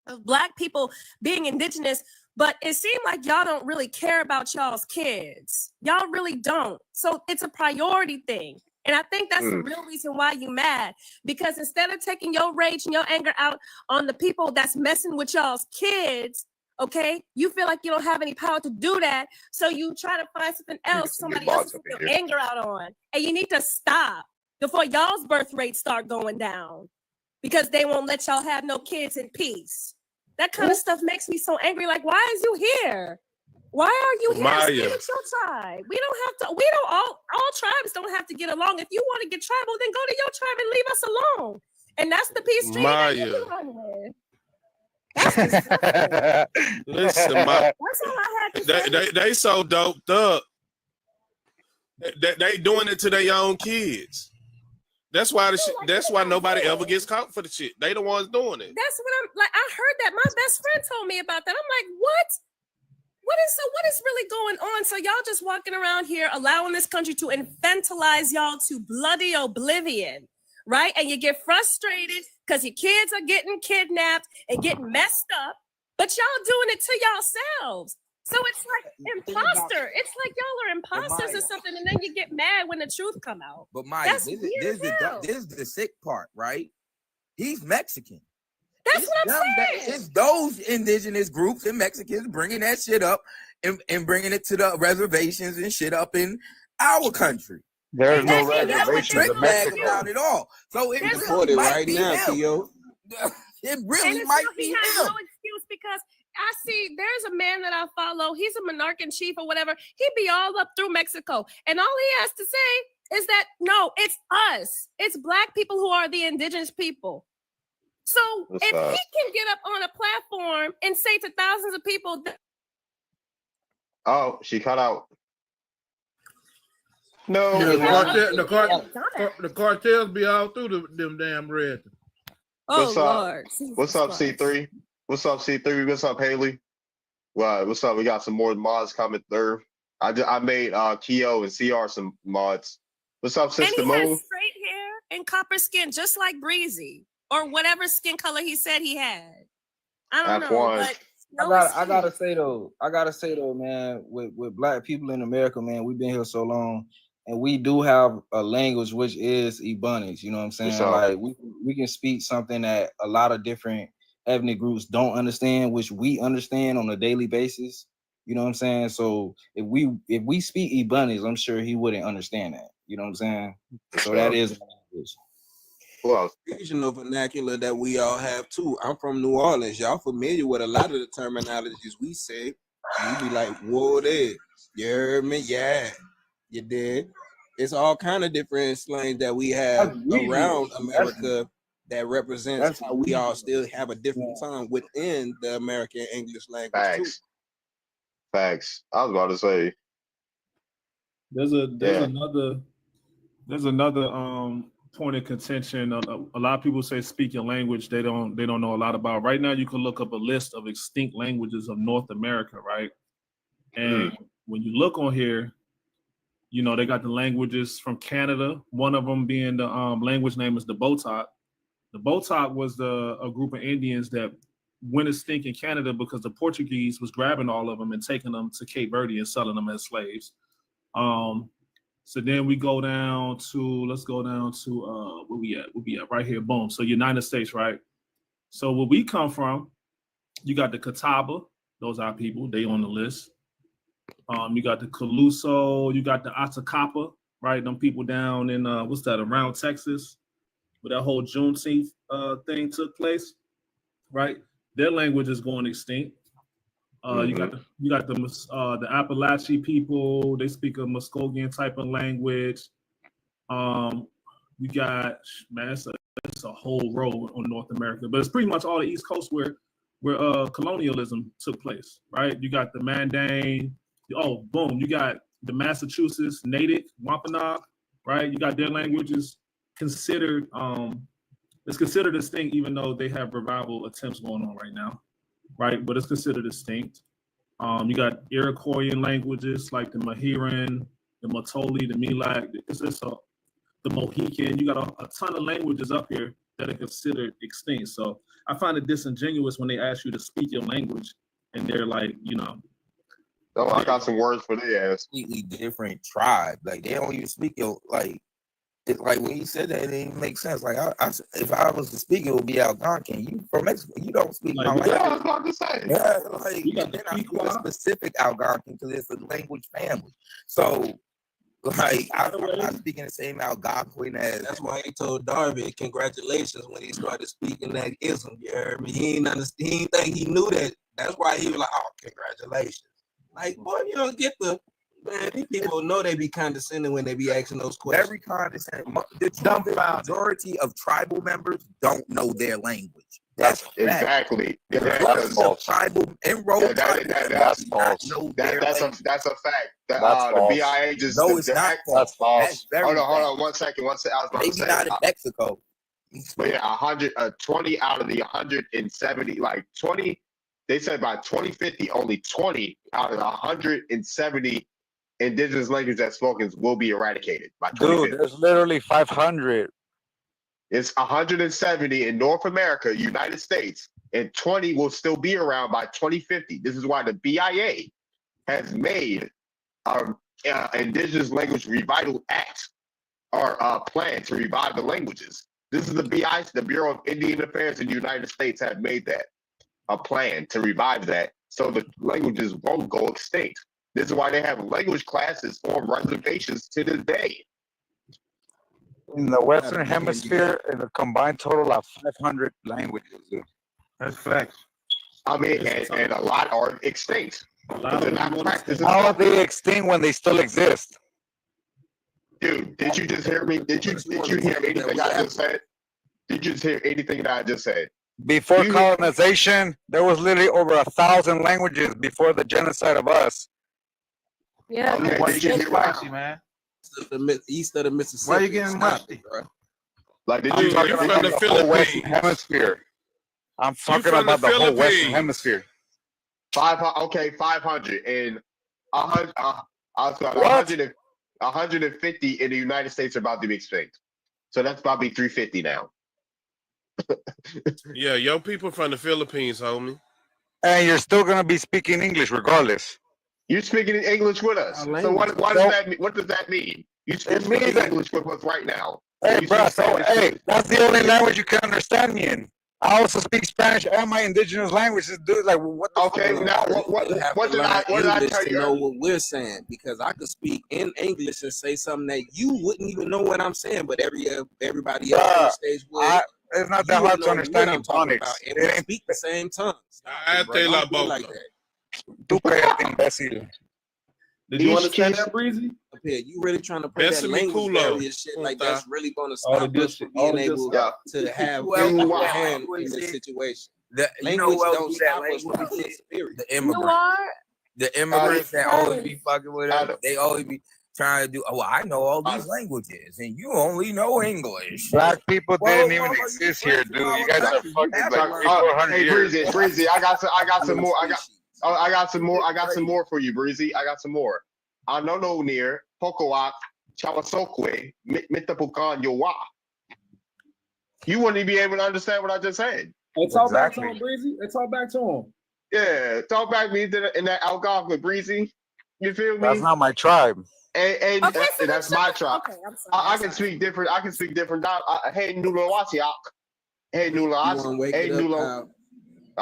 of Black people being indigenous, but it seemed like y'all don't really care about y'all's kids. Y'all really don't. So it's a priority thing. And I think that's the real reason why you mad, because instead of taking your rage and your anger out on the people that's messing with y'all's kids, okay, you feel like you don't have any power to do that. So you try to find something else, somebody else to put your anger out on. And you need to stop before y'all's birth rates start going down, because they won't let y'all have no kids in peace. That kind of stuff makes me so angry. Like, why is you here? Why are you here? Maya. Stay with your tribe. All tribes don't have to get along. If you want to get tribal, then go to your tribe and leave us alone. And that's the peace treaty that you run with. Listen, That's all I had to say. they so doped up. They doing it to their own kids. That's why that's why nobody ever gets caught for the shit. They the ones doing it. That's what I'm like. I heard that. My best friend told me about that. I'm like, what? What is really going on? So y'all just walking around here allowing this country to infantilize y'all to bloody oblivion, right? And you get frustrated because your kids are getting kidnapped and getting messed up, but y'all doing it to yourselves. So it's like imposter. It's like y'all are imposters or something, and then you get mad when the truth come out. But Maya, this is the sick part, right? He's Mexican. That's what I'm saying. It's those indigenous groups and Mexicans bringing that shit up and bringing it to the reservations and shit up in our country. There's no reservations of Mexico. Not at all. So it Report really it might right be now, him. Theo. It really And might so be he him. has no excuse, because I see there's a man that I follow. He's a monarch in chief or whatever. He be all up through Mexico, and all he has to say is that no, it's us. It's Black people who are the indigenous people. So if he can get up on a platform and say to thousands of people, Oh, she cut out. No. Yeah, the cartels be all through them damn reds. What's up? What's up, C3? What's up, C3? What's up, Haley? Well, what's up? We got some more mods coming through. I made Keo and CR some mods. What's up, and Sister he Moon? has straight hair and copper skin, just like Breezy, or whatever skin color he said he had. I don't know, but no I gotta say though, man, with Black people in America, man, we've been here so long, and we do have a language which is Ebonics. You know what I'm saying? Sure. Like we can speak something that a lot of different ethnic groups don't understand, which we understand on a daily basis. You know what I'm saying? So if we speak Ebonics, I'm sure he wouldn't understand that. You know what I'm saying? So that is language. Well, regional vernacular that we all have too. I'm from New Orleans. Y'all familiar with a lot of the terminologies we say. We be like, whoa there. You heard me? Yeah. You did. It's all kind of different slang that we have around America that represents how we all still have a different tongue within the American English language too. Facts. I was about to say. There's another point of contention. A lot of people say speaking language they don't know a lot about. Right now, you can look up a list of extinct languages of North America, right? And when you look on here, you know, they got the languages from Canada. One of them being the language name is the Botok. The Botok was a group of Indians that went extinct in Canada because the Portuguese was grabbing all of them and taking them to Cape Verde and selling them as slaves. So then we go down to, where we at? Right here, boom. So United States, right? So where we come from, you got the Catawba, those are people, they on the list. You got the Caluso, you got the Atacapa, right? Them people down in, around Texas, where that whole Juneteenth thing took place, right? Their language is going extinct. You got the Appalachian people. They speak a Muskogean type of language. You got it's a whole row on North America, but it's pretty much all the East Coast where colonialism took place, right? You got the Mandan. Oh, boom! You got the Massachusetts Natick, Wampanoag, right? You got their languages considered. It's considered extinct, even though they have revival attempts going on right now, right? But it's considered extinct. You got Iroquoian languages like the Mahiran, the Matoli, the Milac, the Mohican. You got a ton of languages up here that are considered extinct. So I find it disingenuous when they ask you to speak your language and they're like, you know. Oh, I got some words for their ass. Completely different tribe. Like they don't even speak your It's like when you said that, it didn't even make sense. Like if I was to speak, it would be Algonquin. You from Mexico, you don't speak my language. Yeah, I was about to say. Yeah, like they're not speaking a specific Algonquin because it's a language family. So, like I'm not speaking the same Algonquin as. That's why he told Darby congratulations when he started speaking that ism. You heard me? He didn't think he knew that. That's why he was like, "Oh, congratulations!" Like, boy, you don't get the. Man, these people know they be condescending when they be asking those questions. Very condescending. The majority of tribal members don't know their language. That's exactly. That's false. Tribal enrolled. That's false. That's a fact. The BIA just no, it's not false. That's false. Hold on. 1 second. I was about maybe to say, not in Mexico. But yeah, 20 out of the 170, like 20. They said by 2050, only 20 out of the 170 indigenous language that's spoken will be eradicated by 2050. Dude, there's literally 500. It's 170 in North America, United States, and 20 will still be around by 2050. This is why the BIA has made Indigenous Language Revival Act or plan to revive the languages. This is the BIA, the Bureau of Indian Affairs in the United States have made that a plan to revive that so the languages won't go extinct. This is why they have language classes on reservations to this day. In the Western Hemisphere, in a combined total of 500 languages. Dude. That's facts. I mean, and a lot are extinct. They're not practicing. How are they extinct when they still exist? Dude, did you just hear me? Did you hear anything I just said? Did you just hear anything that I just said? Before colonization, there was literally over 1,000 languages before the genocide of us. Yeah. Okay, Why you getting spicy, man? East of the Mississippi. Why you getting musty, bro? Like, did I'm you talking about the whole Western Hemisphere. I'm talking about the whole Western Hemisphere. 500 and 150 in the United States are about to be extinct. So that's probably 350 now. Yeah, your people from the Philippines, homie. And you're still gonna be speaking English regardless. You're speaking in English with us. So what does that mean? What does that mean? You speak English with us right now. Hey, bro. So hey, that's the only language you can understand me in. I also speak Spanish and my indigenous languages, dude. Like, what the okay, fuck? now what did I tell you? Know what we're saying, because I could speak in English and say something that you wouldn't even know what I'm saying, but everybody else on the stage would. It's not that hard to understand Ebonics. And we speak the same tongues. I tell you like that. Tú cállate, imbécil. Did you Each understand case- that, Breezy? Up here, you really trying to play that Bessamy language Kulo. barrier shit like Punta. that's really going to All the stop good us shit, from all being the good able stuff. to have Who else a do that hand in language the is? situation. You know Language who else don't do that stop us from language being is? superior. The You immigrants. are? The immigrants that always Yes. be fucking with I us. don't- They always be trying to do. Oh, I know all these languages, and you only know English. Black people Well, didn't even motherfucker, exist you here, from dude. our You guys are country. You fucking have like to learn. 300-400 Hey, years. Breezy, I got some more. I got some more. I got Crazy. some more for you, Breezy. I got some more. I no near Pokoak Chawasokwe Mitapukan Yowa. You wouldn't even be able to understand what I just said. Hey, talk back to Exactly. him, Breezy. Hey, talk back to him. Yeah, talk back me in that Algonquin, Breezy. You feel me? That's not my tribe. And Okay, so that's then my shut the- tribe. Okay, I'm sorry. I I'm can sorry. speak different. I can speak different. Hey, Nulawasiak. Hey, You want to Nulawasiak. wake Hey, it up Nulo. how?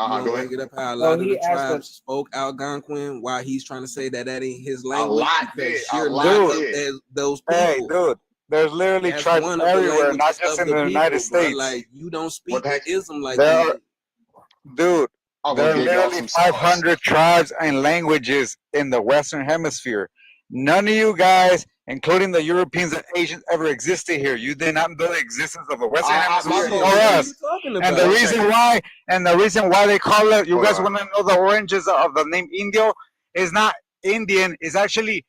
You want Go to ahead. wake it up how a No, lot of he the asked us- tribes spoke Algonquin while he's trying to say that ain't his A language lot because did. you're A lot not of did. those people. Hey, dude. There's literally That's tribes one of the everywhere, not languages just of in the the United people, bro. States. Like you don't speak What the the heck? ism like There we are, do. dude, I'm there gonna are give y'all literally some sauce. 500 tribes and languages in the Western Hemisphere. None of you guys, including the Europeans and Asians, ever existed here. You did not know the existence of the Western My Hemisphere fault. or What are us. you talking And about? the One reason second. why, they call it, you Hold guys on. want to know the origins of the name Indio? Is not Indian. It's actually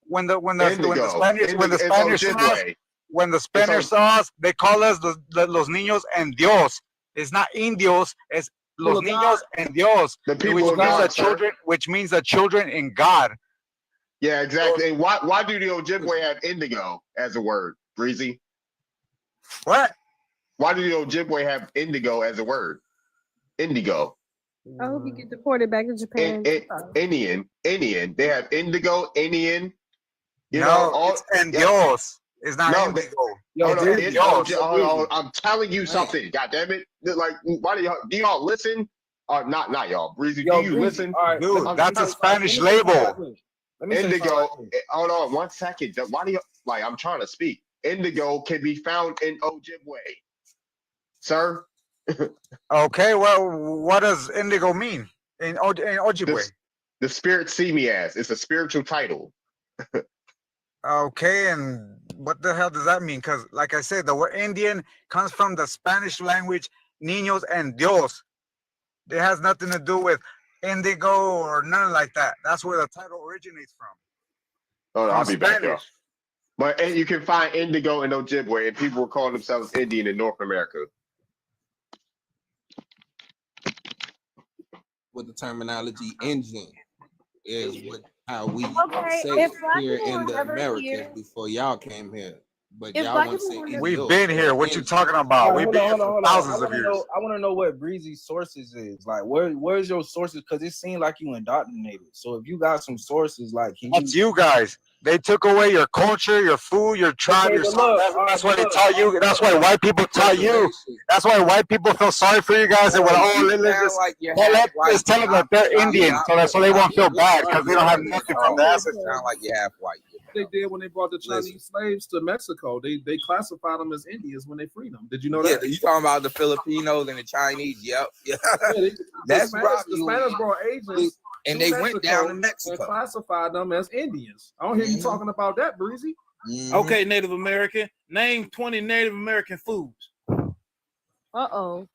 when the Indigo. Spaniards It's saw us, Ojibwe. when the It's Spaniards saw us, they call us los niños en Dios. It's not indios. It's los People of niños en Dios, The which people means of God, sir. the children in God. Yeah, exactly. And why do the Ojibwe have indigo as a word, Breezy? What? Why do the Ojibwe have indigo as a word? Indigo. I hope you get deported back to Japan. Indian. They have indigo, Indian. You know, No, all it's en Dios. It's not No, indigo. hold on, It's en it's Dios. I'm telling you something. God damn it! Like, why do y'all listen? Or not y'all. Breezy, do you listen? All right, Dude, I'm- that's a I'm- Spanish let me say something label. right quick. Let me say something Indigo. right quick. Hold on 1 second. Why do you like? I'm trying to speak. Indigo can be found in Ojibwe, sir. Okay, well, what does indigo mean in Ojibwe? The spirits see me as. It's a spiritual title. Okay, and what the hell does that mean? Because, like I said, the word Indian comes from the Spanish language "niños en Dios." It has nothing to do with indigo or none like that. That's where the title originates from. Oh, I'll be back, y'all. Spanish. But and you can find indigo in Ojibwe, and people were calling themselves Indian in North America. With the terminology engine is how we Okay, say if it black here people in were the ever Americas here- before y'all came here. But If y'all black want to say people were never- We've Indios been here. or What you engine. talking about? We've been here for Hold on. thousands of years. I want to know what Breezy's sources is. Like, where's your sources? Because it seemed like you indoctrinated. So if you got some sources, like, can That's you guys. They took away your culture, your food, your tribe, Okay, your but song. look, That's why they taught you. That's why white people taught you. That's why white people feel sorry for you guys and were like, You let's sound just like you're let's half white. tell them that they're Indian, so they won't feel bad because they don't have nothing from the ancestors. Sound like you're half white. They did when they brought the Chinese slaves to Mexico. They classified them as Indians when they freed them. Did you know Yeah, that? you talking about the Filipinos and the Chinese? Yep. Yeah. That's That's right. the Spanish brought agents And to they went down to Mexico. and classified them as Indians. I don't hear you talking about that, Breezy. Okay, Native American. Name 20 Native American foods. Uh-oh.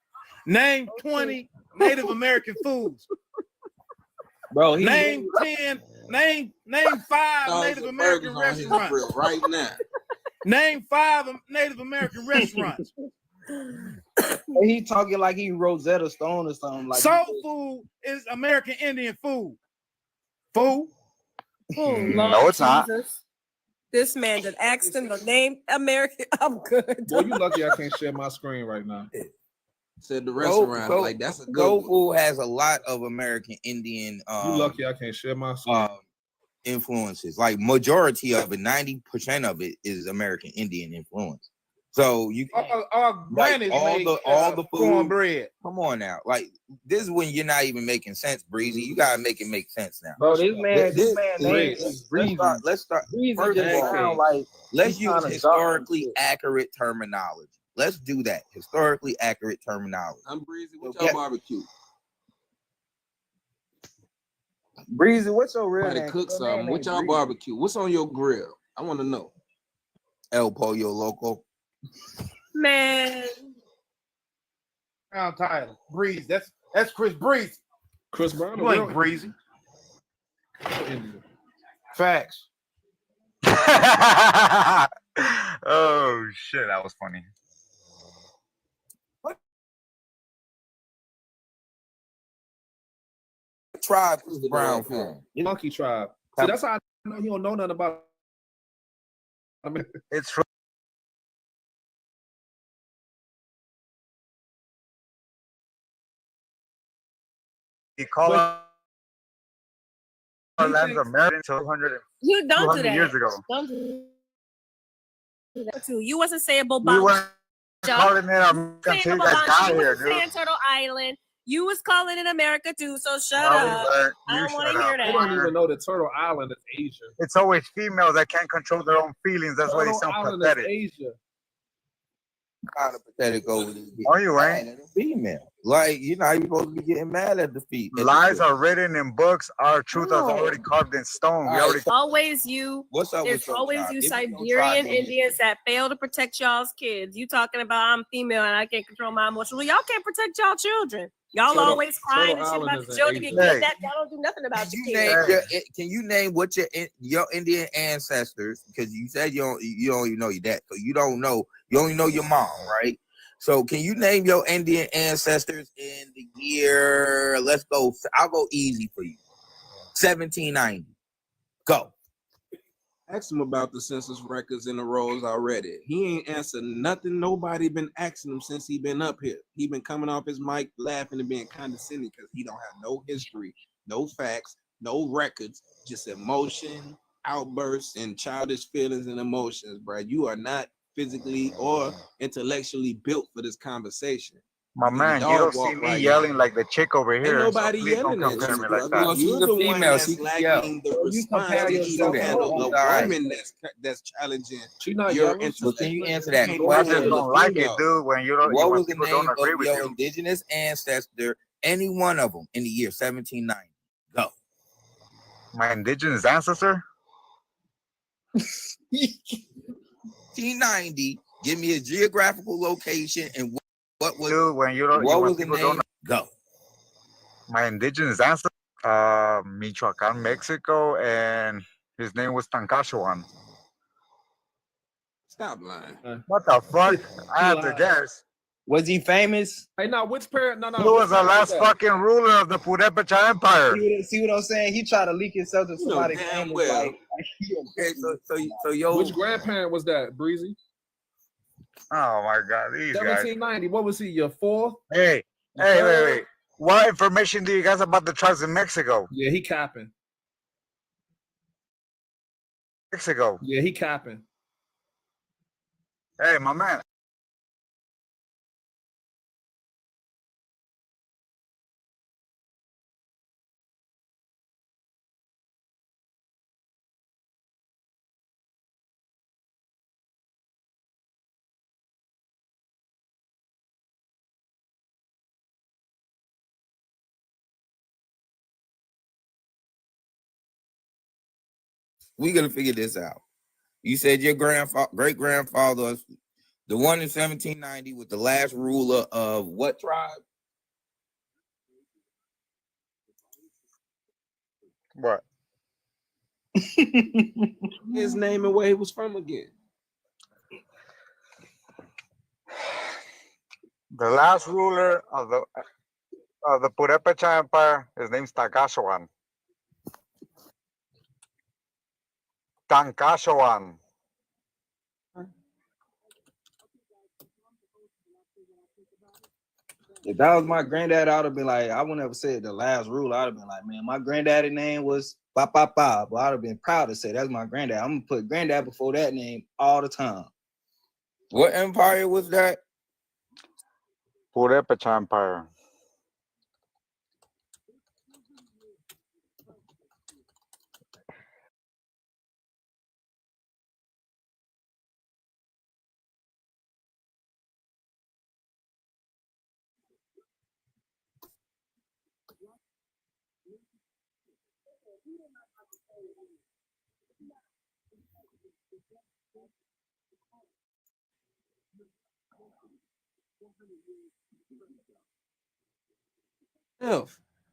Name 20 Native American foods. Bro, name 10. Name 5 Dogs Native and American burgers on his restaurants. grill right now. Name 5 Native American restaurants. He talking like he Rosetta Stone or something. Like Soul food is American Indian food. Food. No, it's not. This man that asked him the name American. I'm good. Boy, you lucky I can't share my screen right now. Said the restaurant. Like that's a good one. Soul food has a lot of American Indian. You lucky I can't share my screen. Influences. Like majority of it, 90% of it is American Indian influence. So you our grannies make all the food, cornbread. Come on now, like this is when you're not even making sense, Breezy. You gotta make it make sense now, bro, this man name is Breezy. Let's start. Breezy First of just all, sound like let's he's use trying to historically accurate terminology. Let's do that. Historically accurate terminology. I'm Breezy with your barbecue. Breezy, what's your real Somebody name? cook Your something. name What ain't y'all Breezy. barbecue? What's on your grill? I want to know. El Pollo Loco. Man, Brown title. Breeze. That's Chris Breeze. Chris Brown. You ain't breezy. Facts. Oh shit, that was funny. Tribe Chris Brown from? Monkey Tribe. See, that's how I know he don't know nothing about. It's from. He called our lands American 200 you don't do that. years ago. Don't do that. Too. You wasn't saying We Boban. were calling it American Saying until you guys Boban. got You here, wasn't dude. saying Turtle Island. You was calling it America too. So shut No, we up. weren't. I You don't want shut to hear up. that. They don't even know that Turtle Island is Asia. It's always females that can't control their own feelings. That's why they Turtle sound Island pathetic. is Asia. Kind of pathetic over this. Oh, you ain't? Female. Like, you know, you supposed to be getting mad at the feet. Lies are written in books. Our truth is already carved in stone. We already. Always you. What's up There's with your always tribe? you Give me your Siberian tribe. Indians that fail to protect y'all's kids. You talking about I'm female and I can't control my emotions. Well, y'all can't protect y'all children. Y'all Turtle- always crying Turtle and shit Island about is the in children get Asia. kidnapped. Y'all don't do nothing about your You kids. name can you name what your Indian ancestors? Because you said you don't even know your dad, so you don't know. You only know your mom, right? So can you name your Indian ancestors in the year? Let's go. I'll go easy for you. 1790. Go. Ask him about the census records and the rolls already. He ain't answered nothing. Nobody been asking him since he been up here. He been coming off his mic laughing and being condescending because he don't have no history, no facts, no records, just emotion, outbursts, and childish feelings and emotions, bro. You are not physically or intellectually built for this conversation. My man, you don't see me yelling like the chick over here. Ain't nobody so please don't yelling at compare you, me like brother. that. You're the one that's lacking the response to even handle a woman that's challenging your intellect. Well, can you answer that Can't question? handle don't the like it, female. dude. When you don't, What when was the people name don't agree of with your you. indigenous ancestor? Any one of them in the year 1790. Go. My indigenous ancestor. 1790. Give me a geographical location and what was Dude, when you don't, what when was the people name? don't. Go. My indigenous ancestor, Michoacan, Mexico, and his name was Tancashuan. Stop lying. What the fuck? I have to lied. guess. Was he famous? Hey, now which parent? No. Who was the which last parent fucking ruler of the Purepecha Empire? See what I'm saying? He tried to leak himself to You know somebody damn famous. well. Okay, so yo, Which grandparent was that, Breezy? Oh my God, these guys. 1790. What was he? Your fourth? Hey, wait. What information do you guys about the tribes in Mexico? Yeah, he capping. Mexico. Yeah, he capping. Hey, my man. we gonna figure this out. You said your great grandfather was the one in 1790 with the last ruler of what tribe? What? His name and where he was from again. The last ruler of the Purepecha Empire, his name's Tancashuan. Tancashuan. If that was my granddad, I would have been like, I wouldn't have said the last rule. I'd have been like, man, my granddaddy name was Papa. But I'd have been proud to say that's my granddad. I'm gonna put granddad before that name all the time. What empire was that? Purepecha Empire.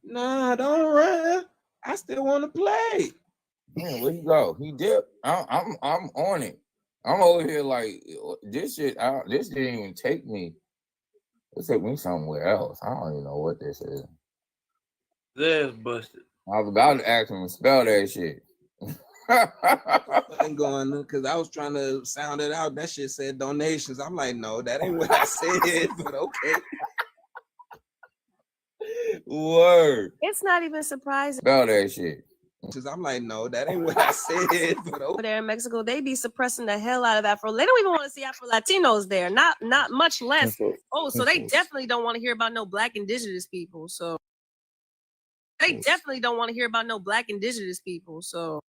Nah, don't run. I still want to play. Man, where he go? He dipped. I'm on it. I'm over here like this shit. This didn't even take me. It took me somewhere else. I don't even know what this is. That's busted. I was about to ask him to spell that shit. ain't going because I was trying to sound it out. That shit said donations. I'm like, no, that ain't what I said, but okay. Word. It's not even surprising. Spell that shit. Because I'm like, no, that ain't what I said, but okay. Over there in Mexico, they be suppressing the hell out of Afro. They don't even want to see Afro Latinos there. Not much less. So they definitely don't want to hear about no Black indigenous people. So they definitely don't want to hear about no Black indigenous people. So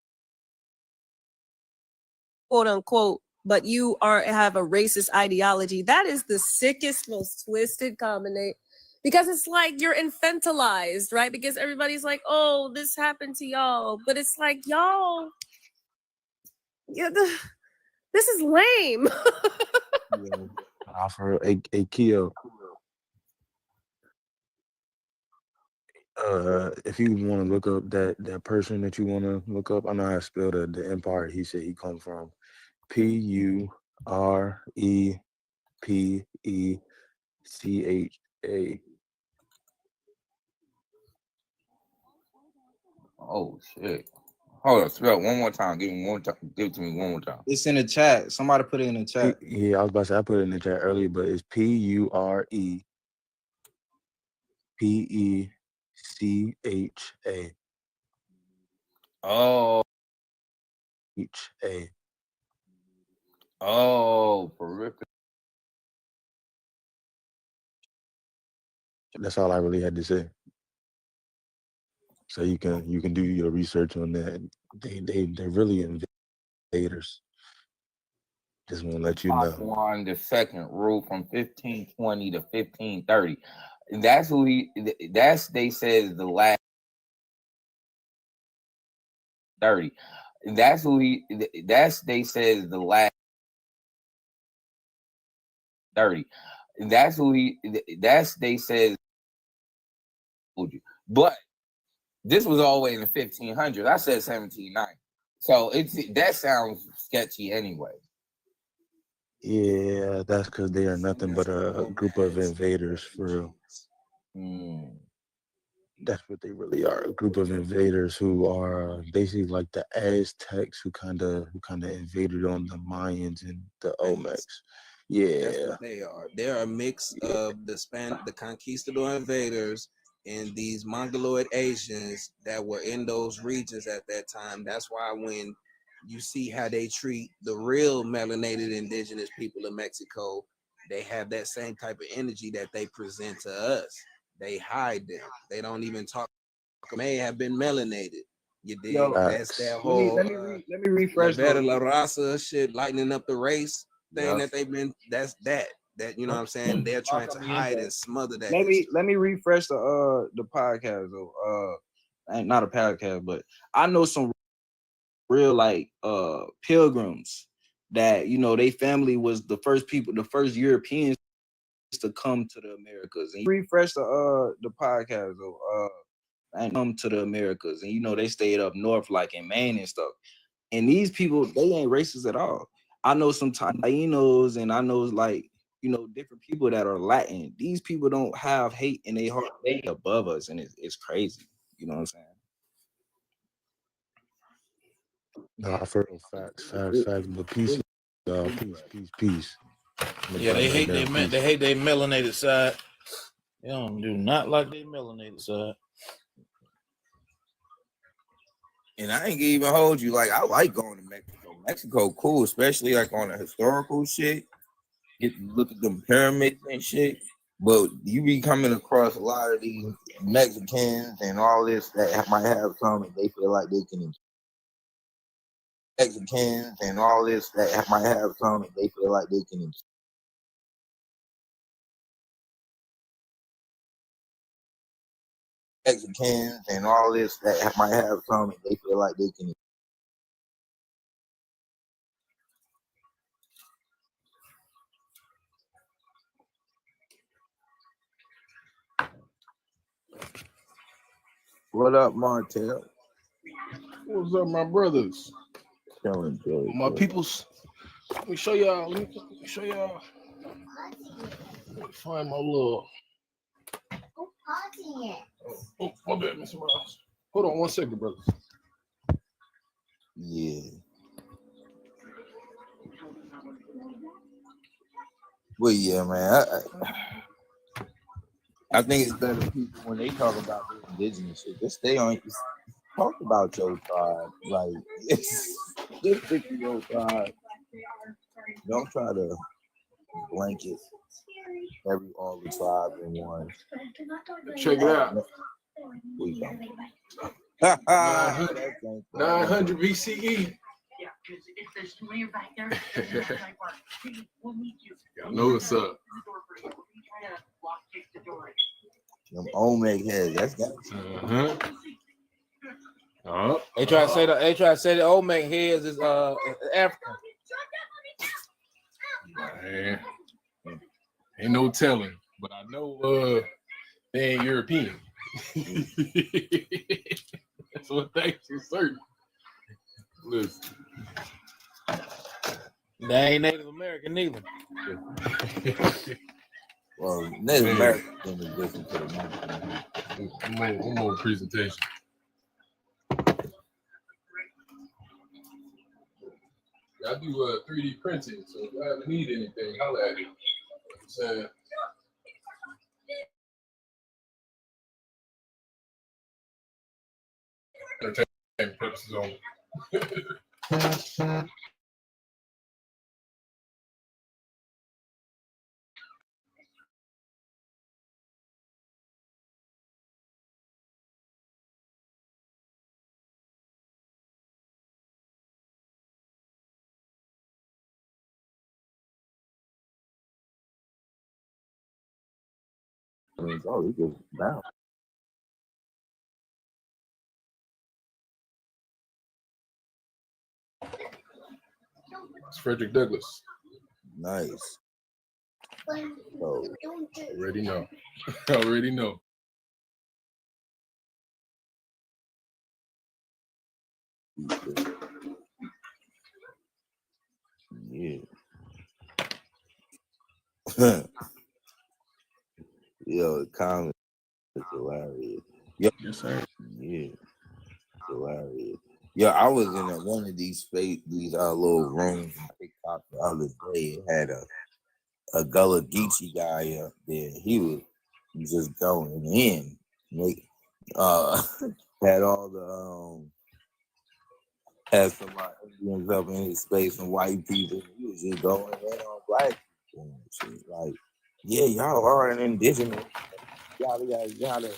quote unquote, but you have a racist ideology. That is the sickest, most twisted combination. Because it's like you're infantilized, right? Because everybody's like, oh, this happened to y'all. But it's like, y'all, this is lame. Offer a Keo. If you want to look up that person that you want to look up, I know how to spell the empire. He said he comes from PUREPECHA. Oh shit. Hold on, spell it one more time. Give it to me one more time. It's in the chat. Somebody put it in the chat. Yeah, I was about to say I put it in the chat earlier, but it's PUREPECHA. Oh. HA. Oh, horrific. That's all I really had to say. So you can do your research on that. They're really invaders. Just want to let you know. One the second rule from 1520 to 1530. That's who they said is the last 30. That's they said is the last 30. They said. But this was always in the 1500s. I said 1790. So that sounds sketchy anyway. Yeah, that's because they are nothing but a group of invaders for real. That's what they really are, a group of invaders who are basically like the Aztecs who kind of invaded on the Mayans and the Olmecs. Yeah, That's what they are. They're a mix of the conquistador invaders and these Mongoloid Asians that were in those regions at that time. That's why when you see how they treat the real melanated indigenous people of Mexico, they have that same type of energy that they present to us. They hide them. They don't even talk. May have been melanated. You dig? That's that whole. Let me refresh. Better La Raza shit, lightening up the race thing that they've been. That's that. That you know what I'm saying. They're trying to hide and smother that. Let me refresh the podcast though. Not a podcast, but I know some real like pilgrims that they family was the first Europeans to come to the Americas. And refresh the podcast though. And come to the Americas, and they stayed up north like in Maine and stuff. And these people, they ain't racist at all. I know some Tainos, and I know like different people that are Latin. These people don't have hate in their heart. They above us, and it's crazy. You know what I'm saying? No, I've heard facts. But peace. Peace. Yeah, they hate their melanated side. They don't do not like their melanated side. And I ain't gonna even hold you. Like, I like going to Mexico. Mexico cool, especially like on the historical shit. Get to look at them pyramids and shit. But you be coming across a lot of these Mexicans and all this that might have something they feel like they can. Mexicans and all this that might have something they feel like they can. Mexicans and all this that might have something they feel like they can. What up, Martel? What's up, my brothers? Chilling, Joey. My peoples. Let me show y'all. Let me show y'all. Find my little. Oh, my bad, Mr. Miles. Hold on 1 second, brothers. Yeah. Well, yeah, man. I think it's better people when they talk about the indigenous shit, just stay on. Talk about your tribe, like just pick your tribe. Don't try to blanket all the tribes in one. Check it out. 900 BCE. Y'all know what's up. Them Olmec heads, that's got. They try to say the Olmec heads is African. Man, ain't no telling, but I know they ain't European. That's one thing for certain. Listen. They ain't Native American neither. Well, Native American is different to the one more presentation. I do 3D printing, so if you ever need anything, holla at me. So, entertainment purposes only. Oh, he just bounced. It's Frederick Douglass. Nice. Oh, already know. Already know. Yeah. Yo, the comment is hilarious. Yo, yes, sir. Yeah, hilarious. Yeah, I was in one of these little rooms on TikTok the other day. It had a Gullah Geechee guy up there. He was just going in. Had all the had some Indians up in his space and white people. He was just going in on black people and shit. Like, yeah, y'all are an indigenous. Yada yada yada.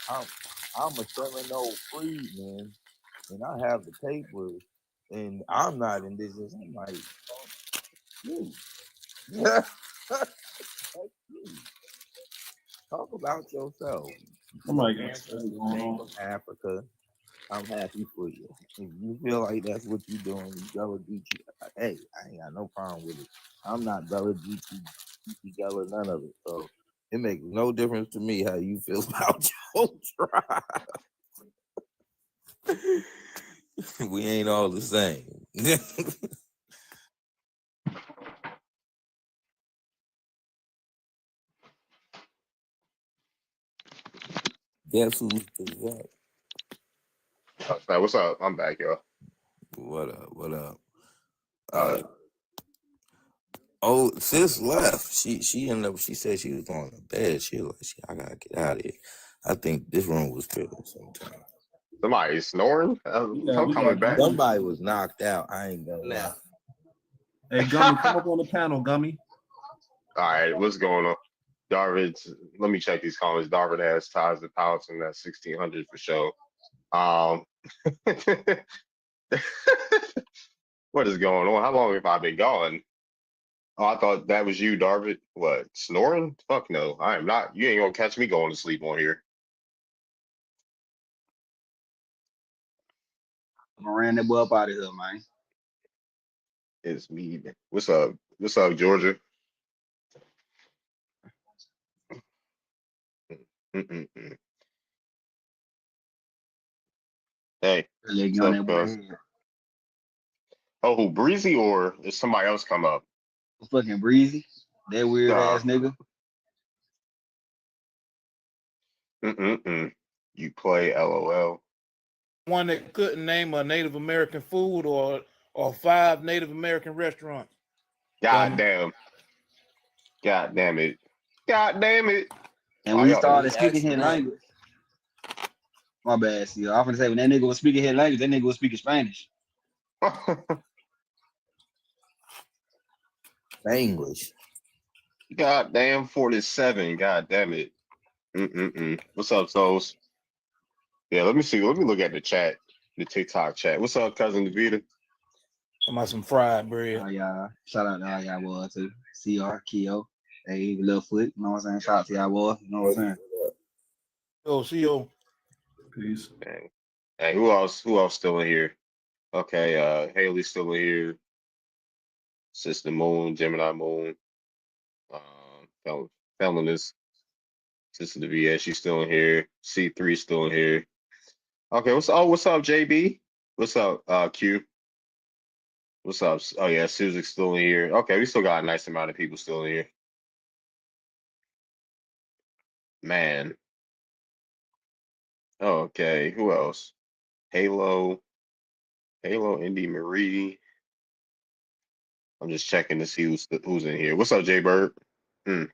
I'm a Seminole freedman, and I have the papers, and I'm not indigenous. I'm like, you. Talk about yourself. Somebody from Africa. I'm happy for you. If you feel like that's what you're doing, you Gullah Geechee, hey, I ain't got no problem with it. I'm not Gullah Geechee, Gullah, none of it. So it makes no difference to me how you feel about your tribe. We ain't all the same. Guess who's the Hey, what's up? I'm back, yo. What up? What up? Oh, sis left. She ended up. She said she was going to bed. She was like, I gotta get out of here. I think this room was filled sometime. Somebody snoring? I'm coming back. Somebody was knocked out. I ain't gonna lie. Hey, Gummy, come up on the panel, Gummy. All right, what's going on? Darvid, let me check these comments. Darvid has ties to Powhatan at 1600 for sure. What is going on? How long have I been gone? Oh, I thought that was you, Darvid. What, snoring? Fuck no, I am not. You ain't gonna catch me going to sleep on here. I ran that boy up out of here, man. It's me. What's up? What's up, Georgia? Mm-mm-mm. Hey, what's up, cuz? Oh, who, Breezy, or is somebody else come up? Fucking Breezy, that weird ass nigga. You play LOL. One that couldn't name a Native American food or 5 Native American restaurants. God damn. God damn it. God damn it. And when he started speaking his language, my bad, see. I was gonna say when that nigga was speaking his language, that nigga was speaking Spanish. English. God damn 47. God damn it. What's up, Souls? Yeah, let me see. Let me look at the chat, the TikTok chat. What's up, cousin Davida? Talking about some fried bread. Oh yeah, shout out to all y'all boys too. CR, Keo, hey, Littlefoot, you know what I'm saying? Shout out to y'all boys, you know what I'm saying? Yo, CO. Peace. Hey, who else? Who else still in here? Okay, Haley's still in here. Sister Moon, Gemini Moon, Felinist, Sister Davida, she's still in here. C3 still in here. Okay, what's up, JB? What's up, Q? What's up? Oh yeah, Susie's still in here. Okay, we still got a nice amount of people still in here. Man. Okay, who else? Halo, Indy Marie. I'm just checking to see who's in here. What's up, Jay Bird?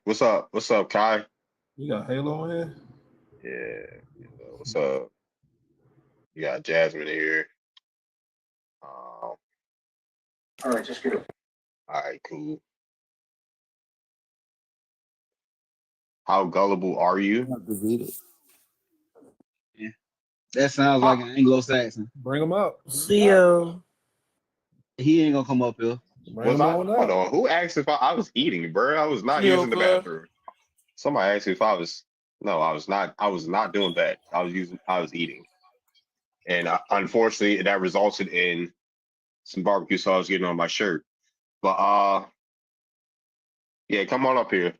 What's up? What's up, Kai? You got Halo in here? Yeah. What's up? You got Jasmine in here. All right, just get it. All right, cool. How gullible are you? Yeah. That sounds like an Anglo-Saxon. Bring him up. Leo. He ain't gonna come up here. Hold on. Who asked if I was eating, bro? I was not using the bathroom. Somebody asked me if I was. No, I was not. I was not doing that. I was eating, and unfortunately, that resulted in some barbecue sauce getting on my shirt. But yeah, come on up here.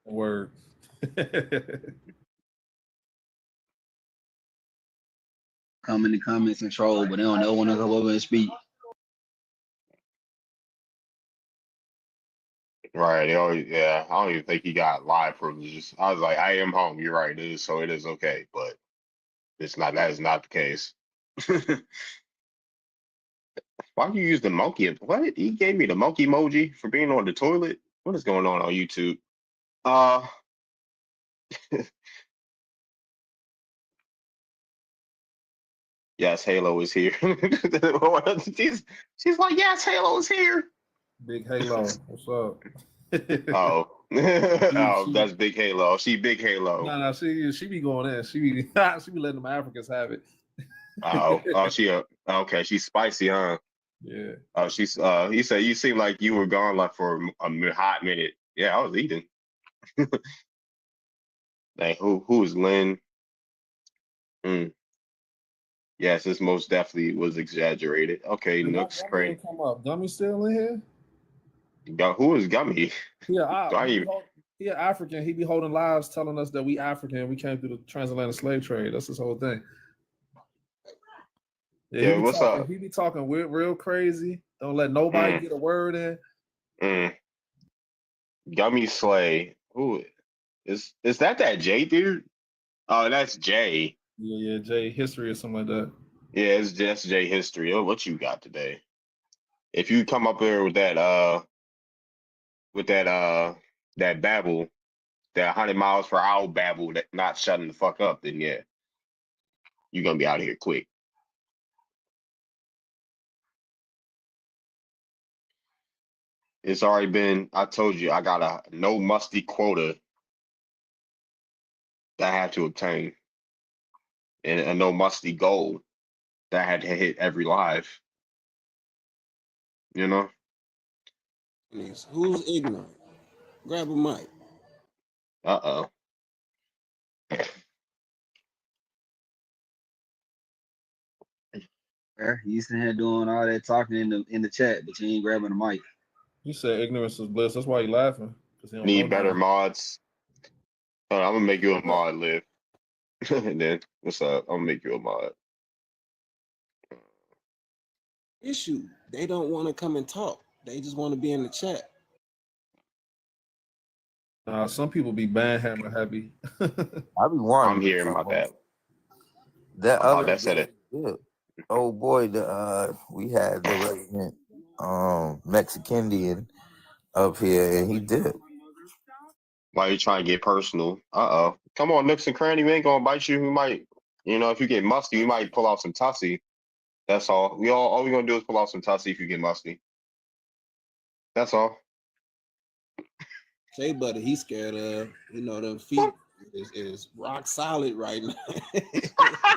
Word. Come in the comments and troll, but they don't know when to come over and speak. Right. They always, yeah. I don't even think he got live privileges. I was like, I am home. You're right. It is, so it is okay, but it's not. That is not the case. Why do you use the monkey? What? He gave me the monkey emoji for being on the toilet. What is going on YouTube? Yes, Halo is here. she's like, yes, Halo is here. Big Halo. What's up? Oh. Oh, that's Big Halo. She Big Halo. No, she be going in. She be letting them Africans have it. Okay. She's spicy, huh? Yeah. Oh, she's he said you seem like you were gone like for a hot minute. Yeah, I was eating. Like who is Lynn? Yes, this most definitely was exaggerated. Okay, Nook's great. Come up. Gummy still in here? Who is Gummy? Yeah, African. He be holding lives telling us that we African. We came through the transatlantic slave trade. That's his whole thing. Yeah, what's up? He be talking real crazy. Don't let nobody get a word in. Gummy Slay. Who is that Jay dude? Oh, that's Jay. Yeah, Jay History or something like that. Yeah, it's just Jay History. Oh, what you got today? If you come up here with that babble, that 100 miles per hour babble, that not shutting the fuck up, then yeah, you're gonna be out of here quick. It's already been, I told you, I got a no musty quota that I had to obtain. And a no musty goal that I had to hit every live. You know? Who's ignorant? Grab a mic. Uh-oh. You sitting here doing all that talking in the chat, but you ain't grabbing the mic. You said ignorance is bliss. That's why he laughing. He don't Need know better nothing. mods. I'm gonna make you a mod, Liv. And then what's up? I'm gonna make you a mod. Issue. They don't want to come and talk. They just want to be in the chat. Some people be bandhammer heavy. I be wondering. I'm here, my bad. That Oh, other that's it. oh boy, we had the resident Mexican up here, and he did. Why you trying to get personal? Come on, nooks and cranny. We ain't gonna bite you. We might, if you get musty, we might pull out some tussie. That's all. All we gonna do is pull out some tussie if you get musty. That's all. Jay Buddy, he's scared of, them feet is rock solid right now.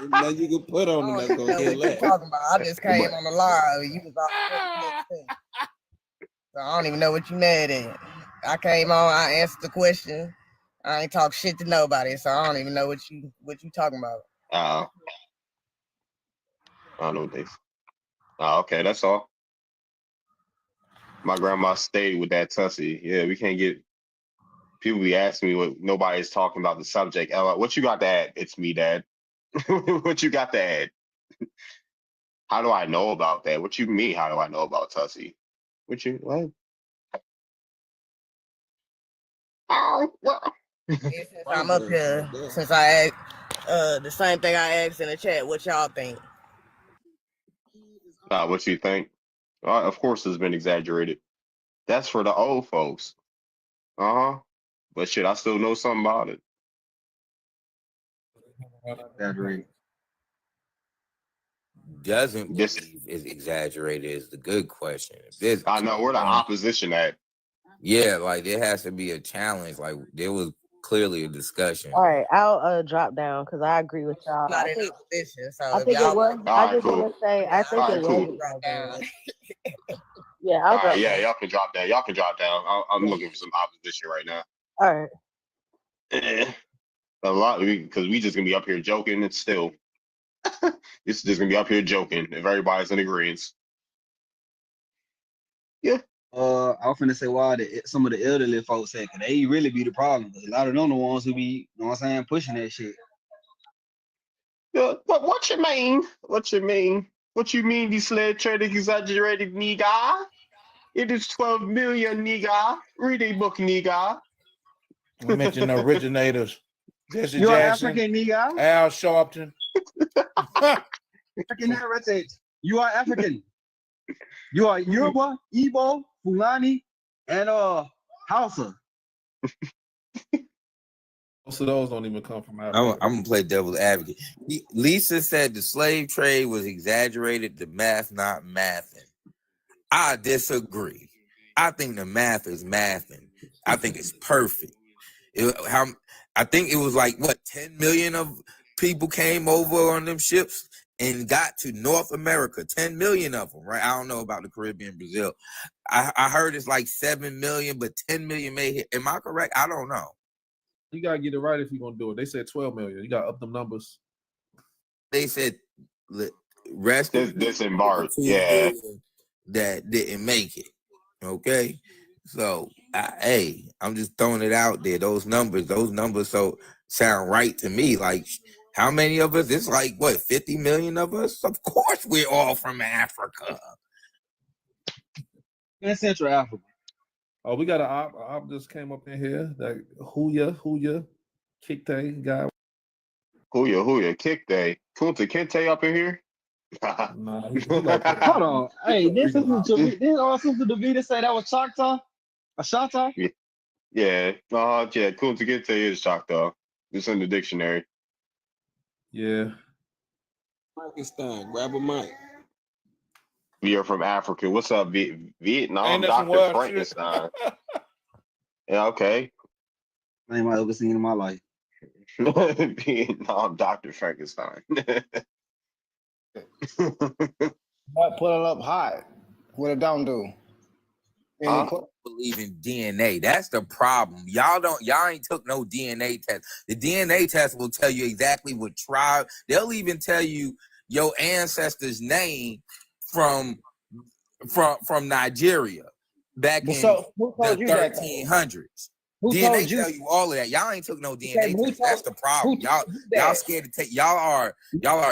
Nothing you can put on them that's gonna get left. Talking about. I just came on the live. You was all so I don't even know what you mad at. I came on, I answered the question. I ain't talk shit to nobody, so I don't even know what you talking about. I don't know what they. Okay, that's all. My grandma stayed with that tussie. Yeah, we can't get. People be asking me what nobody's talking about the subject. Ella, what you got to add? It's me, Dad. What you got to add? How do I know about that? What you mean? How do I know about tussie? What? Oh, well. Since I'm up here, since I asked the same thing I asked in the chat, what y'all think? What you think? Of course, it's been exaggerated. That's for the old folks. But shit, I still know something about it. Exaggerated. Doesn't believe is exaggerated is the good question. I know we're the opposition at. Yeah, like there has to be a challenge. Like there was clearly a discussion. All right, I'll drop down because I agree with y'all. Not in a position, so I think it was. I just want to say, I think it cool. was. Yeah, I'll drop Yeah, down. y'all can drop down. Y'all can drop down. I'm looking for some opposition right now. All right. A lot because we just gonna be up here joking and still. It's just gonna be up here joking if everybody's in agreement. Yeah. I was finna say why some of the elderly folks said, cause they really be the problem. A lot of them the ones who be, you know what I'm saying, pushing that shit. What you mean? What you mean? What you mean? The slave trade exaggerated, nigga? It is 12 million, nigga. Read a book, nigga. We mentioned the originators. Jesse You're Jackson, African, nigga. Al Sharpton. African heritage. You are African. You are Yoruba, Igbo, Fulani, and Hausa. Most of those don't even come from Africa. I'm gonna play devil's advocate. Lisa said the slave trade was exaggerated, the math not mathing. I disagree. I think the math is mathing. I think it's perfect. I think it was like 10 million of people came over on them ships and got to North America. 10 million of them, right? I don't know about the Caribbean, Brazil. I heard it's like 7 million, but 10 million may hit. Am I correct? I don't know. You gotta get it right if you're gonna do it. They said 12 million. You gotta up them numbers. They said rest disembarked. Yeah. That didn't make it. Okay. So I'm just throwing it out there. Those numbers so sound right to me. Like how many of us? It's like 50 million of us? Of course we're all from Africa. In Central Africa. Oh, we got an op just came up in here. That Huya, Kikte guy. Huya, Kikte. Kunta Kinte up in here? Nah, hold on. Hey, this our sister Davida say that was Choctaw? A Choctaw? Yeah. Yeah. Kunta Kinte is Choctaw. It's in the dictionary. Yeah. Frankenstein, grab a mic. We are from Africa. What's up, Vietnam? Ain't that some Dr. wild Frankenstein. Yeah, okay. I ain't ever seen in my life. Vietnam, Dr. Frankenstein. Put it up high. What it don't do? Believe in DNA. That's the problem. Y'all ain't took no DNA test. The DNA test will tell you exactly what tribe. They'll even tell you your ancestor's name from Nigeria back in the 1300s. DNA tell you all of that. Y'all ain't took no DNA test. That's the problem. Y'all scared to take. Y'all are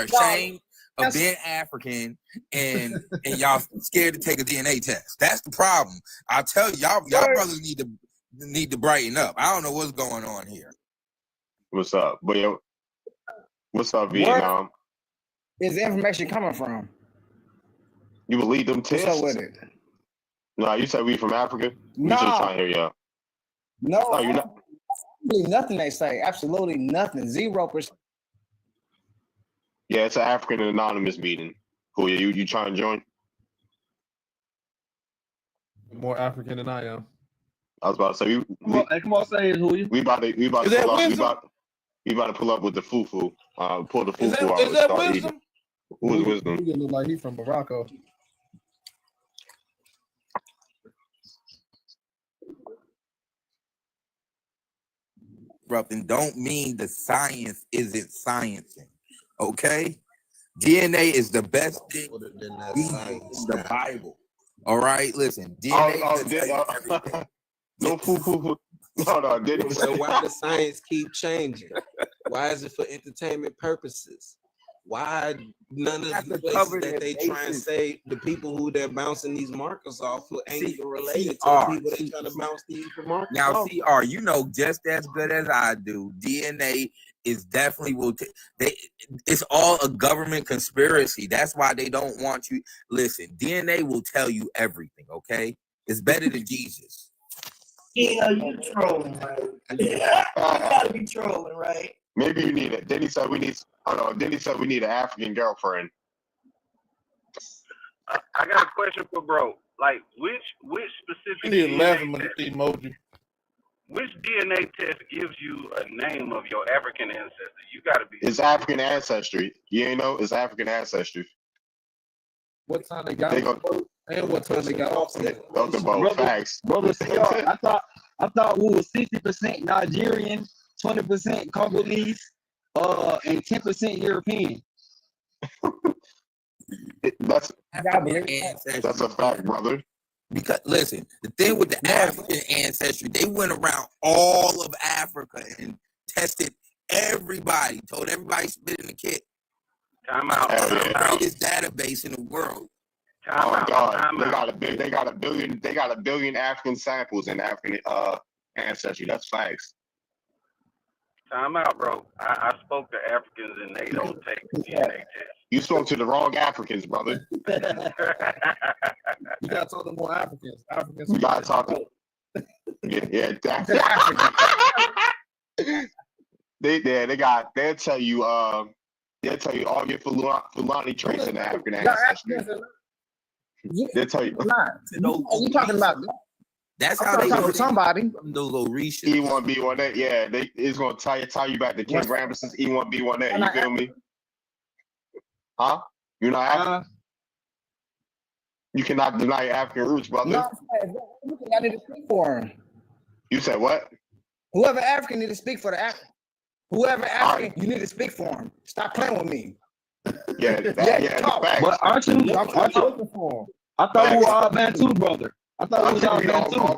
ashamed of being African, and y'all scared to take a DNA test. That's the problem. I'll tell you, y'all brothers need to brighten up. I don't know what's going on here. What's up, boy? What's up, Vietnam? Where is the information coming from? You believe them tests? What's up with it? No, you said we from Africa? We No. just trying to hear y'all. No, Oh, you're not. believe nothing they say. Absolutely nothing. 0%. Yeah, it's an African Anonymous meeting. Cool. You trying to join? More African than I am. I was about to say Come on, say it, who you? we about to Is pull that up. wisdom? We about to pull up with the fufu. Pull the fufu out. Is and that start wisdom? eating. Who is wisdom? He look like he from Morocco. And don't mean the science isn't sciencing. Okay? DNA is the best thing in the Bible. All right, listen. DNA. No fufu. No, did it? So why does science keep changing? Why is it for entertainment purposes? Why none of the places that they try and say the people who they're bouncing these markers off who ain't even related to the people they trying to bounce these markers Now, off? CR, you know just as good as I do, DNA is definitely it's all a government conspiracy. That's why they don't want you. Listen, DNA will tell you everything, okay? It's better than Jesus. Yeah, you trolling, right? You gotta be trolling, right? Maybe you need it. Then he said we need. Then he said we need an African girlfriend. I got a question for bro. Like, which specific You need a laughing DNA test, emoji. which DNA test gives you a name of your African ancestor? You got to be. It's African ancestry. You ain't know? It's African ancestry. What time they got They go- and what time they got off? Talk about facts. Brother, I thought we was 60% Nigerian, 20% Congolese, and 10% European. That's a fact, brother. Because listen, the thing with the African ancestry, they went around all of Africa and tested everybody, told everybody spit in the kit. Time out. The greatest database in the world. Oh God, they got a billion African samples in African ancestry. That's facts. Time out, bro. I spoke to Africans and they don't take the DNA test. You spoke to the wrong Africans, brother. You gotta talk to more Africans. You gotta talk to. Yeah. They'll tell you all your Fulani traits in the African ancestry. They'll tell you. You talking about? That's I'm how they talking to somebody. Those Orishas. E1B1A, yeah, it's gonna tie you back to King Ramesses E1B1A. You feel me? Huh? You're not African? You cannot deny your African roots, brother. No, I need to speak for him. You said what? Whoever African need to speak for the African. Whoever African, you need to speak for him. Stop playing with me. Yeah, facts. But aren't you looking for him? I thought we were all Bantu, brother. I thought we was all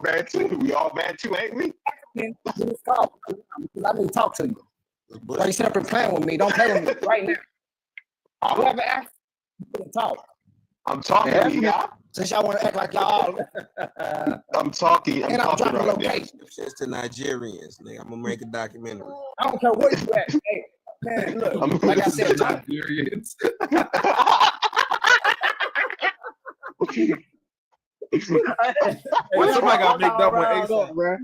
Bantu. We all Bantu, ain't we? I need to talk to you. Why you sitting up and playing with me? Don't play with me right now. Whoever African, talk. I'm talking to you, y'all. Since y'all want to act like y'all. I'm talking. And I'm dropping location. It's to Nigerians, nigga. I'm gonna make a documentary. I don't care where you at. Hey, man, look, like I said, Nigerians. Somebody gotta make that one bro.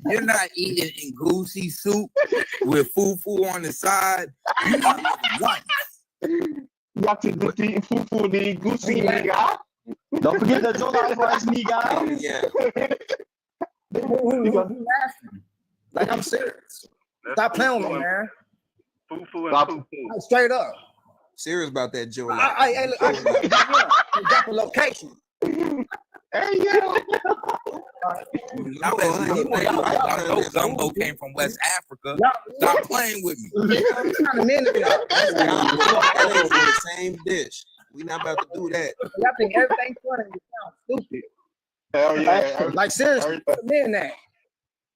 You're not eating Ngozi soup with fufu on the side. You got to just eating fufu and goosey, nigga. Don't forget the jollof rice, nigga. Yeah. Like I'm serious. Stop playing with me, man. Fufu and fufu. Straight up. Serious about that jollof. I drop a location. Hey, yo. I know Gumbo came from West Africa. Stop playing with me. The same dish. We not about to do that. Y'all think everything's funny? You sound stupid. Hell yeah. Like seriously, put me in that.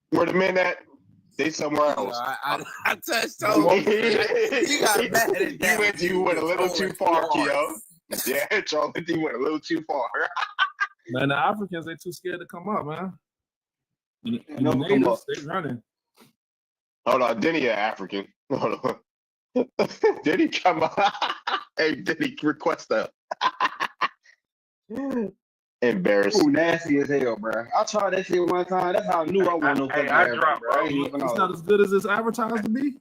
Where the men at? They somewhere else. I touched on you. Got mad at that. You went a little too far, Keo. Yeah, Charlie, you went a little too far. Man, the Africans, they too scared to come up, man. And the natives, they running. Hold on, Denny African. Hold on. Denny come on. Hey, Denny, request that. Embarrassed. Ooh, nasty as hell, bro. I tried that shit one time. That's how I knew I wasn't no fucking dropped, bro. It's not as good as it's advertised to be.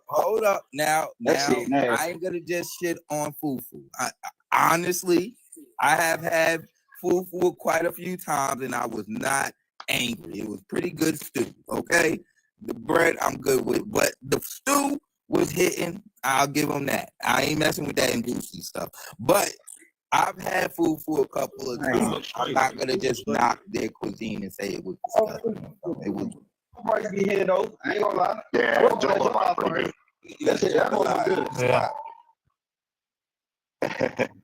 Hold up now. That Now I ain't gonna just shit on fufu. Honestly, I have had fufu quite a few times, and I was not angry. It was pretty good stew. Okay, the bread I'm good with, but the stew was hitting. I'll give them that. I ain't messing with that inducey stuff, but I've had fufu a couple of times. I'm not gonna just knock their cuisine and say it was disgusting. It was. Price be here though. I ain't gonna lie. Yeah, Joe lie pretty good. That shit, that was good. Yeah.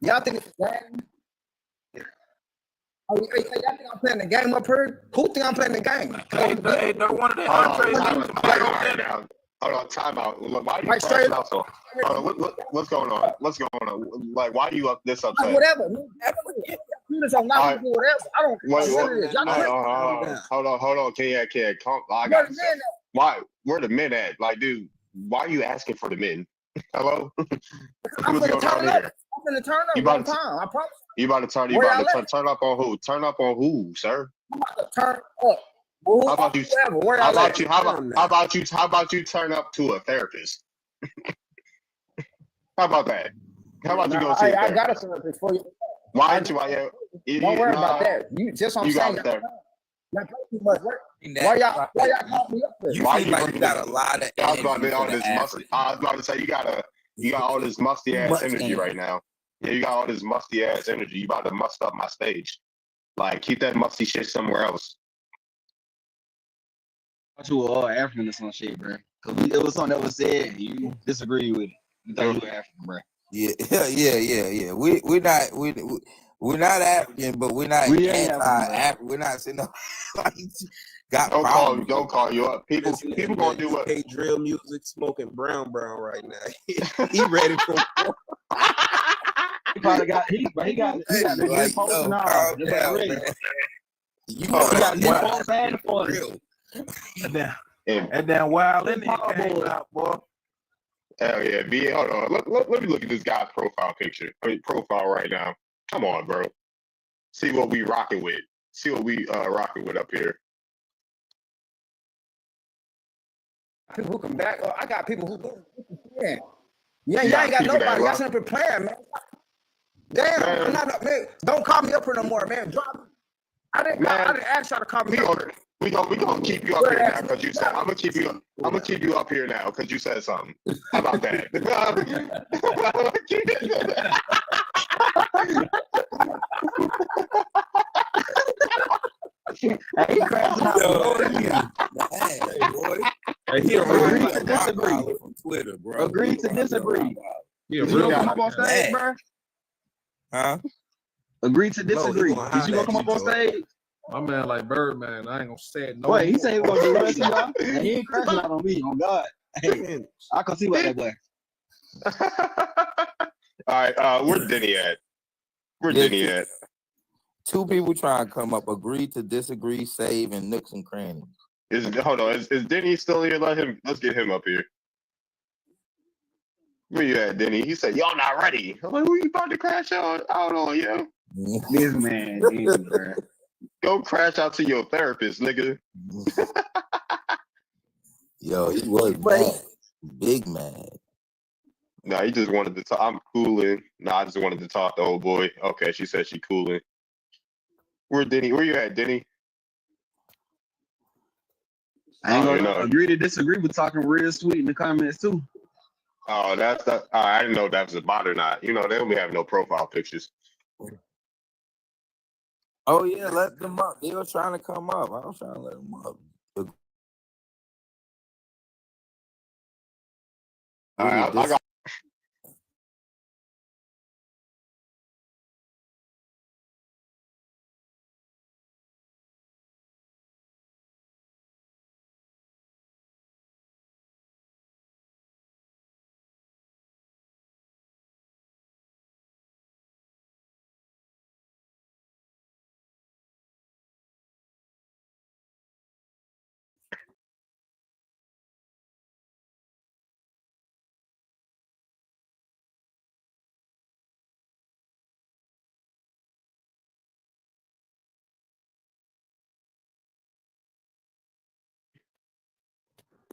Y'all think it's a game? Oh, y'all think I'm playing the game up here? Who think I'm playing the game? Hey, no one of the entrees. Hold on, time out. Why are you crashing out so? What's going on? What's going on? Like, why are you up this upset? Whatever. Do this on whatever. I don't care. Hold on. Can't. I got why? Where the men at? Like, dude, why are you asking for the men? Hello? I'm gonna turn up. I'm gonna turn up one time. I promise. You about to turn up on who? Turn up on who, sir? I'm about to turn up. How about you turn up to a therapist? How about that? How about you go see a therapist? I got a therapist for you. Why aren't you? Don't worry about that. You just I'm saying. Y'all play too much work. Why y'all call me up there? You seem like you got a lot of I was about to say you got all this musty ass energy right now. Yeah, you got all this musty ass energy. You about to must up my stage. Like, keep that musty shit somewhere else. I thought you were all African or some shit, bro. Cause it was something that was said. You disagree with it. You thought you were African, bro. Yeah. We're not African, but we're not anti-African. We're not sitting up like don't call you up. People gonna do what? Hey, drill music, smoking brown right now. He ready for. He probably got the like, post and all. You got and for real. And then Wild Indian came out, boy. Hell yeah, B. Hold on. Let me look at this guy's profile picture. Profile right now. Come on, bro. See what we rocking with. See what we rocking with up here. People who come back. I got people who go. Yeah, y'all ain't got nobody. Y'all sitting prepared, man. Damn, I'm not, man. Don't call me up here no more, man. Drop me. I didn't ask y'all to call me up here. We gonna keep you up here now because you said I'm gonna keep you up here now because you said something. How about that? He crashing out. Hey, he agree to disagree from Twitter, bro. Agree to disagree. Yeah, you gonna come up on stage, bro? Huh? Agree to disagree. Is you gonna come up on stage? My man like Birdman. I ain't gonna say it no. Wait, he said he was gonna do the rest of y'all. And he ain't crashing out on me. On God. Hey, I can see what that boy. All right, where's Denny at? Where's Denny at? Two people trying to come up. Agree to disagree, save, and nooks and crannies. Hold on. Is Denny still here? Let's get him up here. Where you at, Denny? He said, y'all not ready. I'm like, who you about to crash out on, yo? This man, bro. Go crash out to your therapist, nigga. Yo, he was mad. Big mad. Nah, he just wanted to talk. I'm cooling. Nah, I just wanted to talk to old boy. Okay, she said she cooling. Where Denny? Where you at, Denny? I ain't gonna agree to disagree with talking real sweet in the comments too. Oh, that's the. I didn't know if that was a bot or not. You know, they don't have no profile pictures. Oh yeah, let them up. They were trying to come up. I was trying to let them up. All right, I got.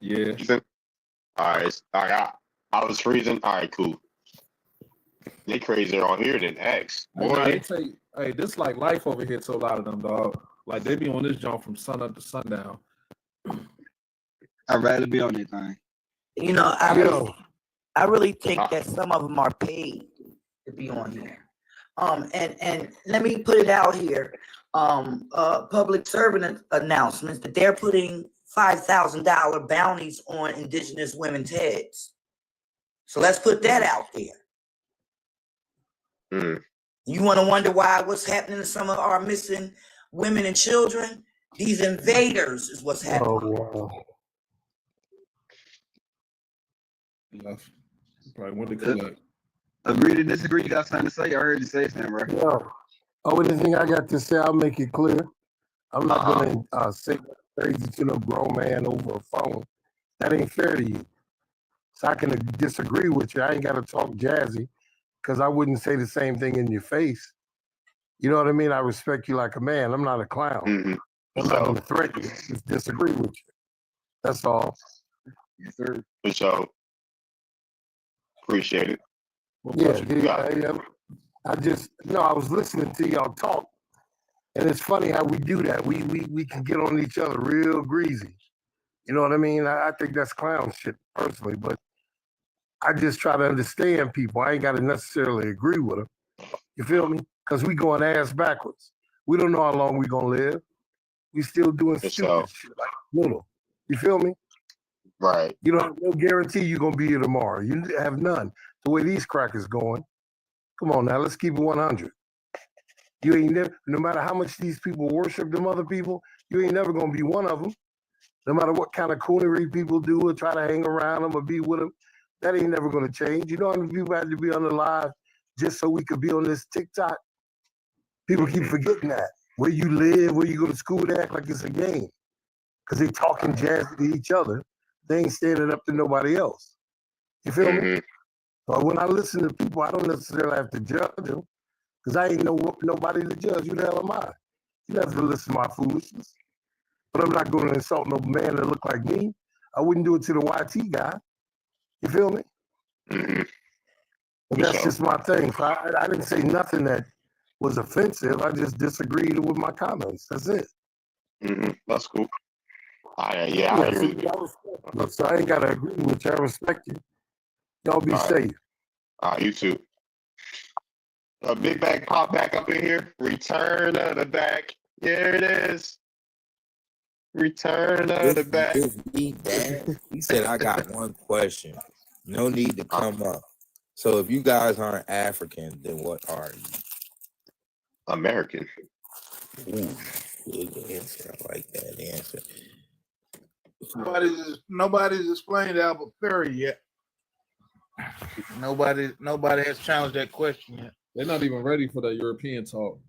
Yeah. All right. I was freezing. All right, cool. They crazier on here than X. Boy. Hey, this like life over here to a lot of them, dog. Like they be on this jump from sun up to sundown. I'd rather be on that thing. You know, I really think that some of them are paid to be on here. And let me put it out here. Public servant announcements that they're putting $5,000 bounties on Indigenous women's heads. So let's put that out there. You want to wonder what's happening to some of our missing women and children? These invaders is what's happening. Oh, wow. Probably want to collect. Agree to disagree. You got something to say? I heard you say something, right? Yo, only thing I got to say, I'll make it clear. I'm not going to say crazy to no grown man over a phone. That ain't fair to you. So I can disagree with you. I ain't got to talk jazzy because I wouldn't say the same thing in your face. You know what I mean? I respect you like a man. I'm not a clown. I'm not going to threaten you. Just disagree with you. That's all. Yes, sir. For sure. Appreciate it. Yeah. I was listening to y'all talk, and it's funny how we do that. We can get on each other real greasy. You know what I mean? I think that's clown shit personally, but I just try to understand people. I ain't got to necessarily agree with them. You feel me? Because we going ass backwards. We don't know how long we gonna live. We still doing stupid shit like little. You feel me? Right. You don't have no guarantee you're gonna be here tomorrow. You have none. The way these crackers going. Come on now, let's keep it 100. You ain't never, no matter how much these people worship them other people, you ain't never gonna be one of them. No matter what kind of coonery people do or try to hang around them or be with them, that ain't never gonna change. You know how many people had to be on the live just so we could be on this TikTok? People keep forgetting that. Where you live, where you go to school, they act like it's a game. Because they talking jazzy to each other. They ain't standing up to nobody else. You feel me? But when I listen to people, I don't necessarily have to judge them. Because I ain't nobody to judge. Who the hell am I? You have to listen to my foolishness. But I'm not going to insult no man that look like me. I wouldn't do it to the YT guy. You feel me? But that's just my thing. So I didn't say nothing that was offensive. I just disagreed with my comments. That's it. That's cool. I agree with you. So I ain't got to agree with you. I respect you. Y'all be safe. All right, you too. A big bag pop back up in here. Return of the back. Here it is. Return of the back. He said, I got one question. No need to come up. So if you guys aren't African, then what are you? American. Ooh, good answer. I like that answer. Nobody's explained Albert Perry yet. Nobody has challenged that question yet. They're not even ready for that European talk.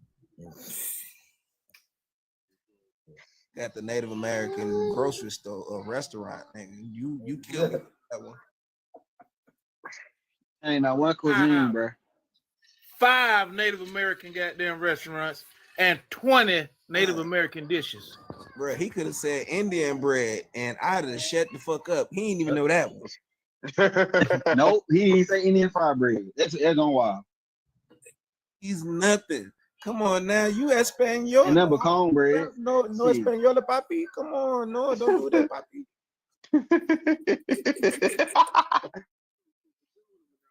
At the Native American grocery store or restaurant, and you killed that one. Ain't not one cuisine, bro. 5 Native American goddamn restaurants and 20 Native American dishes. Bro, he could have said Indian bread, and I'd have shut the fuck up. He didn't even know that one. Nope, he didn't say Indian fried bread. That's on wild. He's nothing. Come on now, you Espanol. And number corn bread. No Espanol, papi. Come on, no, don't do that, papi.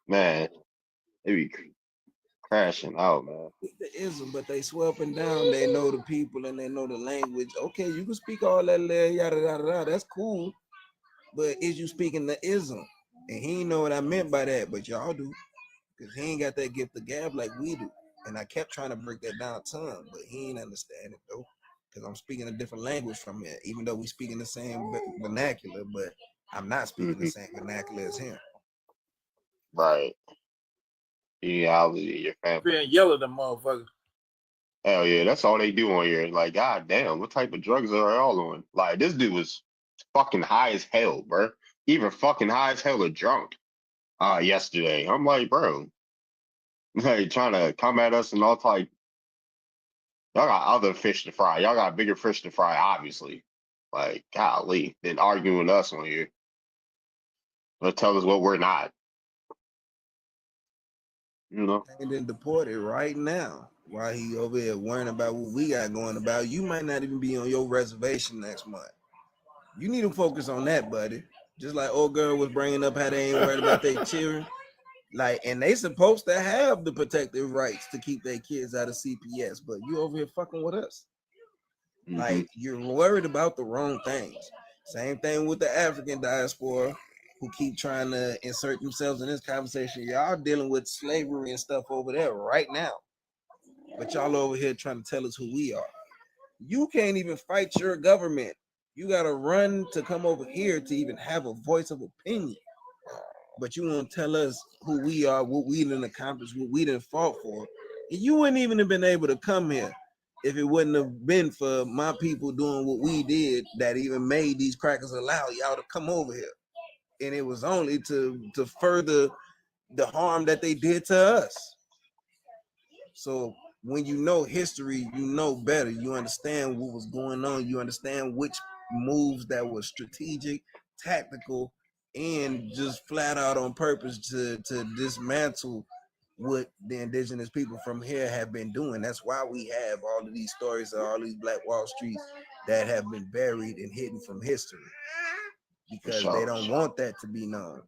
Man, Crashing out, man. The ism, but they swear up and down. They know the people and they know the language. Okay, you can speak all that yada yada yada. That's cool, but is you speaking the ism? And he ain't know what I meant by that, but y'all do, because he ain't got that gift of gab like we do. And I kept trying to break that down to him, but he ain't understand it though, because I'm speaking a different language from him. Even though we speaking the same vernacular, but I'm not speaking the same vernacular as him. Right. Genealogy, your family. Being yell at them motherfuckers. Hell yeah, that's all they do on here. Like, god damn, what type of drugs are y'all on? Like, this dude was fucking high as hell, bro. Even fucking high as hell or drunk. Yesterday. I'm like, bro, like trying to come at us and all type. Y'all got other fish to fry. Y'all got bigger fish to fry, obviously. Like, golly, than arguing with us on here. But tell us what we're not. You know? And then deported right now while he over here worrying about what we got going about. You might not even be on your reservation next month. You need to focus on that, buddy. Just like old girl was bringing up how they ain't worried about their children. Like, and they supposed to have the protective rights to keep their kids out of CPS, but you over here fucking with us. Like, you're worried about the wrong things. Same thing with the African diaspora who keep trying to insert themselves in this conversation. Y'all dealing with slavery and stuff over there right now, but y'all over here trying to tell us who we are. You can't even fight your government. You got to run to come over here to even have a voice of opinion. But you won't tell us who we are, what we didn't accomplish, what we didn't fought for. And you wouldn't even have been able to come here if it wouldn't have been for my people doing what we did that even made these crackers allow y'all to come over here. And it was only to further the harm that they did to us. So when you know history, you know better. You understand what was going on. You understand which moves that were strategic, tactical, and just flat out on purpose to dismantle what the indigenous people from here have been doing. That's why we have all of these stories of all these Black Wall Streets that have been buried and hidden from history, because they don't want that to be known.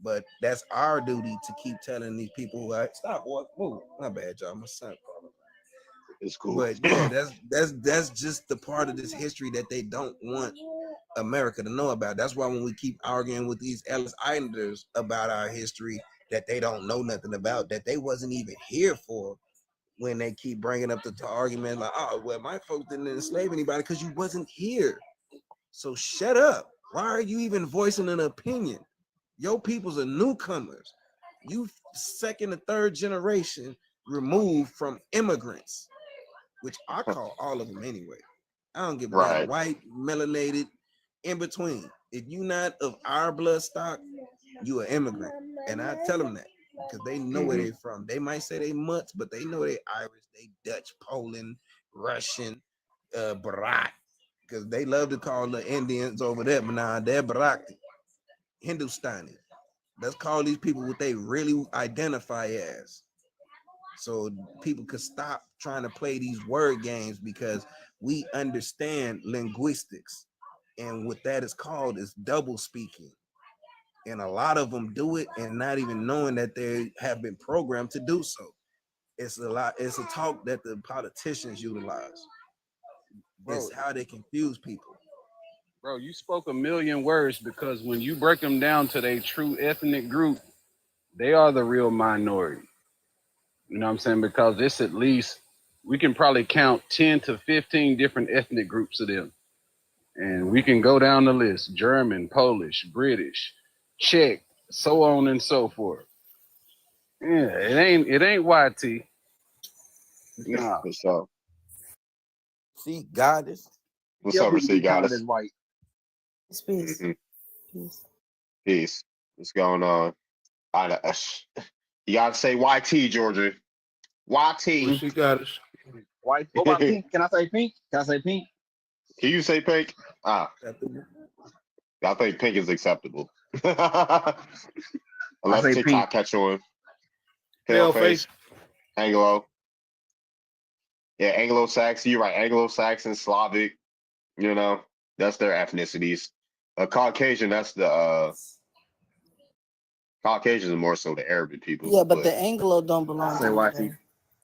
But that's our duty to keep telling these people, like, stop, what, move. Not bad, y'all. My son calling. It's cool. But yeah, that's just the part of this history that they don't want America to know about. That's why when we keep arguing with these Ellis Islanders about our history that they don't know nothing about, that they wasn't even here for, when they keep bringing up the argument like, oh, well, my folks didn't enslave anybody, because you wasn't here. So shut up. Why are you even voicing an opinion? Your people's are newcomers. You second and third generation removed from immigrants, which I call all of them anyway. I don't give a damn, white, melanated, in between. If you not of our blood stock, you an immigrant. And I tell them that because they know where they from. They might say they mutts, but they know they Irish, they Dutch, Poland, Russian, Barak, because they love to call the Indians over there, but nah, they're Bharati, Hindustani. Let's call these people what they really identify as. So people could stop trying to play these word games, because we understand linguistics. And what that is called is double speaking. And a lot of them do it and not even knowing that they have been programmed to do so. It's a talk that the politicians utilize. It's how they confuse people. Bro, you spoke a million words, because when you break them down to their true ethnic group, they are the real minority. You know what I'm saying? Because it's at least, we can probably count 10 to 15 different ethnic groups of them. And we can go down the list: German, Polish, British, Czech, so on and so forth. Yeah, it ain't YT. Nah. What's up? See, Goddess. What's up, Receipt Goddess? White. Peace. Peace. Peace. What's going on? You gotta say YT, Georgia. YT. Receipt Goddess. White. What about pink? Can I say pink? Can I say pink? Can you say pink? I think pink is acceptable. Unless TikTok catch on. Pale face. Anglo. Yeah, Anglo-Saxon. You're right. Anglo-Saxon, Slavic. You know, that's their ethnicities. Caucasian, that's the Caucasians are more so the Arabic people. Yeah, but the Anglo don't belong Say to YT. them.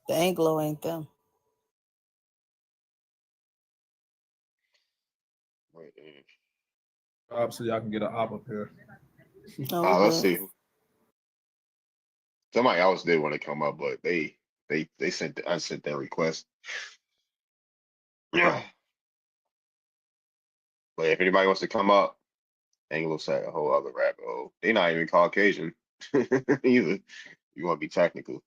The Anglo ain't them. Obviously, I can get an op up here. Let's see. Somebody else did want to come up, but they sent I sent their request. Yeah. But if anybody wants to come up, Anglo-Saxon, a whole other rabbit hole. They're not even Caucasian either. You want to be technical.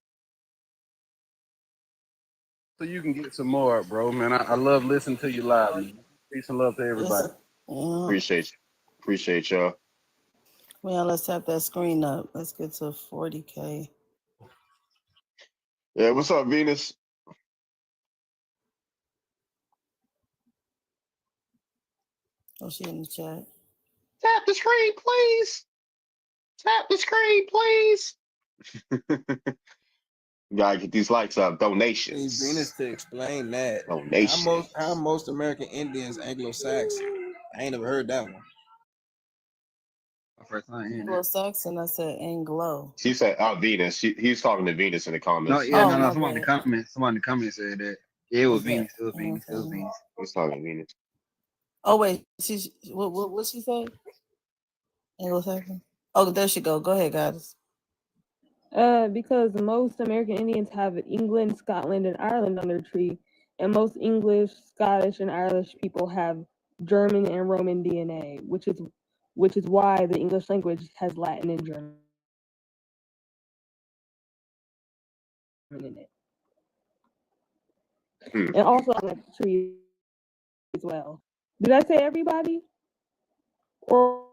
So you can get some more, bro, man. I love listening to you live, man. Peace and love to everybody. Appreciate y'all. Well, let's have that screen up. Let's get to 40K. Yeah, what's up, Venus? Oh, she in the chat. Tap the screen, please. Tap the screen, please. You gotta get these likes up. Donations. Venus to explain that. Donations. How most American Indians Anglo-Saxon? I ain't never heard that one. My first time hearing that. Anglo-Saxon, I said Anglo. She said, Venus. He's talking to Venus in the comments. No. Someone in the comments said that. Yeah, it was Venus. It was Venus. He's talking to Venus. Oh wait, what she say? Anglo-Saxon. Oh, there she go. Go ahead, guys. Because most American Indians have England, Scotland, and Ireland on their tree, and most English, Scottish, and Irish people have German and Roman DNA, which is why the English language has Latin and German in it. And also on the tree as well. Did I say everybody? Or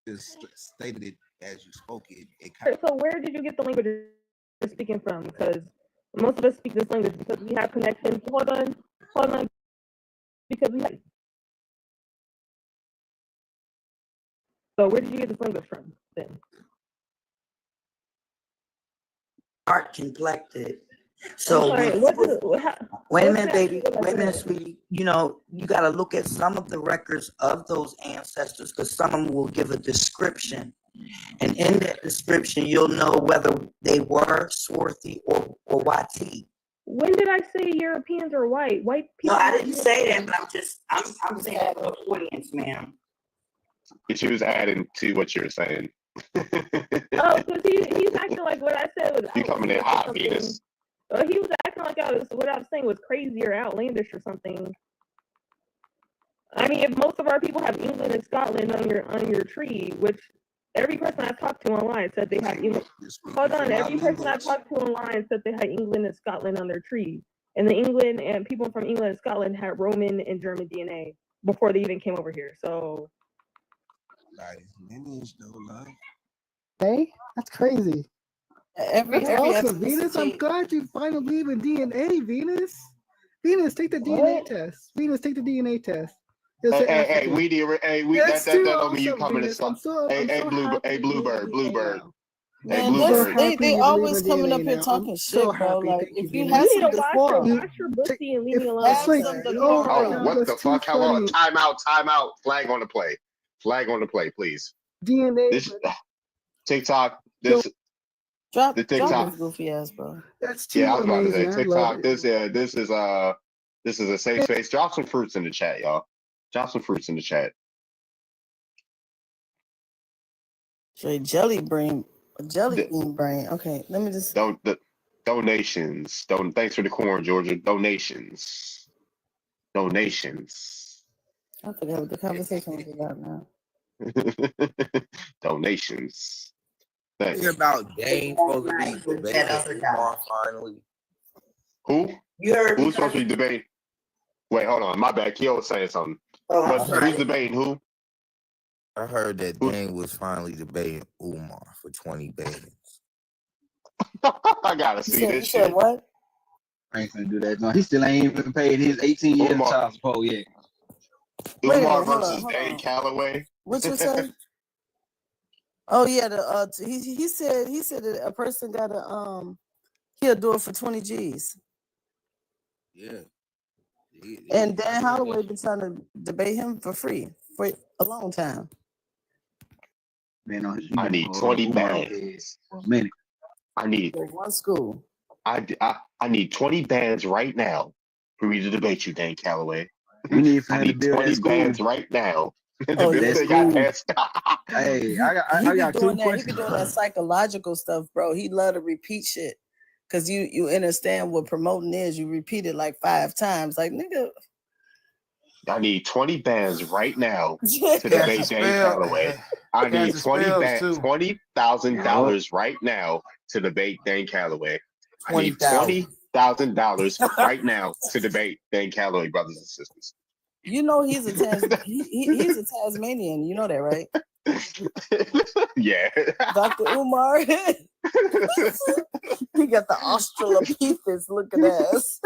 Just stated it as you spoke it. So where did you get the language you're speaking from? Because most of us speak this language because we have connections. Hold on. Because we have. So where did you get this language from then? Art complected. So I'm sorry, wait a minute, baby. Wait a minute, sweetie. You know, you got to look at some of the records of those ancestors because some of them will give a description. And in that description, you'll know whether they were Swarthy or YT. When did I say Europeans are white? White people. No, I didn't say that, but I'm saying that for the audience, ma'am. She was adding to what you were saying. Oh, because he's acting like what I said was. You coming in hot, Venus. He was acting like what I was saying was crazy or outlandish or something. I mean, if most of our people have England and Scotland on your tree, which every person I talked to online said they have England. Hold on, every person I talked to online said they had England and Scotland on their tree, and the England and people from England and Scotland had Roman and German DNA before they even came over here. So. Hey, that's crazy. Every awesome, Venus. I'm glad you finally believe in DNA, Venus. Venus, take the DNA test. Venus, take the DNA test. Hey, that don't mean you coming to stop. Hey, Bluebird. Man, Hey, Bluebird. they always coming up here talking shit, bro. Like, if you have some decorum, Wash your pussy and leave me alone. have some decorum. Oh, what the fuck? Hello, time out. Flag on the play, please. DNA. This TikTok. Drop the TikTok. this goofy ass, bro. That's too Yeah, I was about to amazing. say TikTok. This is a safe space. Drop some fruits in the chat, y'all. Drop some fruits in the chat. Straight jelly bean brain. Okay, let me just. Donations. Thanks for the corn, Georgia. Donations. I forgot what the conversation was about now. Donations. Thanks. Hear about Dane supposed to be debating Umar finally. Who? You heard Who's supposed to be debating? Wait, hold on. My bad. Keo was saying something. Who's debating who? I heard that Dane was finally debating Umar for 20 bands. I gotta see this shit. Said what? I ain't gonna do that. No, he still ain't even paid his 18 years of child support yet. Umar versus Dane Calloway. What you say? Oh yeah, he said that a person got he'll do it for 20 G's. Yeah. And Dan Holloway been trying to debate him for free. A long time. Man, I need 20 bands. For a minute. I need For one school. I need 20 bands right now for me to debate you, Dan Calloway. We need for I him to need build 20 that school. bands right now. Oh, This That thing got school. ass. Hey, I He be got two doing that. He be questions. doing that psychological stuff, bro. He love to repeat shit. Cause you understand what promoting is. You repeat it like 5 times. Like, nigga. I need 20 bands right now to Cancer debate Dan spell. Calloway. I need Cancer spells too. $20,000 right now to debate Dan Calloway. I need $20,000. $20,000 right now to debate Dan Calloway, brothers and sisters. You know he's a he's a Tasmanian. You know that, right? Yeah. Dr. Umar. He got the Australopithecus looking ass.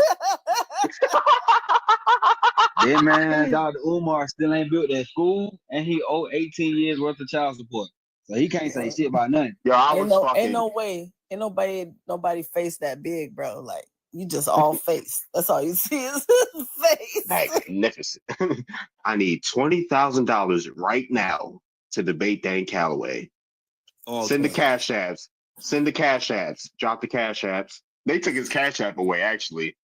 That man, Dr. Umar, still ain't built that school, and he owe 18 years worth of child support. So he can't say shit about nothing. Yo, Ain't no way. Ain't nobody face that big, bro. Like, you just all face. That's all you see is his face. Magnificent. I need $20,000 right now to debate Dan Calloway. Send the cash apps. Send the cash apps. Drop the cash apps. They took his cash app away, actually.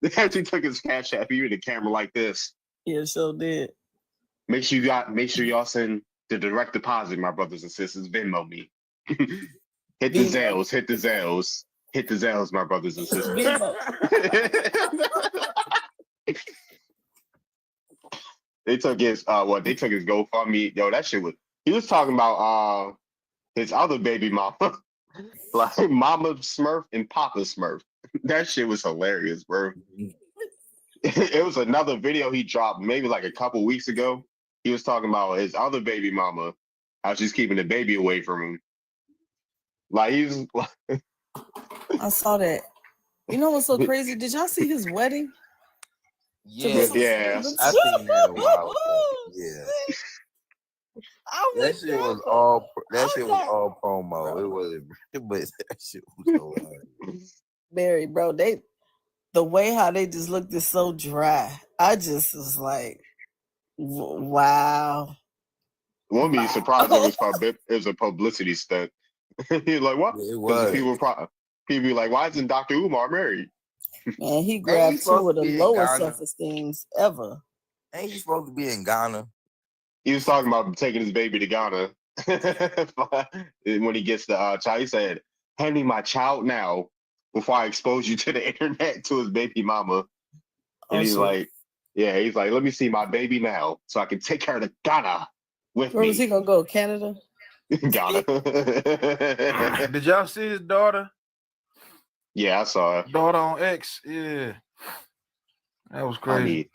They actually took his cash app. You in the camera like this. Yeah, so did. Make sure y'all send the direct deposit, my brothers and sisters. Venmo me. Hit the Zales. Hit the Zales. Hit the Zales, my brothers and sisters. They took his they took his GoFundMe. Yo, that shit was he was talking about his other baby mama. Like Mama Smurf and Papa Smurf. That shit was hilarious, bro. It was another video he dropped maybe like a couple weeks ago. He was talking about his other baby mama, how she's keeping the baby away from him. Like he's I saw that. You know what's so crazy? Did y'all see his wedding? Yeah, yeah. I seen that a while ago. Yeah. That shit was all promo. It wasn't, but that shit was hilarious. Barry, bro, the way how they just looked is so dry. I just was like, wow. Won't be surprised it was a publicity stunt. He's like, what? It was. People be like, why isn't Dr. Umar married? Man, he grabbed two of the lowest self-esteems ever. Ain't he supposed to be in Ghana? He was talking about taking his baby to Ghana. When he gets the child, he said, hand me my child now before I expose you to the internet to his baby mama. And he's like, let me see my baby now so I can take her to Ghana with Where me. was he gonna go? Canada? Ghana. Did y'all see his daughter? Yeah, I saw it. Daughter on X. Yeah. That was crazy.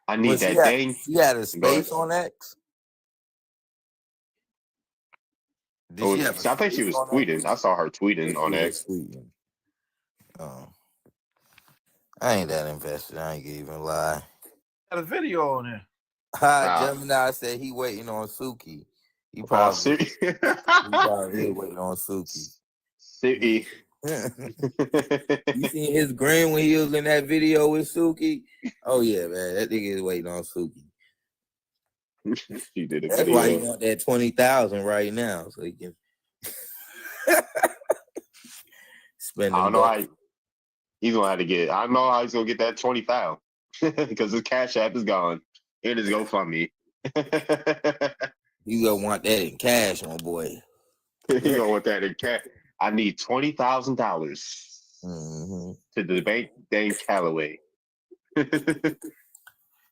I need that thing. She had a space on X. I think she was tweeting. I saw her tweeting on X. Oh. I ain't that invested. I ain't gonna even lie. Got a video on there. Gemini said he waiting on Suki. He probably waiting on Suki. Suki. You seen his grin when he was in that video with Suki? Oh yeah, man, that nigga is waiting on Suki. She did a That's video. why he want that 20,000 right now, so he can spend. I don't know how he's gonna have to get. I don't know how he's gonna get that 20,000 because his cash app is gone. It is GoFundMe. You gonna want that in cash, my boy. You gonna want that in cash. I need $20,000 to debate Dan Calloway.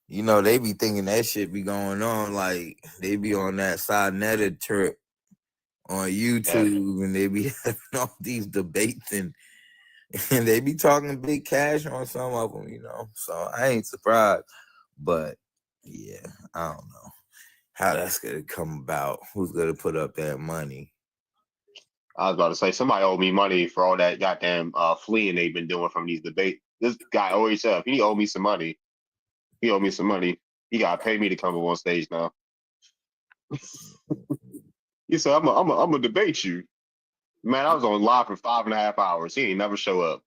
You know, they be thinking that shit be going on. Like, they be on that Sinetta trip on YouTube and they be having all these debates and they be talking big cash on some of them, you know. So I ain't surprised. But, yeah, I don't know how that's going to come about. Who's going to put up that money? I was about to say, somebody owed me money for all that goddamn fleeing they've been doing from these debates. This guy always said, he owed me some money. He owed me some money. He got to pay me to come up on stage now. He said, I'm gonna debate you. Man, I was on live for 5.5 hours. He ain't never show up.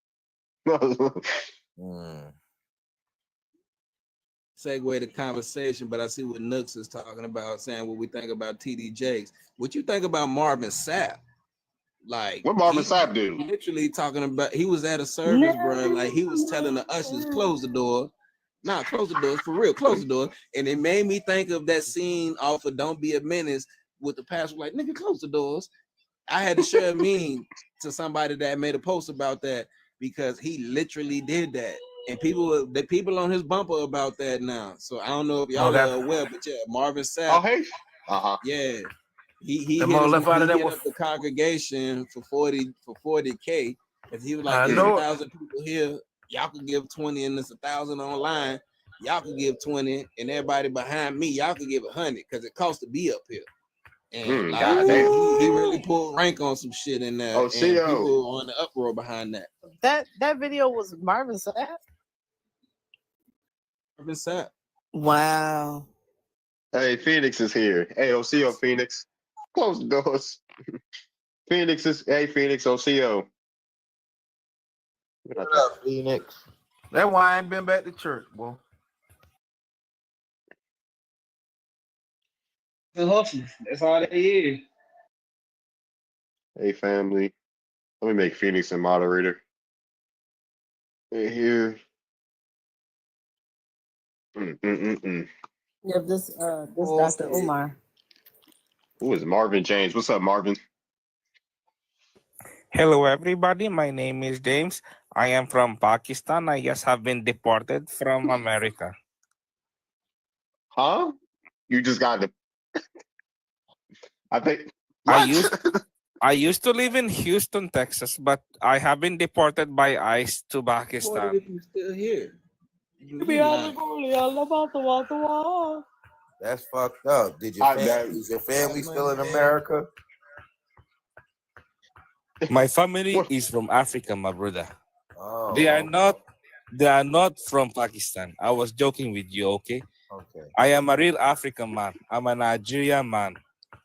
segue the conversation, but I see what Nooks is talking about, saying what we think about TD Jakes. What you think about Marvin Sapp? Like, what Marvin Sapp do? Literally talking about, he was at a service, bro. Like, he was telling the ushers, close the door. Nah, close the doors, for real, close the door. And it made me think of that scene off of Don't Be a Menace with the pastor, like, nigga, close the doors. I had to share a meme to somebody that made a post about that because he literally did that. And the people on his bumper about that now. So I don't know if y'all are aware, but yeah, Marvin Sapp. Oh, hey. Yeah. He hit left out of that up the congregation for 40K. Because he was like, there's 1,000 people here. Y'all could give 20 and there's 1,000 online. Y'all could give 20 and everybody behind me, y'all could give 100 because it costs to be up here. And like, he really pulled rank on some shit in there. Oh, and people on the uproar behind that. That video was Marvin Sapp. Marvin Sapp. Wow. Hey, Phoenix is here. Hey, OCO Phoenix. Close the doors. Phoenix, OCO. What up, Phoenix? That's why I ain't been back to church, boy. The hustlers. That's all they is. Hey, family. Let me make Phoenix a moderator. Hey, here. Yeah, this Dr. Umar. Who is Marvin James? What's up, Marvin? Hello, everybody. My name is James. I am from Pakistan. I just have been deported from America. Huh? You just got the. I think. I used to live in Houston, Texas, but I have been deported by ICE to Pakistan. If you still here. That's fucked up. Is your family still in America? My family is from Africa, my brother. Oh, They are not from Pakistan. I was joking with you, okay? Okay. I am a real African man. I'm a Nigerian man.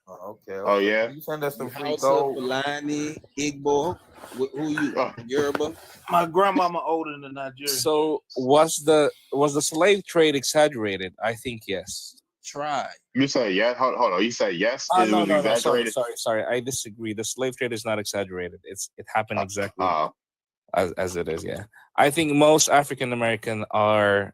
Okay. Oh, yeah? You send us some free Hausa, gold. Fulani, Igbo. Who you? Yoruba? My grandmama older than Nigeria. So was the slave trade exaggerated? I think yes. Try. You say yes? Hold on. You say yes? It No, was no, exaggerated? sorry. I disagree. The slave trade is not exaggerated. It happened exactly as it is. Yeah, I think most African American are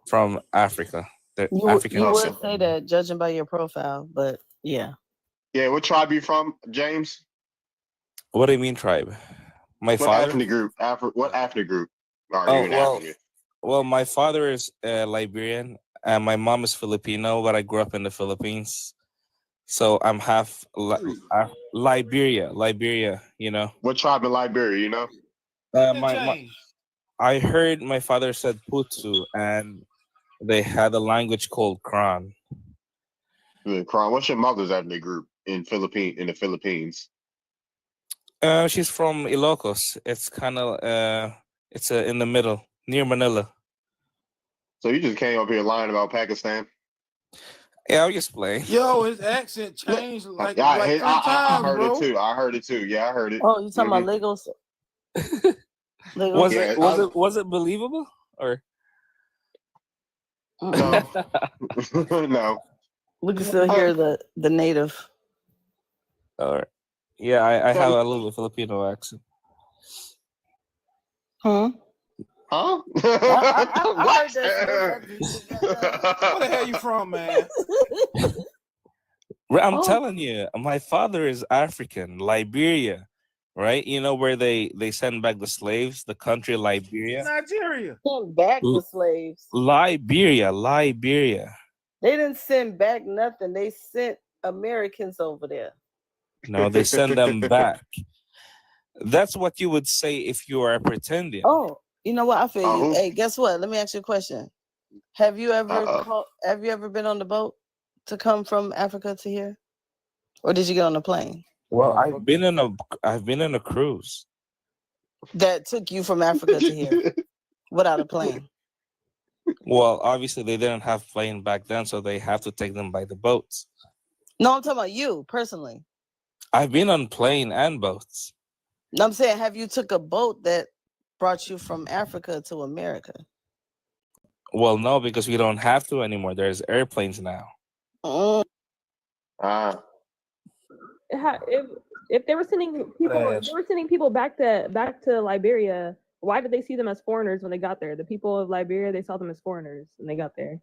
from Africa. They're African. You would say that, judging by your profile, but yeah. Yeah, what tribe you from, James? What do you mean tribe? What ethnic group? What ethnic group are you in Africa? Well, my father is Liberian and my mom is Filipino, but I grew up in the Philippines. So I'm half Liberia, you know. What tribe in Liberia, you know? I heard my father said Putu, and they had a language called Kran. Kran. What's your mother's ethnic group in the Philippines? She's from Ilocos. It's kind of in the middle, near Manila. So you just came up here lying about Pakistan? Yeah, I'll just play. Yo, his accent changed like three I times, heard bro. it too. I heard it too. Yeah, I heard it. Oh, you talking about Legos? Was it believable or no? No. We can still hear the native. All right. Yeah, I have a little Filipino accent. Huh? Huh? What? Where the hell you from, man? I'm telling you, my father is African, Liberia, right? You know where they send back the slaves, the country Liberia. Nigeria. Send back the slaves. Liberia. They didn't send back nothing. They sent Americans over there. No, they send them back. That's what you would say if you are pretending. Oh, you know what? I feel you. Hey, guess what? Let me ask you a question. Have you ever been on the boat to come from Africa to here, or did you get on a plane? Well, I've been in a cruise that took you from Africa to here without a plane. Well, obviously they didn't have plane back then, so they have to take them by the boats. No, I'm talking about you personally. I've been on plane and boats. No, I'm saying, have you took a boat that brought you from Africa to America? Well, no, because we don't have to anymore. There's airplanes now. Ah, If they were sending people, if they were sending people back to Liberia, why did they see them as foreigners when they got there? The people of Liberia, they saw them as foreigners when they got there.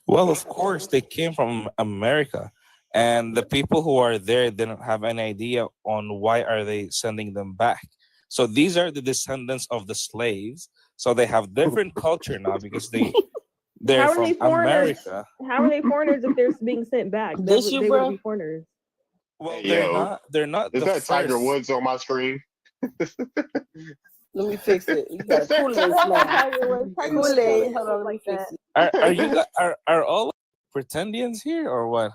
Well, of course, they came from America, and the people who are there didn't have any idea on why are they sending them back. So these are the descendants of the slaves. So they have different culture now because they're How are from they foreigners? America. How are they foreigners if they're being sent back? They This you, would bro? be foreigners. Well, hey, they're yo, not. They're not is the that Tiger first. Woods on my screen? Let me fix it. You got a Kool-Aid smell. Kool-Aid. Hold on, let me fix it. Are you are all pretendians here or what?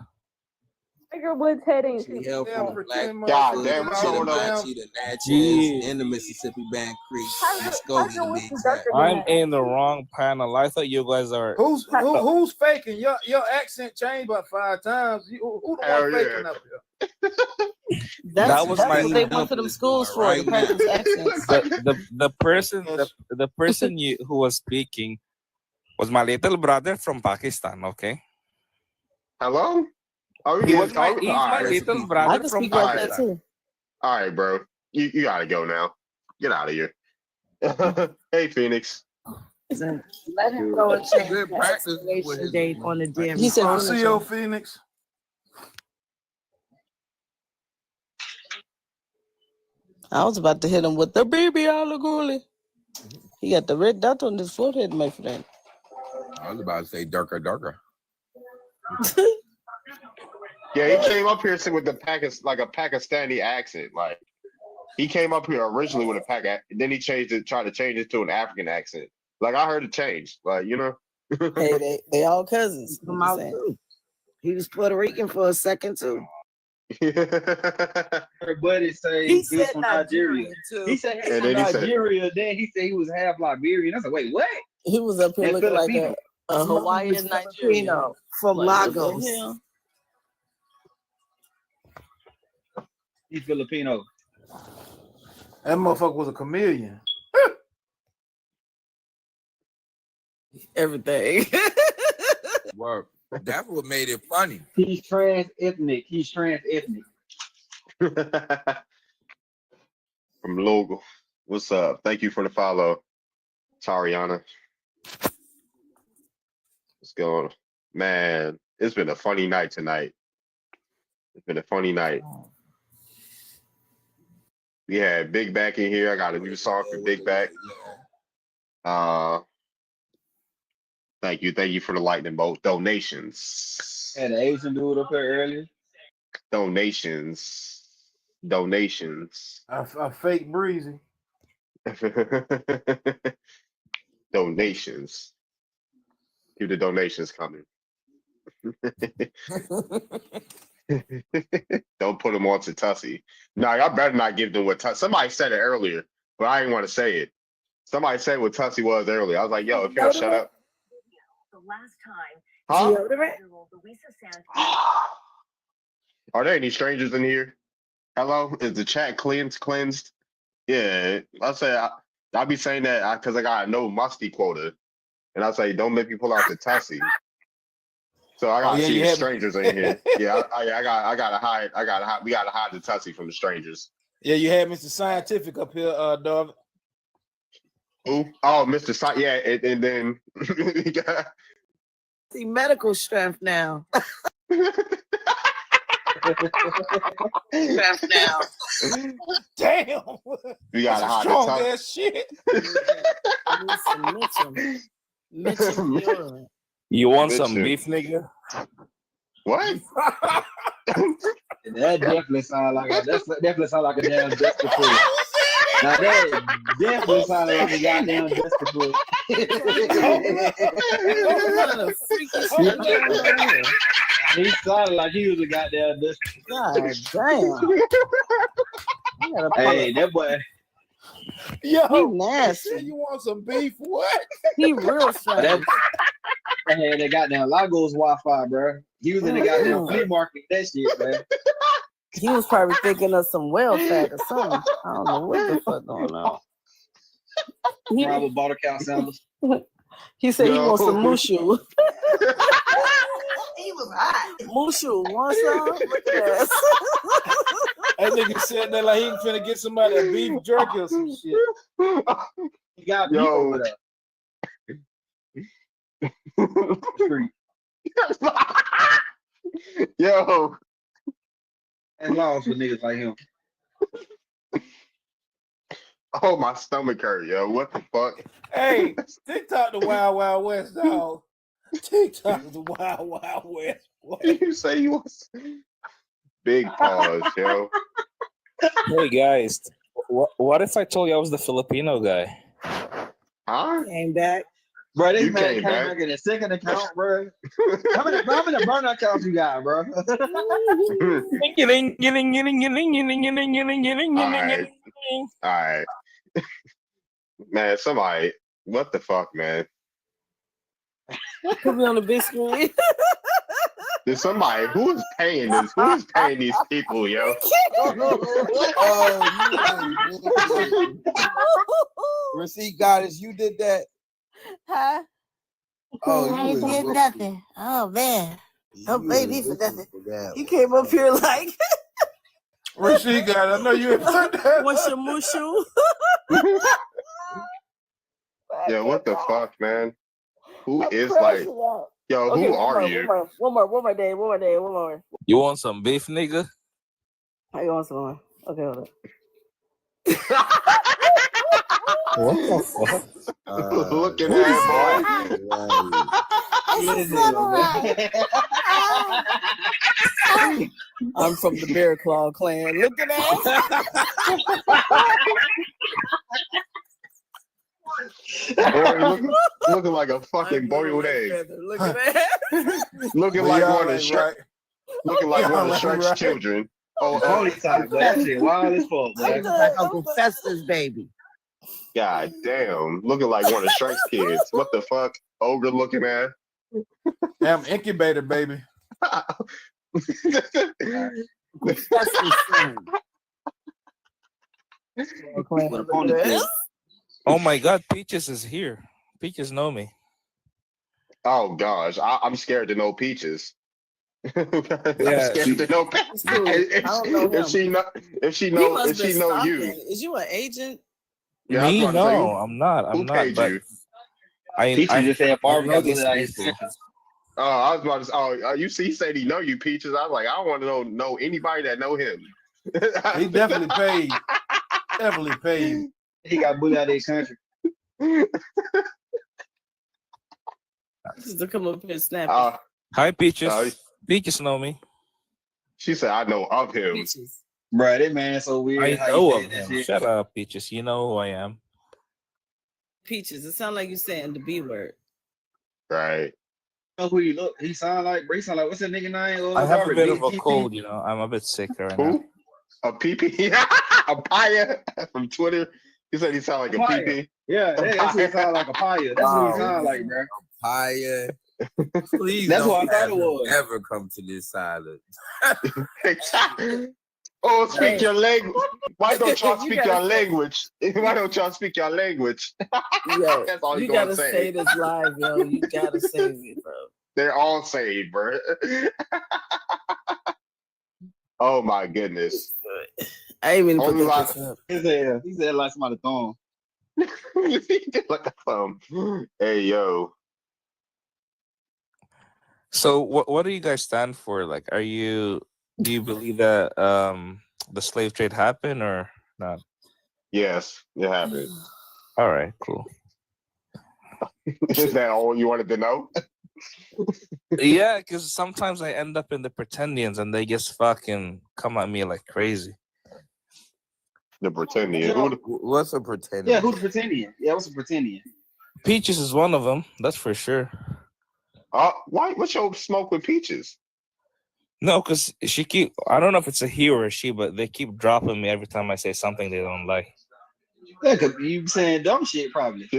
Tiger Woods heading. She held from the Black God Foot damn, to what's the going on? Apache, the Natchez, and the Mississippi Band Creek, and Muskogee to be exact. I'm in the wrong panel. I thought you guys are. Who's faking? Your accent changed about 5 times. Who the Hell one yeah. faking up here? That was That's my what they went to them schools for, to practice accents. The person who was speaking was my little brother from Pakistan. Okay. Hello? Oh, He was my, all he's my right. little brother I can from speak like that Pakistan. too. All right, bro. You gotta go now. Get out of here. Hey, Phoenix. Let him go and change Good the practice with expiration his- date on the damn. He said, I'll finish see it. you, Phoenix. I was about to hit him with the baby Alaguli. He got the red dot on his forehead, my friend. I was about to say darker. Yeah, he came up here with the like a Pakistani accent. Like he came up here originally with a then he tried to change it to an African accent. Like I heard it change. Like, you know. Hey, they all cousins. From out too. He was Puerto Rican for a second too. Her buddy say He he was said from Nigeria. Nigerian, too. He said he's And from then he said- Nigeria. Then he said he was half Liberian. I said, wait, what? He was up here And looking like Filipino. a Hawaiian He's Nigerian. Filipino from Like, what the Lagos. hell? He's Filipino. That motherfucker was a chameleon. Everything. Well, that's what made it funny. He's trans-ethnic. He's trans-ethnic. From Logo. What's up? Thank you for the follow, Tariana. What's going on? Man, it's been a funny night tonight. It's been a funny night. We had Big Back in here. I got a new song for Big Back. Thank you for the lightning bolt. Donations. Had an Asian dude up here earlier. Donations. I fake breezy. Donations. Keep the donations coming. Don't put them on to Tussie. No, y'all better not give them what Tussie. Somebody said it earlier, but I didn't want to say it. Somebody said what Tussie was earlier. I was like, yo, if y'all shut up. The last time. Huh? Louisa Are there any strangers in here? Hello? Is the chat cleansed? Yeah, I'll say I'll be saying that because I got a no musty quota. And I say, don't make me pull out the Tussie. So I gotta see the strangers in here. Yeah, I gotta hide. We gotta hide the Tussie from the strangers. Yeah, you had Mr. Scientific up here, dog. Who? Oh, Mr. Yeah, and then See medical strength now. Strength now. Damn. We gotta hide strong the ass shit. Mitchum. You want Mitchum. some beef, nigga? What? That definitely sound like a damn Desperate. Now that definitely sounded like a goddamn Desperate. He sounded like he was a goddamn Desperate. God damn. Hey, that boy. Yo, he nasty. You want some beef? What? He real fat. That goddamn Lagos Wi-Fi, bro. He was in the goddamn flea market. That shit, man. He was probably thinking of some whale fat or something. I don't know what the fuck going on. Probably bottle count sandals. He said he wants some Yo. mushu. He was hot. Mushu, want some? Look at that. That nigga said that like he finna get somebody a beef jerky or some shit. He got Yo. beef over there. Yo. And laws for niggas like him. Oh, my stomach hurt, yo. What the fuck? Hey, TikTok the Wild Wild West, dog. TikTok is the Wild Wild West. Boy. You say you was big pause, yo. Hey guys, what if I told you I was the Filipino guy? Huh? Came back. Bro, this You man came came back. back in a second account, bro. How many burn accounts you got, bro? All right. Man, somebody, what the fuck, man? Put me on the big screen. There's somebody who is paying this? Who is paying these people, yo? Receipt goddess, you did that. Huh? Oh, I you ain't was did rookie. nothing. Oh man. Don't You pay was me for rookie nothing. for that You one. came up here like, Where she got? I know you ain't put that. what's your mushu? Yeah, what the fuck, man? Who I'm is like, crashing out. yo, Okay, who one are more, you? one more day. You want some beef, nigga? I want some more. Okay, hold on. What the fuck? Looking at I'm from the Bear Claw clan. Look at that. looking like a fucking boiled egg. Look at that. Looking Well, like y'all one of ain't Shrek. right. Looking like one Y'all of ain't Shrek's right. children. Oh, Holy time, boy. That shit wild as fuck, I boy. look like Uncle Fester's baby. God damn. Looking like one of Shrek's kids. What the fuck? Ogre looking at. Damn incubator, baby. Oh my God, Peaches is here. Peaches know me. Oh gosh, I'm scared to know Peaches. I'm Yeah, scared to know Peaches. If she know you. Is you an agent? Yeah, I was Me? about to say, No, I'm not. who I'm not. paid But you? Peaches just said I Barbara know got these good people. Oh, I was about to say, you see, he said he know you, Peaches. I was like, I don't want to know anybody that know him. He definitely paid. Definitely paid. He got bullied out of the country. Just to come up here and snap. Hi, Peaches. Peaches know me. She said, I know of him. Peaches. Bro, that man so weird. I how know he of said that him. shit. Shut up, Peaches. You know who I am. Peaches. It sounds like you saying the B word. Right. Know who he look? He sound like. He sound like what's that nigga name? I have a Darby, bit Big of a TT? cold, you know. I'm a bit sick right now. Who? A PP? A Paya from Twitter? He said he sound like a Paya. PP. Yeah, that's what he sound like, a pie. That's what he sound like, bro. Papaya. Please That's don't what I thought it ever, was. ever come to this island. Oh, speak Hey. your language. Why don't y'all You speak gotta your say- language? Why don't y'all speak your language? Yo, That's all you you gonna gotta say. say this live, yo. You gotta save it, bro. They're all saved, bro. Oh my goodness. I ain't even put Only that like picture up. He said like somebody thumb. like a thumb. Hey yo. So what do you guys stand for? Like, do you believe that the slave trade happened or not? Yes, it happened. All right, cool. Is that all you wanted to know? Yeah, because sometimes I end up in the Pretendians and they just fucking come at me like crazy. The Pretendian. What's a pretender? Yeah, who's the pretending? Yeah, what's a pretending? Peaches is one of them, that's for sure. Why? What's your smoke with Peaches? No, because I don't know if it's a he or a she, but they keep dropping me every time I say something they don't like. Yeah, cause you saying dumb shit probably.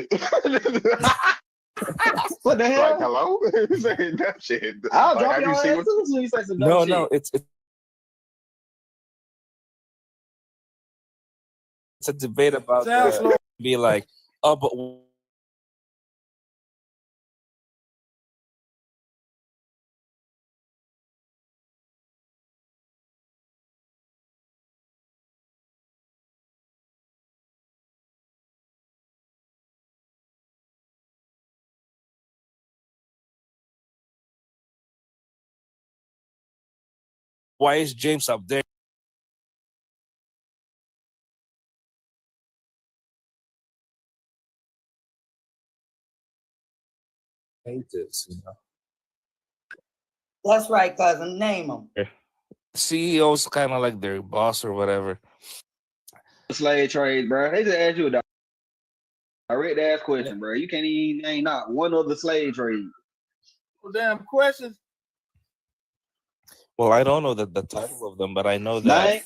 What the hell? Like, hello? Saying that shit. I'll Like, drop have your you ass seen too what? when you say some dumb shit. No, it's a debate about Sounds slow. be like, oh, but Why is James up there? Natives, you know. That's right, cousin. Name them. CEO's kind of like their boss or whatever. Slave trade, bro. They just asked you a direct ass question, bro. You can't even name not one other slave trade. Well, damn questions. Well, I don't know the title of them, but I know that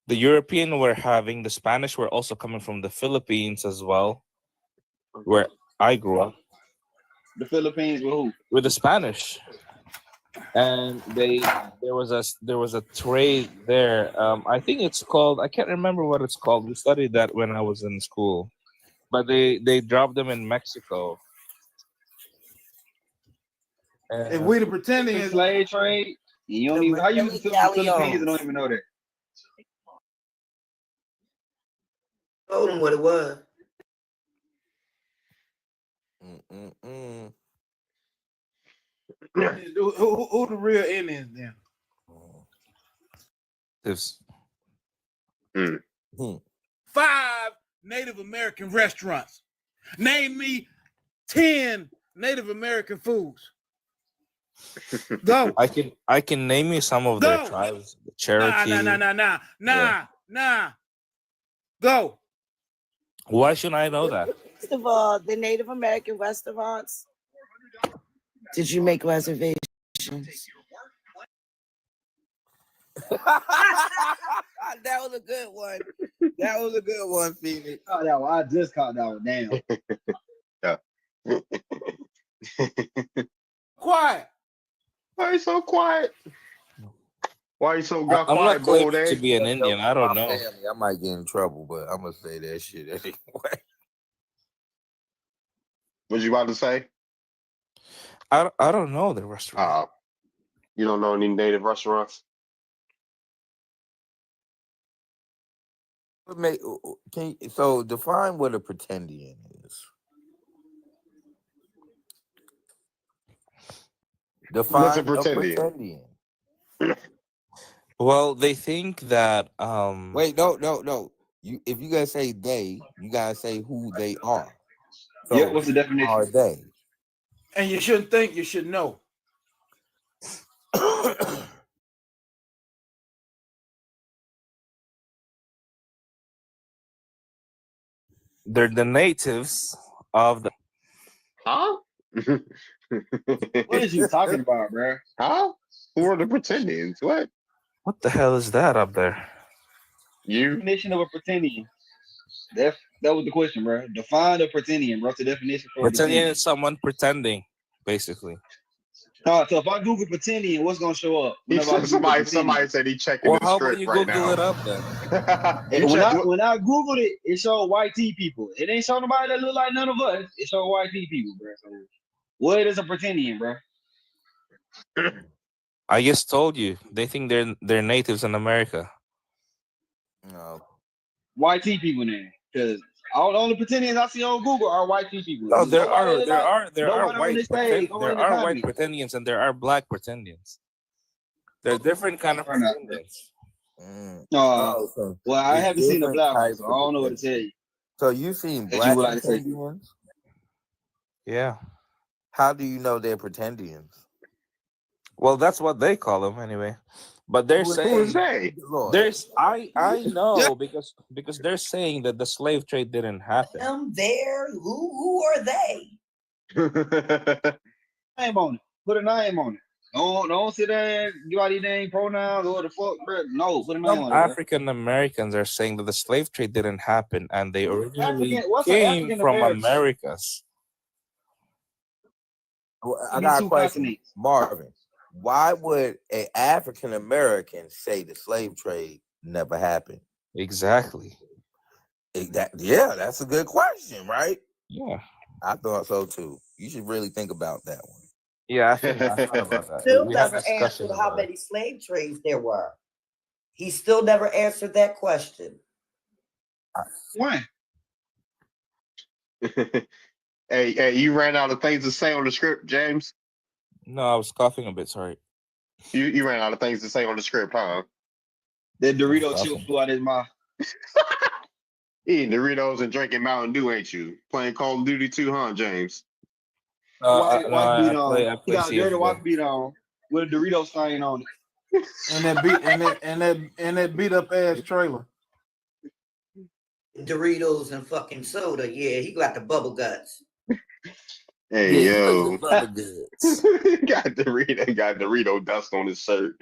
the European were having, the Spanish were also coming from the Philippines as well, where I grew up. The Philippines with who? With the Spanish, and there was a trade there. I think it's called, I can't remember what it's called. We studied that when I was in school, but they dropped them in Mexico. If we the pretending is slave trade, you don't even how you the Philippines and don't even know that. Told them what it was. Who the real Indians then? It's 5 Native American restaurants. Name me 10 Native American foods. Go. I can name you some of their tribes. The Cherokee. Nah. Go. Why shouldn't I know that? First of all, the Native American restaurants. Did you make reservations? That was a good one. That was a good one, Phoenix. I just caught that one. Damn. Quiet. Why are you so quiet? Why are you so quiet? I'm not bold, claiming to be an Indian. I don't know. I might get in trouble, but I'm gonna say that shit anyway. What you about to say? I don't know the restaurant. You don't know any native restaurants? So define what a pretendian is. Define What's a a pretendian? Well, they think that Wait, no. If you gotta say they, you gotta say who they are. So Yeah, what's the definition? Are they? And you shouldn't think, you should know. they're the natives of the. Huh? What is you talking about, bro? Huh? Who are the pretendians? What? What the hell is that up there? You? Definition of a pretendian. That was the question, bro. Define a pretendian, bro. The definition for Pretendian is someone pretending, basically. So if I Google pretendian, what's gonna show up? He said somebody said he checking Well, the how about script you right Google now. it up then? When I Googled it, it showed white tea people. It ain't show nobody that look like none of us. It showed white tea people, bro. So what is a pretendian, bro? I just told you. They think they're natives in America. No. White tea people then. Because all the only pretendians I see on Google are white tea people. No, there are nobody on this page, there are white pretendians and there are black pretendians. They're different kind of pretendians. Well, I haven't seen a black one, so I don't know what to tell you. So you've seen That black you would like to say. pretendians? Yeah. How do you know they're pretendians? Well, that's what they call them anyway. But they're saying Who is they? There's I know because they're saying that the slave trade didn't happen. Them there. Who are they? Name on it. Put a name on it. Don't sit there and give out these name pronouns or the fuck, bro. No, put a name Some on it. African Americans are saying that the slave trade didn't happen and they originally what's an came African from American? Americas. I got a question, Marvin. Why would an African American say the slave trade never happened? Exactly. That's a good question, right? Yeah. I thought so too. You should really think about that one. Yeah, I thought about that. Still We had never discussions answered how about it. many slave trades there were. He still never answered that question. When? Hey, you ran out of things to say on the script, James? No, I was coughing a bit. Sorry. You ran out of things to say on the script, huh? That Dorito chip flew out his mouth. Eating Doritos and drinking Mountain Dew, ain't you? Playing Call of Duty 2, huh, James? Watch beat I on. He play got a dirty watch CS:GO. beat on with a Dorito stain on it. And that beat up ass trailer. Doritos and fucking soda. Yeah, he got the bubble guts. Hey, yo. Bubble guts. got Dorito dust on his shirt.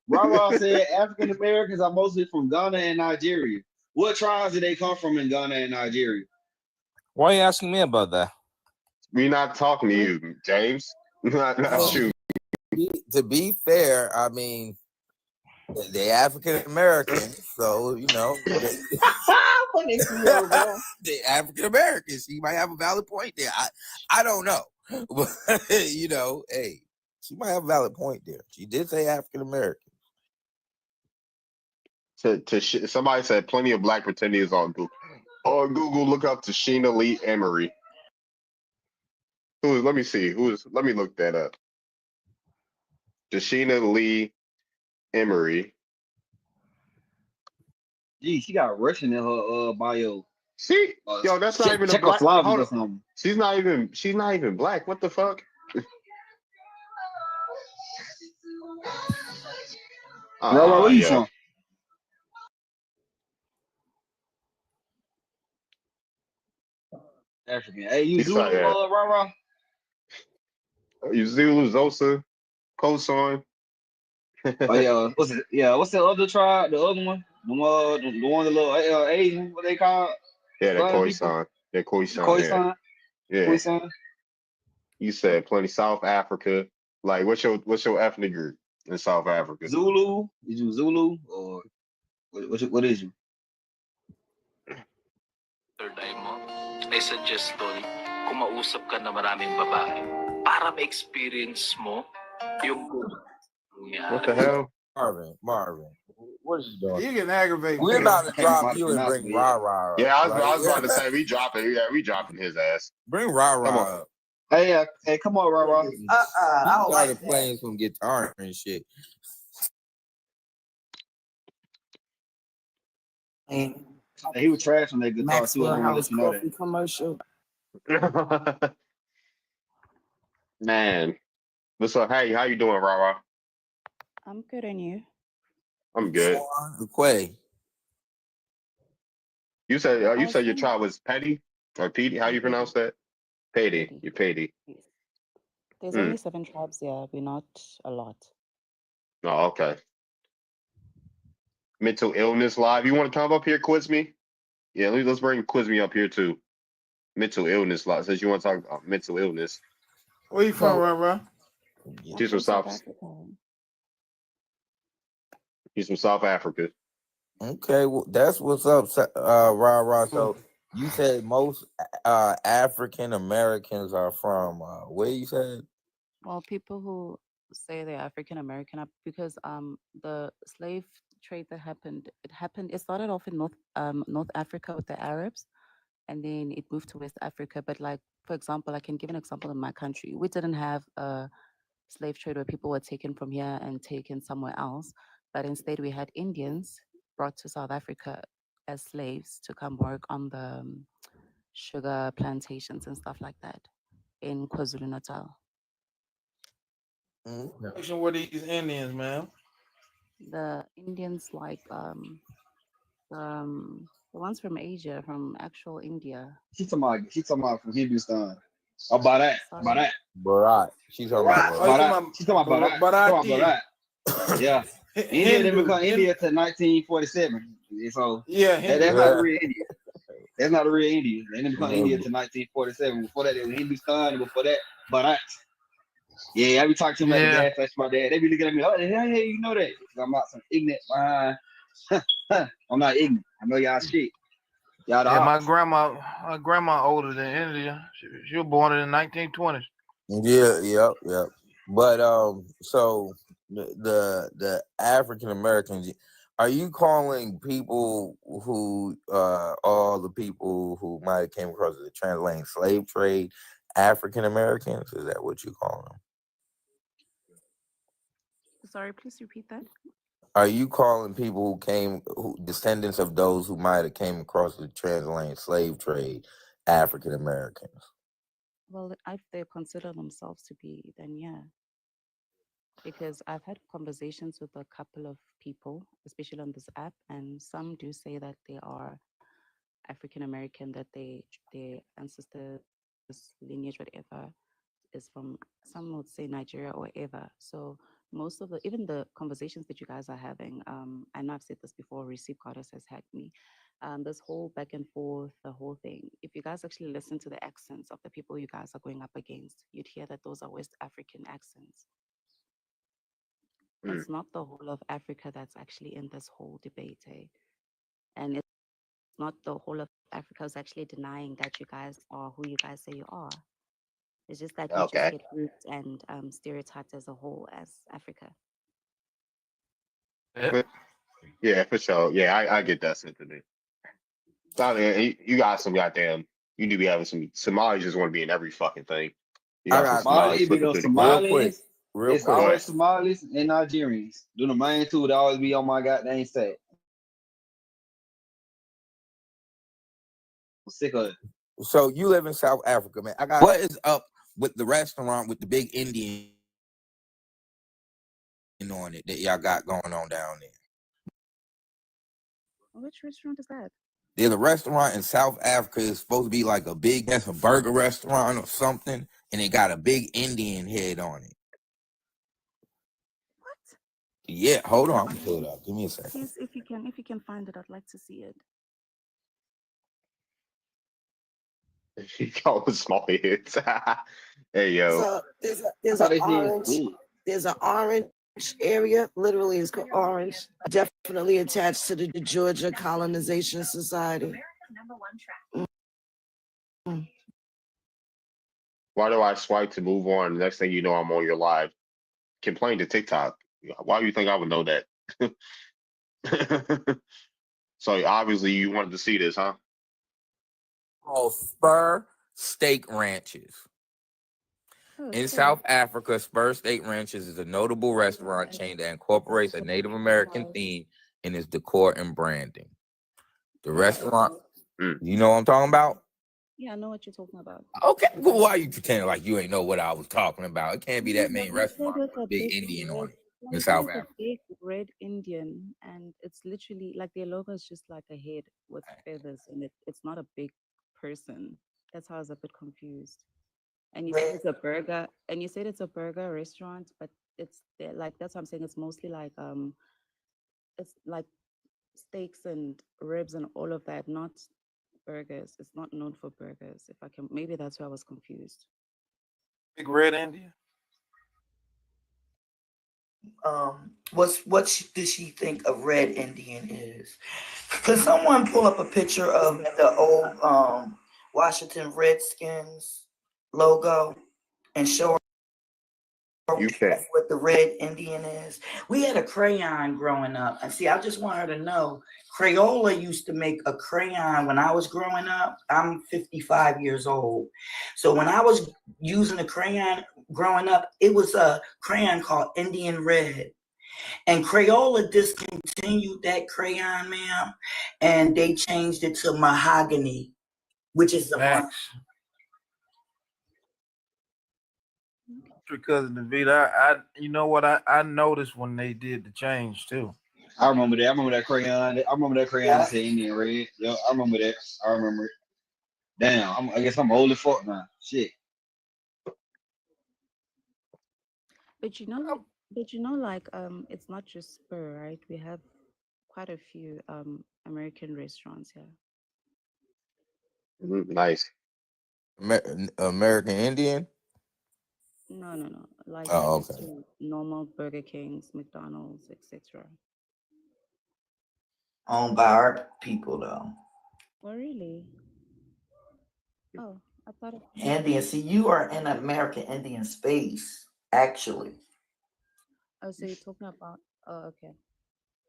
Rara said African Americans are mostly from Ghana and Nigeria. What tribes did they come from in Ghana and Nigeria? Why are you asking me about that? We're not talking to you, James. Not you. To be fair, I mean, they African Americans, so you know, they African Americans. She might have a valid point there. I don't know, but you know, hey, she might have a valid point there. She did say African American. Somebody said plenty of black pretenders on Google. On Google, look up Tashina Lee Emery. Let me see. Let me look that up. Tashina Lee Emery. Gee, she got Russian in her bio. See, yo, that's not even a black. Czechoslovakia or something. She's not even black. What the fuck? Where you from? African. Hey, you Zulu, Rara? You Zulu, Xhosa, Khoisan. Oh yeah, what's it? Yeah, what's the other tribe? The other one, the one, the little Asian, what they call? Yeah, the Khoisan. The Khoisan. Khoisan. Yeah. Khoisan. You said plenty South Africa. Like, what's your ethnic group in South Africa? Zulu. Is you Zulu or what is you? Third eye mo, I suggest tol, kumausap ka na maraming babae para ma-experience mo yung What the hell? Marvin, what is you doing? You can aggravate. We're about to drop you and bring Rara. Yeah, I was about to say we dropping. Yeah, we dropping his ass. Bring Rara up. Hey, come on, Rara. He started playing some guitar and shit. He was trash on that guitar Maxwell too. House You know Coffee commercial. Man, what's up? Hey, how you doing, Rara? I'm good, and you? I'm good. Quay. You said your tribe was Petty or Petey? How you pronounce that? Petty. You're Petty. There's only 7 tribes here. We're not a lot. Oh, okay. Mental illness live. You want to come up here, quiz me? Yeah, let's bring quiz me up here too. Mental illness live. Since you want to talk about mental illness. Where you from, Rara? She's from South. He's from South Africa. Okay, well, that's what's up, Rara. So you said most African Americans are from where you said? Well, people who say they're African American are because the slave trade that it started off in North Africa with the Arabs, and then it moved to West Africa. But like, for example, I can give an example in my country. We didn't have a slave trade where people were taken from here and taken somewhere else, but instead we had Indians brought to South Africa as slaves to come work on the sugar plantations and stuff like that in KwaZulu-Natal. Which were these Indians, man? The Indians, like the ones from Asia, from actual India. She's talking about from Hindustan. Oh, Bharat. She's talking about Bharat. She's talking about Bharat. Yeah. India didn't become India till 1947. So that's not a real India. That's not a real India. They didn't become India till 1947. Before that, it was Hindustan. And before that, Bharat. Yeah, I be talking to them at the gas station. My dad, they be looking at me. Oh, hey, you know that? I'm not some ignorant. I'm not ignorant. I know y'all shit. Y'all my grandma older than India. She was born in the 1920s. Yeah. But so the African Americans, are you calling people who all the people who might have came across the transatlantic slave trade African Americans? Is that what you call them? Sorry, please repeat that. Are you calling people who descendants of those who might have came across the transatlantic slave trade African Americans? Well, if they consider themselves to be, then yeah. Because I've had conversations with a couple of people, especially on this app, and some do say that they are African American, that their ancestors, lineage, whatever, is from, some would say Nigeria or whatever. So most of even the conversations that you guys are having, I know I've said this before, Receive Goddess has had me. This whole back and forth, the whole thing, if you guys actually listen to the accents of the people you guys are going up against, you'd hear that those are West African accents. It's not the whole of Africa that's actually in this whole debate, eh? And it's not the whole of Africa is actually denying that you guys are who you guys say you are. It's just that you just get grouped and stereotyped as a whole as Africa. Yeah, for sure. Yeah, I get that sentiment. I mean, you got some goddamn. You do be having some Somalis just want to be in every fucking thing. You got some Somalis flipping through the Somalis. Real It's quick. always Somalis and Nigerians. Do the main two that always be on my goddamn set. I'm sick of it. So you live in South Africa, man. What is up with the restaurant with the big Indian on it that y'all got going on down there? Which restaurant is that? There's a restaurant in South Africa. It's supposed to be like that's a burger restaurant or something, and it got a big Indian head on it. What? Yeah, hold on. I'm gonna pull it up. Give me a second. Please, if you can find it, I'd like to see it. He called small heads. Hey yo. So there's an orange area, literally it's called Orange, definitely attached to the Georgia Colonization Society. Why do I swipe to move on? Next thing you know, I'm on your live. Complain to TikTok. Why do you think I would know that? So obviously you wanted to see this, huh? Oh, Spur Steak Ranches. In South Africa, Spur Steak Ranches is a notable restaurant chain that incorporates a Native American theme in its decor and branding. The restaurant, you know what I'm talking about? Yeah, I know what you're talking about. Okay, well, why are you pretending like you ain't know what I was talking about? It can't be that main restaurant with a big Indian on it in South Africa. Big red Indian, and it's literally like their logo is just like a head with feathers in it. It's not a big person. That's how I was a bit confused. And you said it's a burger, and you said it's a burger restaurant, but it's like that's what I'm saying. It's mostly like it's like steaks and ribs and all of that, not burgers. It's not known for burgers. If I can, maybe that's why I was confused. Big red Indian. What does she think a red Indian is? Could someone pull up a picture of the old Washington Redskins logo and show her what the red Indian is? We had a crayon growing up, and see, I just want her to know Crayola used to make a crayon when I was growing up. I'm 55 years old, so when I was using a crayon growing up, it was a crayon called Indian Red. And Crayola discontinued that crayon, ma'am, and they changed it to mahogany, which is the Because of the video, I you know what I noticed when they did the change too. I remember that. I remember that crayon. That said Indian Red. Yep, I remember that. I remember it. Damn, I guess I'm old as fuck now. Shit. But you know, like it's not just Spur, right? We have quite a few American restaurants here. Nice. American Indian? No. Like okay. Normal Burger Kings, McDonald's, etc. Owned by our people, though. Oh, really? Oh, I thought it. Indian. See, you are in American Indian space, actually. Oh, so you're talking about? Oh, okay.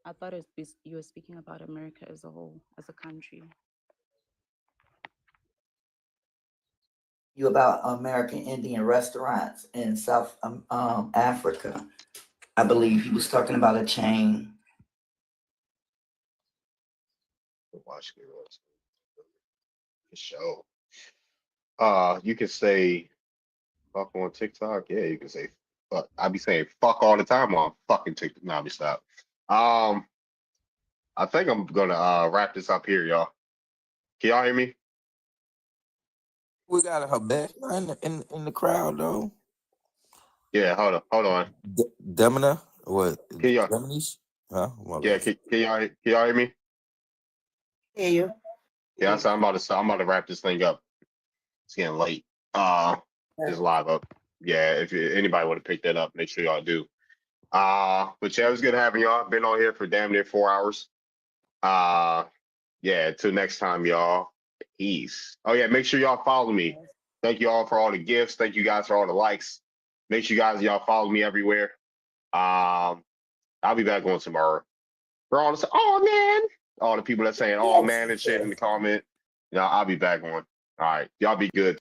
I thought you were speaking about America as a whole, as a country. You about American Indian restaurants in South Africa. I believe he was talking about a chain. Watch the show. You can say fuck on TikTok. Yeah, you can say fuck. I be saying fuck all the time on fucking TikTok. Nah, me stop. I think I'm gonna wrap this up here, y'all. Can y'all hear me? We got a best in the crowd though. Yeah, hold on. Demina, what? Can y'all? Deminis? Huh? Yeah, can y'all hear me? Hear you. Yeah, so I'm about to wrap this thing up. It's getting late. Just live up. Yeah, if anybody want to pick that up, make sure y'all do. But yeah, it was good having y'all. Been on here for damn near 4 hours. Yeah, until next time, y'all. Peace. Oh yeah, make sure y'all follow me. Thank you all for all the gifts. Thank you guys for all the likes. Make sure y'all follow me everywhere. I'll be back on tomorrow. For all the man, all the people that saying oh man and shit in the comment. I'll be back on. All right, y'all be good.